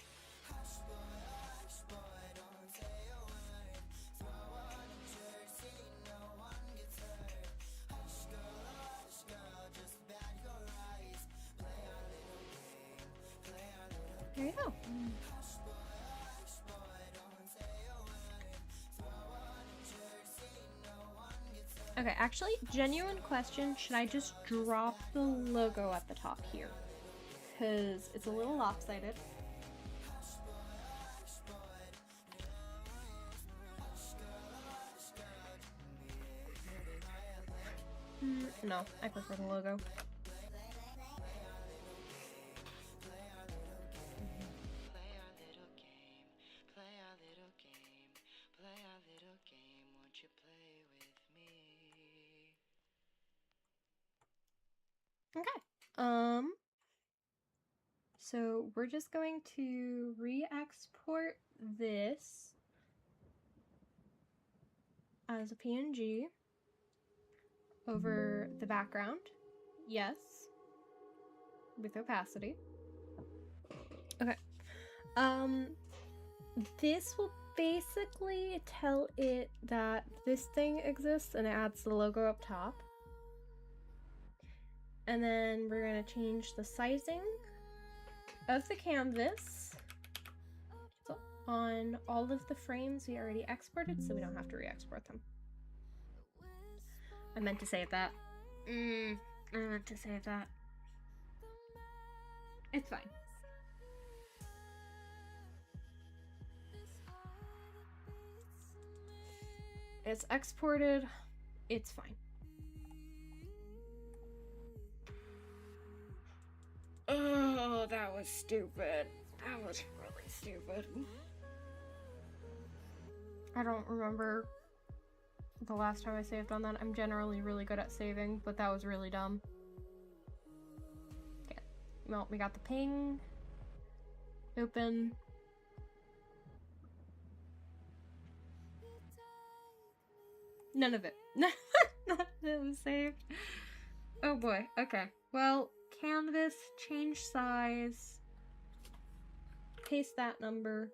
S5: There you go. Okay, actually, genuine question, should I just drop the logo at the top here? Because it's a little lopsided. No, I prefer the logo. Okay. So we're just going to re-export this as a PNG over the background. Yes. With opacity. Okay. This will basically tell it that this thing exists and it adds the logo up top. And then we're going to change the sizing of the canvas on all of the frames we already exported, so we don't have to re-export them. I meant to save that. I meant to save that. It's fine. It's exported. It's fine. Oh, that was stupid. That was really stupid. I don't remember the last time I saved on that. I'm generally really good at saving, but that was really dumb. Okay. Well, we got the ping. Open. None of it. None of it was saved. Oh boy. Okay. Well, canvas, change size, paste that number.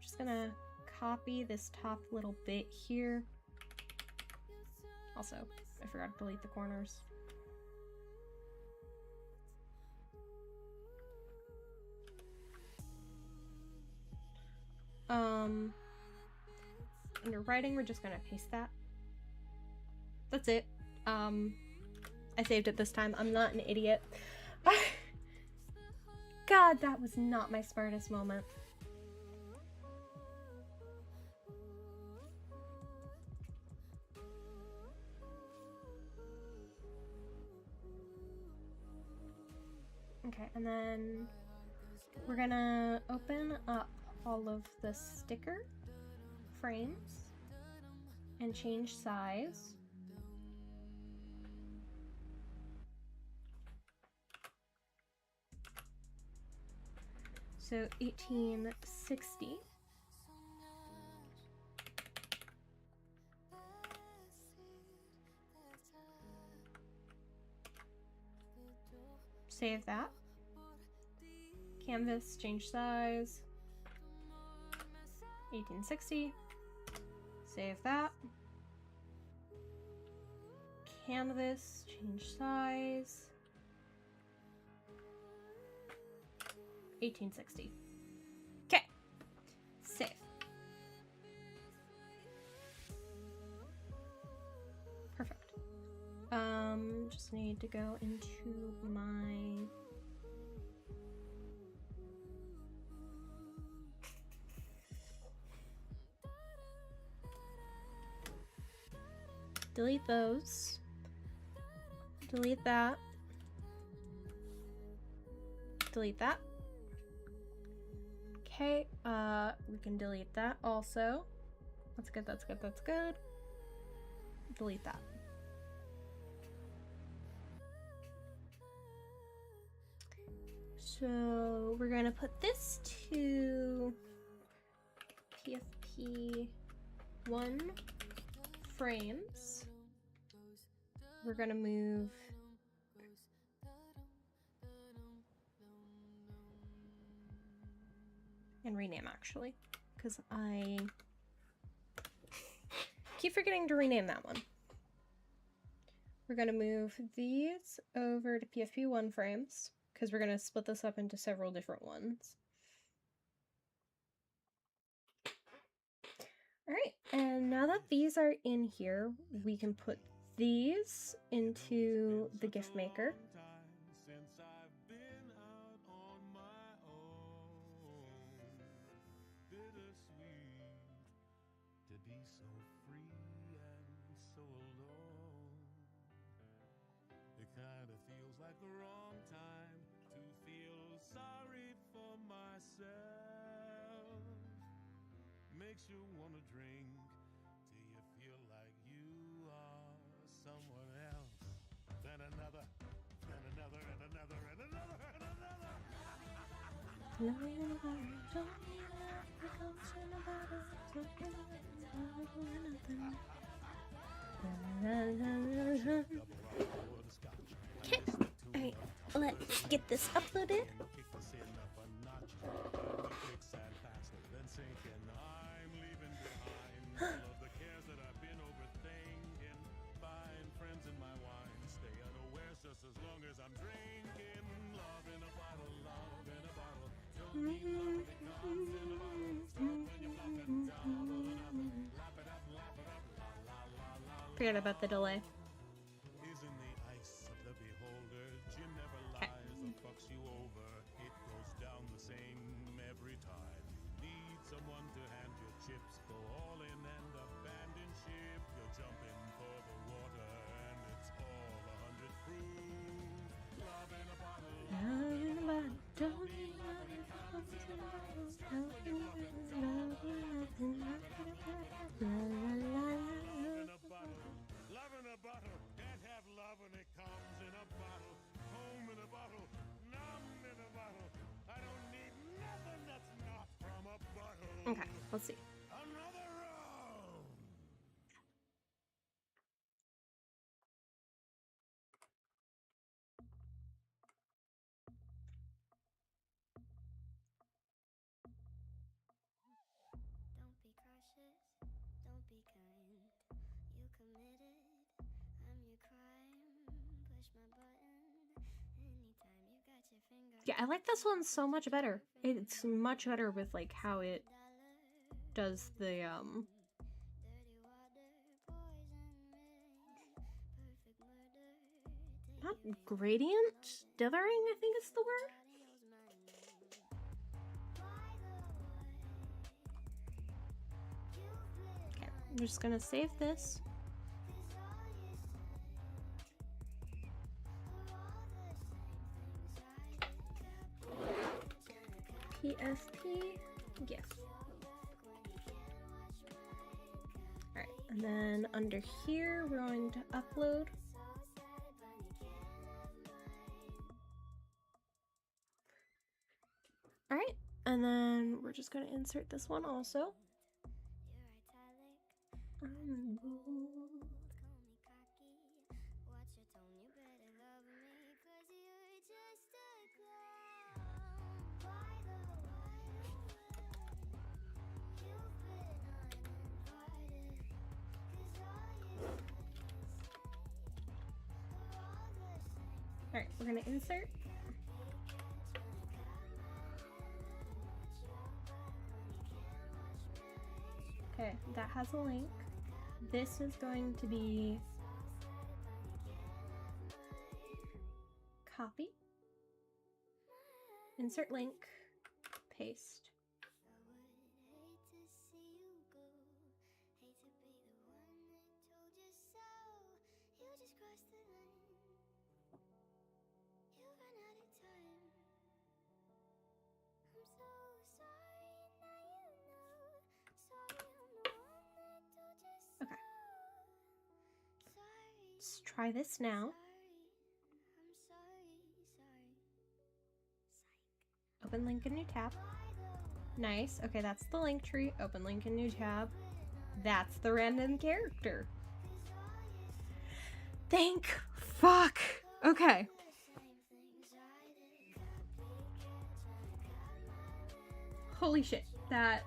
S5: Just gonna copy this top little bit here. Also, I forgot to delete the corners. Under writing, we're just gonna paste that. That's it. I saved it this time. I'm not an idiot. God, that was not my smartest moment. Okay, and then we're gonna open up all of the sticker frames and change size. So 1860. Save that. Canvas, change size. 1860. Save that. Canvas, change size. 1860. Okay. Save. Perfect. Just need to go into my delete those. Delete that. Delete that. Okay, we can delete that also. That's good, that's good, that's good. Delete that. So we're gonna put this to PFP 1 frames. We're gonna move and rename actually, because I keep forgetting to rename that one. We're gonna move these over to PFP 1 frames because we're gonna split this up into several different ones. All right, and now that these are in here, we can put these into the gift maker.
S4: Since I've been out on my own, bittersweet to be so free and so alone. It kind of feels like the wrong time to feel sorry for myself. Makes you want to drink till you feel like you are someone else. Then another, and another, and another, and another, and another.
S5: Okay, alright, let's get this uploaded.
S4: Kick this in up a notch. Fix and pass it, then sink in. I'm leaving behind all of the cares that I've been overthinking. Find friends in my wine, stay unaware just as long as I'm drinking. Love in a bottle, love in a bottle. Don't need love when it comes in a bottle. Start when you're blocking down all or nothing. Lap it up, la la la la.
S5: Forget about the delay.
S4: Is in the ice of the beholder. Gin never lies or fucks you over. It goes down the same every time. You need someone to hand your chips. Go all in and abandon ship. You're jumping for the water and it's all 100 proof. Love in a bottle. Love in a bottle. Don't need love when it comes in a bottle. Love in a bottle. Love in a bottle. Can't have love when it comes in a bottle. Home in a bottle. Numb in a bottle. I don't need nothing that's not from a bottle.
S5: Okay, let's see.
S4: Another round.
S3: Don't be cautious, don't be kind. You committed, I'm your crime. Push my button anytime you got your finger.
S5: Yeah, I like this one so much better. It's much better with like how it does the
S3: Dirty water, poison rain, perfect murder.
S5: not gradient dithering, I think is the word. Okay, I'm just gonna save this. PFP gift. Alright, and then under here we're going to upload. Alright, And then we're just gonna insert this one also. Alright, we're gonna insert. Okay, that has a link. This is going to be copy, insert link, paste. Okay. Let's try this now. Open link in new tab. Nice. Okay, that's the link tree. Open link in new tab. That's the random character. Thank fuck. Okay. Holy shit. That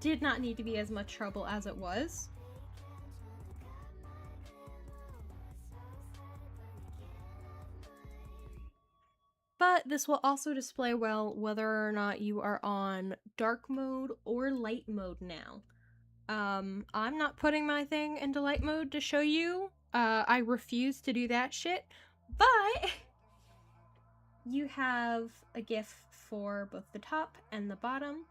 S5: did not need to be as much trouble as it was. But this will also display well whether or not you are on dark mode or light mode now. I'm not putting my thing into light mode to show you. I refuse to do that shit. But you have a GIF for both the top and the bottom.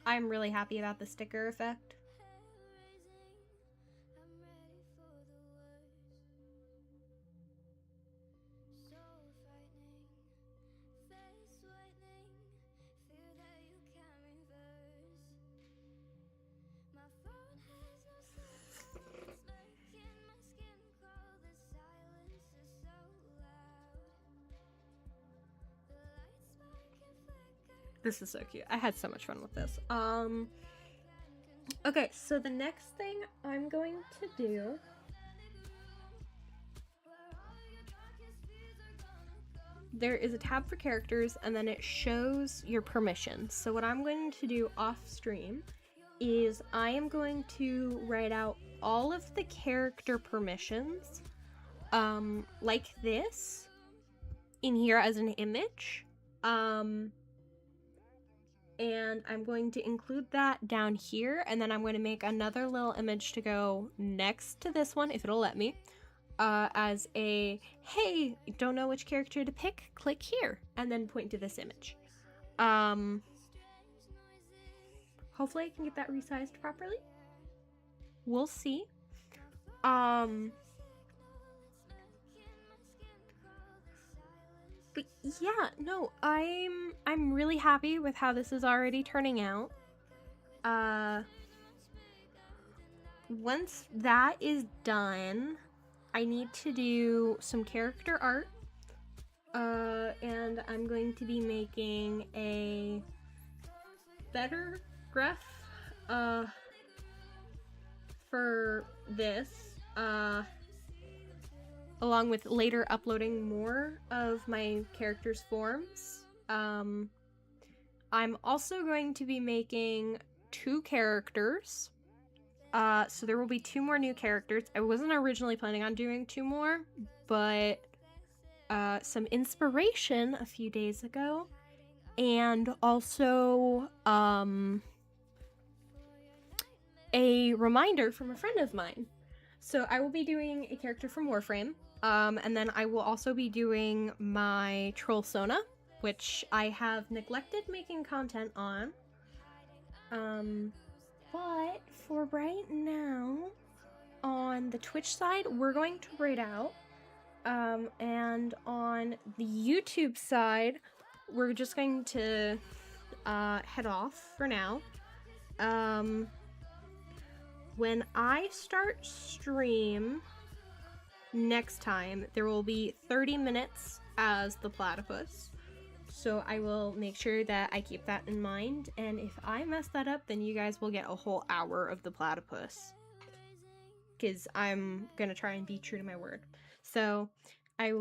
S5: I'm really happy about the sticker effect. This is so cute. I had so much fun with this. Okay, so the next thing I'm going to do there is a tab for characters and then it shows your permissions. So what I'm going to do off stream is I am going to write out all of the character permissions like this in here as an image. And I'm going to include that down here, and then I'm going to make another little image to go next to this one, if it'll let me, as a, hey, don't know which character to pick, click here, and then point to this image. Hopefully I can get that resized properly. We'll see. But yeah, no, I'm really happy with how this is already turning out. Once that is done, I need to do some character art. And I'm going to be making a better graph for this. Along with later uploading more of my characters' forms. I'm also going to be making 2 characters. So there will be 2 more new characters. I wasn't originally planning on doing 2 more, but some inspiration a few days ago. And also a reminder from a friend of mine. So I will be doing a character from Warframe. And then I will also be doing my Troll Sona, which I have neglected making content on. But for right now, on the Twitch side, we're going to raid out. And on the YouTube side, we're just going to head off for now. When I start stream next time, there will be 30 minutes as the platypus. So I will make sure that I keep that in mind, and if I mess that up, then you guys will get a whole hour of the platypus. Because I'm gonna try and be true to my word. So